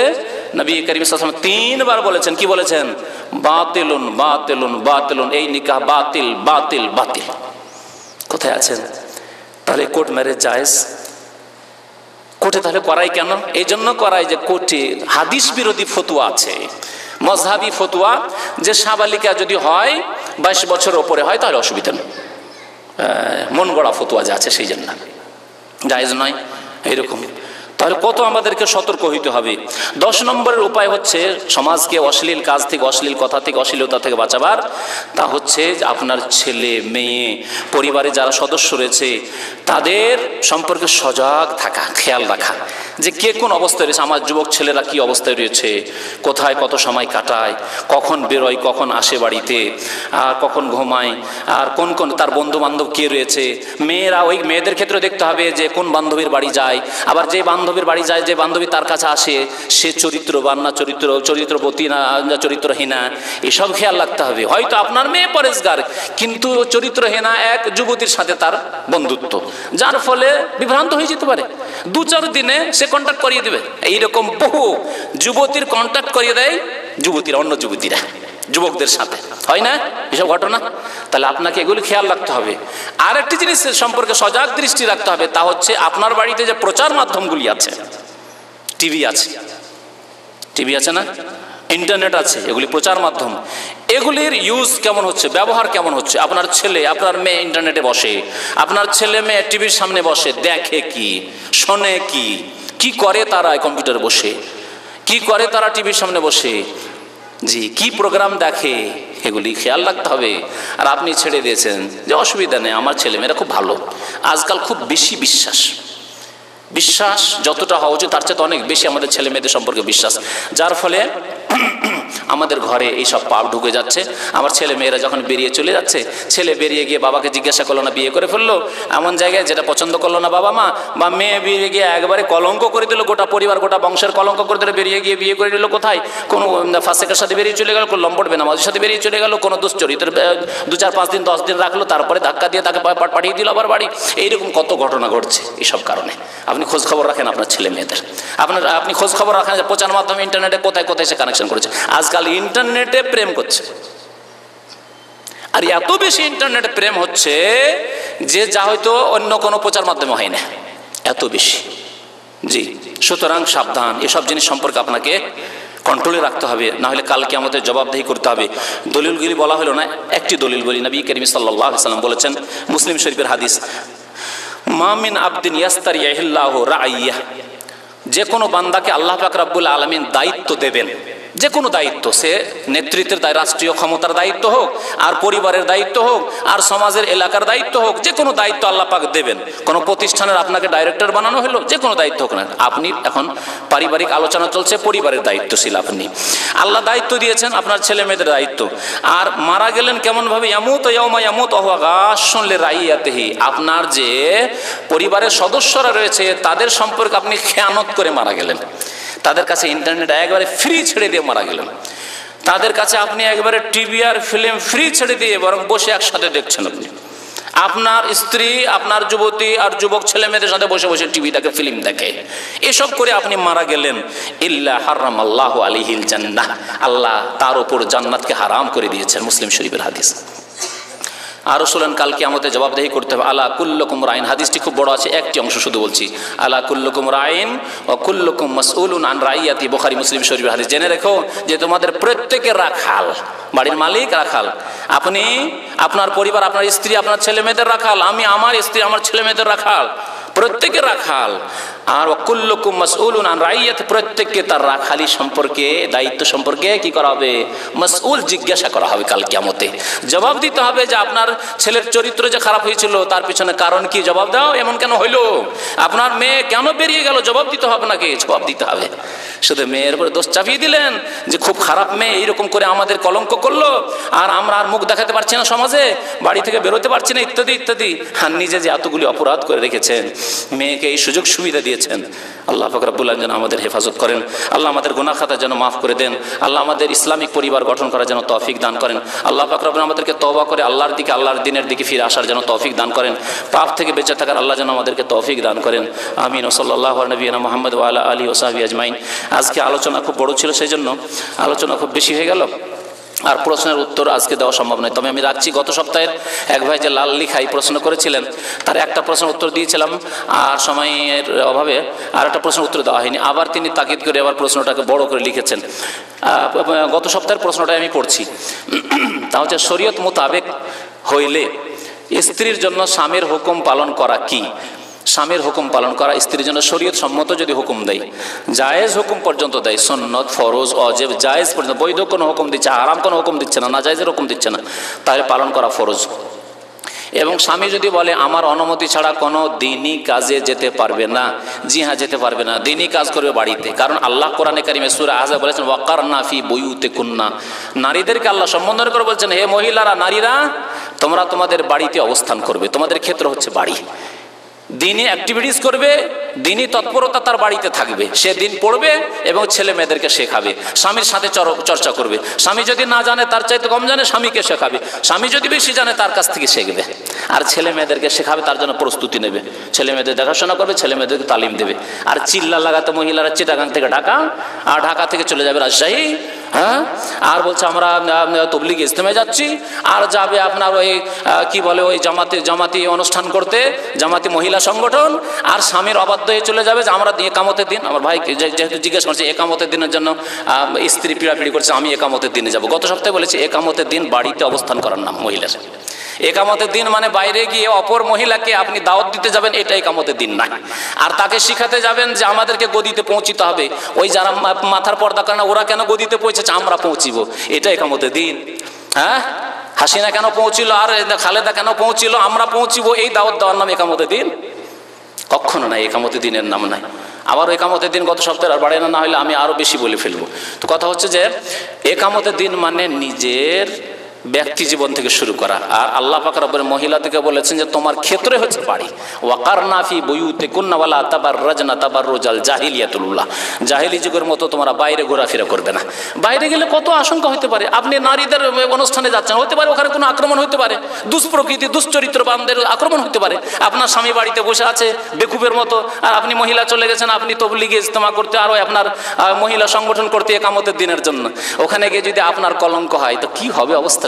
নবী করিম সাল্লাল্লাহু আলাইহি ওয়াসাল্লাম 3 বার বলেছেন, কি বলেছেন? বাতিলুন বাতিলুন বাতিলুন, এই নিকাহ বাতিল বাতিল বাতিল। কোথায় আছেন? তাহলে কোর্ট ম্যারেজ জায়েজ। কোর্টে তাহলে করাই কেন? এই জন্য করাই যে কোর্টে হাদিস বিরোধী ফতোয়া আছে, মযহাবী ফতোয়া, যে সাবালিকা যদি হয় 22 বছর ওপরে হয় তাহলে অসুবিধা নেই, মন গড়া ফতোয়া যা আছে সেই জন্য জায়েজ নয়, এইরকম। তাহলে কত আমাদেরকে সতর্ক হইতে হবে। 10 নম্বরের উপায় হচ্ছে সমাজকে অশ্লীল কাজ থেকে, অশ্লীল কথা থেকে, অশ্লীলতা থেকে বাঁচাবার, তা হচ্ছে আপনার ছেলে মেয়ে, পরিবারে যারা সদস্য রয়েছে তাদের সম্পর্কে সজাগ থাকা, খেয়াল রাখা, যে কে কোন অবস্থায় রয়েছে, আমার যুবক ছেলেরা কি অবস্থায় রয়েছে, কোথায় কত সময় কাটায়, কখন বেরোয়, কখন আসে বাড়িতে, আর কখন ঘুমায়, আর কোন কোন তার বন্ধু বান্ধব কে রয়েছে। মেয়েরা, ওই মেয়েদের ক্ষেত্রে দেখতে হবে যে কোন বান্ধবীর বাড়ি যায়, আবার যে বান্ধবীর বাড়ি যায়, যে বান্ধবী তার কাছে আসে, সে চরিত্রবান না চরিত্রবতী না চরিত্রহীনা, এসব খেয়াল রাখতে হবে। হয়তো আপনার মেয়ে পরেশগার, কিন্তু চরিত্রহীনা এক যুবতীর সাথে তার বন্ধুত্ব, যার ফলে বিভ্রান্ত হয়ে যেতে পারে। 2-4 দিনে সে কন্ট্যাক্ট করিয়ে দেবে। এইরকম বহু যুবতীর কন্ট্যাক্ট করিয়ে দেয় যুবতীরা, অন্য যুবতীরা যুবকদের সাথে, হয় না এসব ঘটনা? তাহলে আপনাকে এগুলি খেয়াল রাখতে হবে। আর একটি জিনিসের সম্পর্কে সজাগ দৃষ্টি রাখতে হবে, তা হচ্ছে আপনার বাড়িতে যে প্রচার মাধ্যমগুলি আছে, টিভি আছে না, ইন্টারনেট আছে, এগুলি প্রচার মাধ্যম, এগুলির ইউজ কেমন হচ্ছে, ব্যবহার কেমন হচ্ছে। আপনার ছেলে, আপনার মেয়ে ইন্টারনেটে বসে, আপনার ছেলে মেয়ে টিভির সামনে বসে, দেখে কি, শোনে কি, কি করে তারা কম্পিউটারে বসে, কি করে তারা টিভির সামনে বসে, জি, কি প্রোগ্রাম দেখে, এগুলি খেয়াল রাখতে হবে। আর আপনি ছেড়ে দিয়েছেন যে অসুবিধা নেই, আমার ছেলে মেয়েরা খুব ভালো। আজকাল খুব বেশি বিশ্বাস যতটা হওয়া উচিত তার চেয়ে অনেক বেশি আমাদের ছেলে মেয়েদের সম্পর্কে বিশ্বাস, যার ফলে আমাদের ঘরে এইসব পাপ ঢুকে যাচ্ছে। আমার ছেলে মেয়েরা যখন বেরিয়ে চলে যাচ্ছে, ছেলে বেরিয়ে গিয়ে বাবাকে জিজ্ঞাসা করলো না, বিয়ে করে ফেললো এমন জায়গায় যেটা পছন্দ করলো না বাবা মা, বা মেয়ে বেরিয়ে গিয়ে একবারে কলঙ্ক করে দিল, গোটা পরিবার গোটা বংশের কলঙ্ক করে দিল, বেরিয়ে গিয়ে বিয়ে করে দিল কোথায়, কোনো ফাসেকের সাথে বেরিয়ে চলে গেল, কোনো লম্পট বেনামাজির সাথে বেরিয়ে চলে গেল, কোনো দুশ্চরিত্রের 2-4-5 দিন 10 দিন রাখলো, তারপরে ধাক্কা দিয়ে তাকে পাঠিয়ে দিল আবার বাড়ি। এইরকম কত ঘটনা ঘটছে এইসব কারণে। আপনি খোঁজ খবর রাখেন আপনার ছেলে মেয়েদের, আপনি খোঁজ খবর রাখেন যে প্রচার মাধ্যমে ইন্টারনেটে কোথায় কোথায় সে কানেকশন করেছে। আজকাল ইন্টারনেটে প্রেম করছে, আর এত বেশি ইন্টারনেটে প্রেম হচ্ছে যে যা হয়তো অন্য কোনো প্রচার মাধ্যমে হয় না, এত বেশি। জি, সুতরাং সাবধান, এসব জিনিস সম্পর্কে আপনাকে কন্ট্রোলে রাখতে হবে, না হলে কালকে আমাদের জবাবদেহি করতে হবে। দলিলগুলি বলা হলো না, একটি দলিল বলি। নবী করিম সাল্লাল্লাহু আলাইহি ওয়াসাল্লাম বলেছেন, মুসলিম শরীফের হাদিস, মা মিন আবদিন ইয়াস্তারিয়াহিল্লাহু রাইয়াহ, যে কোনো বান্দাকে আল্লাহ পাক রব্বুল আলামিন দায়িত্ব দেবেন, যে কোনো দায়িত্ব, সে নেতৃত্বের দায়, রাষ্ট্রীয় ক্ষমতার দায়িত্ব হোক, আর পরিবারের দায়িত্ব হোক, আর সমাজের এলাকার দায়িত্ব হোক, যে কোনো দায়িত্ব আল্লাহ পাক দেবেন। কোনো প্রতিষ্ঠানের আপনাকে ডাইরেক্টর বানানো হলো, যে কোনো দায়িত্ব হোক না, আপনি এখন পারিবারিক আলোচনা চলছে, পরিবারের দায়িত্বশীল আপনি, আল্লাহ দায়িত্ব দিয়েছেন আপনার ছেলে মেয়েদের দায়িত্ব। আর মারা গেলেন কেমনভাবে, ইয়ামুতু ইয়াউমা ইয়ামুতু ওয়া হুয়া গাশুন লিরাইয়াতিহি, আপনার যে পরিবারের সদস্যরা রয়েছে তাদের সম্পর্কে আপনি খেয়ানত করে মারা গেলেন, তাদের কাছে ইন্টারনেট একবারে ফ্রি ছেড়ে দিয়ে মারা গেলেন, তাদের কাছে আপনি একবারে টিভি আর ফিল্ম ফ্রি ছেড়ে দিয়ে বরং বসে একসাথে দেখছেন। আপনি আপনার স্ত্রী আপনার যুবতী আর যুবক ছেলে মেয়েদের সাথে বসে বসে টিভি দেখে, ফিল্ম দেখে, এসব করে আপনি মারা গেলেন। ইল্লা হারামাল্লাহু আলাইহিল জান্নাহ, আল্লাহ তার উপর জান্নাতকে হারাম করে দিয়েছেন, মুসলিম শরীফের হাদিস। আরো শুনলেন, কাল কিয়ামতে জবাবদেহি করতে হবে। আলা কুল্লুকুম রাইন, হাদিসটি খুব বড় আছে, একটি অংশ শুধু বলছি। আলা কুল্লুকুম রাইন ওয়া কুল্লুকুম মাসউলুন আন রাইয়াতি, বুখারী মুসলিম শরীফের হাদিস। জেনে রেখো যে তোমাদের প্রত্যেকের রাখাল, বাড়ির মালিক রাখাল, আপনি আপনার পরিবার, আপনার স্ত্রী আপনার ছেলে মেয়েদের রাখাল, আমি আমার স্ত্রী আমার ছেলে মেয়েদের রাখাল, প্রত্যেকের রাখাল। আর কুল্লুকুম মাসউলুন আন রাইয়াতি, প্রত্যেককে তার রাখালি সম্পর্কে, দায়িত্ব সম্পর্কে কি করা হবে, মাসউল, জিজ্ঞাসা করা হবে কাল কিয়ামতে। জবাব দিতে হবে যে আপনার ছেলের চরিত্র যে খারাপ হয়েছিল তার পিছনে কারণ কি, জবাব দাও, এমন কেন হইলো, আপনার মেয়ে কেন বেরিয়ে গেল, জবাব দিতে হবে নাকি, জবাব দিতে হবে। শুধু মেয়ের উপরে দোষ চাপিয়ে দিলেন যে খুব খারাপ মেয়ে, এইরকম করে আমাদের কলঙ্ক করলো, আর আমরা আর মুখ দেখাতে পারছি না সমাজে, বাড়ি থেকে বেরোতে পারছি না, ইত্যাদি ইত্যাদি। আর নিজে যে এতগুলি অপরাধ করে রেখেছেন, মেয়েকে এই সুযোগ সুবিধা দিয়েছেন। আল্লাহ পাক রব্বুল আলামিন যেন আমাদের হেফাজত করেন, আল্লাহ আমাদের গুনাহ খাতা যেন মাফ করে দেন, আল্লাহ আমাদের ইসলামিক পরিবার গঠন করার যেন তৌফিক দান করেন, আল্লাহ পাক রব্বুল আমাদেরকে তওবা করে আল্লাহর দিকে, আল্লাহর দিনের দিকে ফিরে আসার যেন তৌফিক দান করেন, পাপ থেকে বেঁচে থাকার আল্লাহ যেন আমাদেরকে তৌফিক দান করেন। আমিন। সাল্লাল্লাহু আলা নবিয়িনা মুহাম্মদ ওয়া আলা আলিহি ওয়া সাহবিহি আজমাইন। আজকে আলোচনা খুব বড় ছিল, সেই জন্য আলোচনা খুব বেশি হয়ে গেল, আর প্রশ্নের উত্তর আজকে দেওয়া সম্ভব নয়। তবে আমি রাখছি, গত সপ্তাহের এক ভাই যে লাল লিখাই প্রশ্ন করেছিলেন, তার একটা প্রশ্নের উত্তর দিয়েছিলাম, আর সময়ের অভাবে আর একটা প্রশ্নের উত্তর দেওয়া হয়নি। আবার তিনি তাকিদ করে আবার প্রশ্নটাকে বড় করে লিখেছেন। গত সপ্তাহের প্রশ্নটাই আমি পড়ছি। তা হচ্ছে, শরীয়ত মোতাবেক হইলে স্ত্রীর জন্য স্বামীর হুকুম পালন করা কি? স্বামীর হুকুম পালন করা স্ত্রীর জন্য শরীয়ত সম্মত যদি হুকুম দেয়, জায়েজ হুকুম পর্যন্ত দেয়, সুন্নত, ফরজ, ওয়াজিব, জায়েজ পর্যন্ত, বৈধ কোনো হুকুম দিচ্ছে, হারাম কোনো হুকুম দিচ্ছে না, নাজায়েজের হুকুম দিচ্ছে না, তাহলে পালন করা ফরজ। এবং স্বামী যদি বলে আমার অনুমতি ছাড়া কোনো দিনই কাজে যেতে পারবে না, জি হ্যাঁ যেতে পারবে না, দিনই কাজ করবে বাড়িতে। কারণ আল্লাহ কোরআনে কারিমে সূরা আহজাব বলেছেন, ওয়াকারনা ফি বুয়ুতিকুন্না, নারীদেরকে আল্লাহ সম্বোধন করে বলছেন, হে মহিলারা, নারীরা তোমরা তোমাদের বাড়িতে অবস্থান করবে, তোমাদের ক্ষেত্র হচ্ছে বাড়ি, দিনই অ্যাক্টিভিটিস করবে, দিনই তৎপরতা তার বাড়িতে থাকবে, সে দিন পড়বে এবং ছেলে মেয়েদেরকে শেখাবে, স্বামীর সাথে চর্চা করবে, স্বামী যদি না জানে তার চাইতে কম জানে স্বামীকে শেখাবে, স্বামী যদি বেশি জানে তার কাছ থেকে শিখবে, আর ছেলে মেয়েদেরকে শেখাবে, তার জন্য প্রস্তুতি নেবে, ছেলে মেয়েদের দেখাশোনা করবে, ছেলে মেয়েদেরকে তালিম দেবে। আর চিল্লা লাগাতে মহিলারা চিটাগাং থেকে ঢাকা, আর ঢাকা থেকে চলে যাবে রাজশাহী, হ্যাঁ, আর বলছে আমরা তবলিগ ইজতেমায় যাচ্ছি, আর যাবে আপনার ওই কি বলে ওই জামাতি অনুষ্ঠান করতে, জামাতি মহিলা সংগঠন, আর স্বামীর অবাধ্য হয়ে চলে যাবে যে আমরা একামতের দিন, আমার ভাই যেহেতু জিজ্ঞেস করছে একামতের দিনের জন্য স্ত্রী পিড়াপিড়ি করছে, আমি একামতের দিনে যাব। গত সপ্তাহে বলেছি একামতের দিন বাড়িতে অবস্থান করার নাম মহিলার। একামতের দিন মানে বাইরে গিয়ে অপর মহিলাকে আপনি দাওয়াত দিতে যাবেন, এটা একামতের দিন না। আর তাকে শিখাতে যাবেন যে আমাদেরকে গদিতে পৌঁছিতে হবে, ওই যারা মাথার পর্দা করে না ওরা কেন গদিতে পৌঁছেছে, আমরা পৌঁছিব, এটা একামতের দিন। হ্যাঁ, হাসিনা কেন পৌঁছিল আর খালেদা কেন পৌঁছিল, আমরা পৌঁছিব, এই দাওয়াত দেওয়ার নাম একামতের দিন? কখনো নাই, একামতের দিনের নাম নাই। আবার একামতের দিন গত সপ্তাহে আর বাড়ে না, না হলে আমি আরও বেশি বলে ফেলবো। তো কথা হচ্ছে যে একামতের দিন মানে নিজের ব্যক্তি জীবন থেকে শুরু করা। আর আল্লাহ পাক রব্বুল মহিলাদেরকে বলেছেন যে তোমার ক্ষেত্রে হচ্ছে বাড়ি। ওয়াকারনা ফি বুয়ুতিকুন্না ওয়ালা তাবাররাজনা তাবাররুজাল জাহিলিয়াতুল উলা, জাহিলি যুগের মতো তোমরা বাইরে ঘোরাফেরা করবে না। বাইরে গেলে কত আশঙ্কা হতে পারে। আপনি নারীদের অনুষ্ঠানে যাচ্ছেন, হতে পারে ওখানে কোনো আক্রমণ হতে পারে, দুষ্প্রকৃতি দুশ্চরিত্রবানদের আক্রমণ হতে পারে। আপনার স্বামী বাড়িতে বসে আছে বেকুবের মতো, আর আপনি মহিলা চলে গেছেন, আপনি তবলিগে ইজতেমা করতে, আরও আপনার মহিলা সংগঠন করতে একামতের দিনের জন্য। ওখানে গিয়ে যদি আপনার কলঙ্ক হয় তো কি হবে অবস্থা?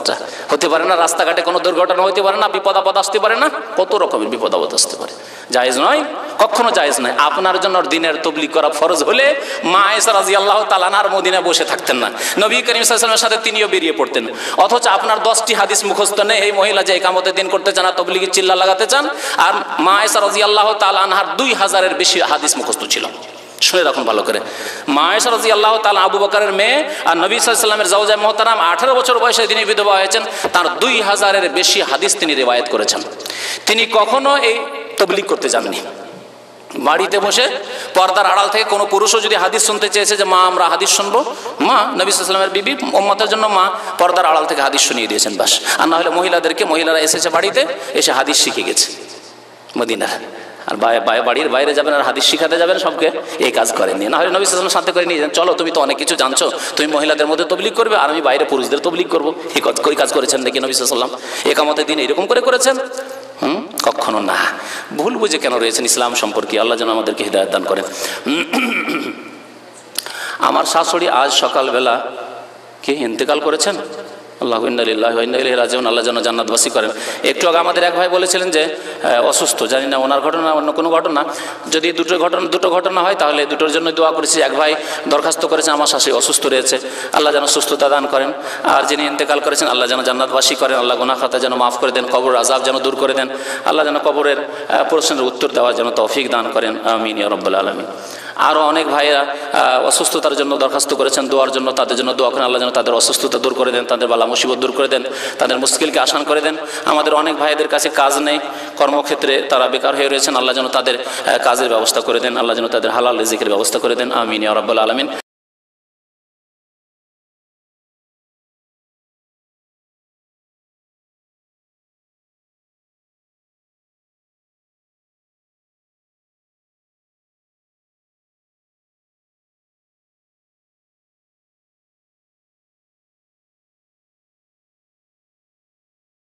হতে পারে না রাস্তাঘাটে কোনো দুর্ঘটনা হতে পারে না, বিপদ আপদ আসতে পারে না, কত রকমের বিপদ আপদ আসতে পারে। জায়েজ নয়, কখনো জায়েজ নয়। আপনার জন্য দিনের তবলিগ করা ফরজ হলে মা আয়েশা রাদিয়াল্লাহু তাআলা আনহার মদিনায় বসে থাকতেন না, নবী করিম সাল্লাল্লাহু আলাইহি ওয়াসাল্লামের সাথে তিনিও বেরিয়ে পড়তেন। অথচ আপনার 10টি হাদিস মুখস্থ নেই, এই মহিলা যে ইকামতের দিন করতে চান, তবলিগের চিল্লা লাগাতে চান, আর মা আয়েশা রাদিয়াল্লাহু তাআলা আনহার 2000-এর বেশি হাদিস মুখস্থ ছিল। শুনে রাখুন ভালো করে, মা আয়েশা রাদিয়াল্লাহু তাআলা আবু বকরের মেয়ে আর নবী সাল্লাল্লাহু আলাইহি ওয়াসাল্লামের জাওজা মুহতারাম, 18 বছর বয়সে তিনি বিধবা হয়েছেন, তার 2000-এর বেশি হাদিস তিনি রিওয়ায়াত করেছেন। তিনি কখনো এই তবলিগ করতে যাননি। বাড়িতে বসে পর্দার আড়াল থেকে কোনো পুরুষও যদি হাদিস শুনতে চেয়েছে যে মা আমরা হাদিস শুনবো, মা নবী সাল্লাল্লাহু আলাইহি ওয়াসাল্লামের বিবি উম্মতের জন্য মা পর্দার আড়াল থেকে হাদিস শুনিয়ে দিয়েছেন বাস। আর না হলে মহিলারা এসেছে বাড়িতে, এসে হাদিস শিখে গেছে মদিনা। আর বাড়ির বাইরে যাবেন আর হাদিস শিখাতে যাবেন সবকে, এই কাজ করেননি। না হলে নবী সাল্লাল্লাহু আলাইহি ওয়াসাল্লাম সাথে করে নিয়ে যান, চলো তুমি তো অনেক কিছু জানছো, তুমি মহিলাদের মধ্যে তবলিগ করবে আর আমি বাইরে পুরুষদের তবলিগ করবো। এই কাজ করেছেন নাকি নবী সাল্লাল্লাহু আলাইহি ওয়াসাল্লাম? একামতের দিন এরকম করেছেন? কখনো না। ভুল বুঝে কেন রয়েছেন ইসলাম সম্পর্কে, আল্লাহ যেন আমাদেরকে হিদায়াত দান করেন। আমার শাশুড়ি আজ সকালবেলা কে ইন্তেকাল করেছেন, আল্লাহু ইন্না লিল্লাহি ওয়া ইন্না ইলাইহি রাজিউন, আল্লাহ যেন জান্নাতবাসী করেন। একটু আগে আমাদের এক ভাই বলেছিলেন যে অসুস্থ, জানি না ওনার ঘটনা অন্য কোনো ঘটনা, যদি দুটো ঘটনা হয় তাহলে দুটোর জন্য দোয়া করেছি। এক ভাই দরখাস্ত করেছেন আমার শাশুড়ি অসুস্থ রয়েছে, আল্লাহ যেন সুস্থতা দান করেন। আর যিনি ইন্তেকাল করেছেন আল্লাহ যেন জান্নাতবাসী করেন, আল্লাহ গুনাহ খাতা যেন মাফ করে দেন, কবর আযাব যেন দূর করে দেন, আল্লাহ যেন কবরের প্রশ্নের উত্তর দেওয়ার যেন তৌফিক দান করেন, আমিন ইয়া রাব্বাল আলামিন। আরও অনেক ভাইয়েরা অসুস্থতার জন্য দরখাস্ত করেছেন দোয়ার জন্য, তাদের জন্য দোয়া করেন, আল্লাহ যেন তাদের অসুস্থতা দূর করে দেন, তাদের বালা মুসিবত দূর করে দেন, তাদের মুশকিলকে আসান করে দেন। আমাদের অনেক ভাইদের কাছে কাজ নেই, কর্মক্ষেত্রে তারা বেকার হয়ে রয়েছেন, আল্লাহ যেন তাদের কাজের ব্যবস্থা করে দেন, আল্লাহ যেন তাদের হালাল রিজিকের ব্যবস্থা করে দেন, আমিন ইয়া রাব্বাল আলামিন।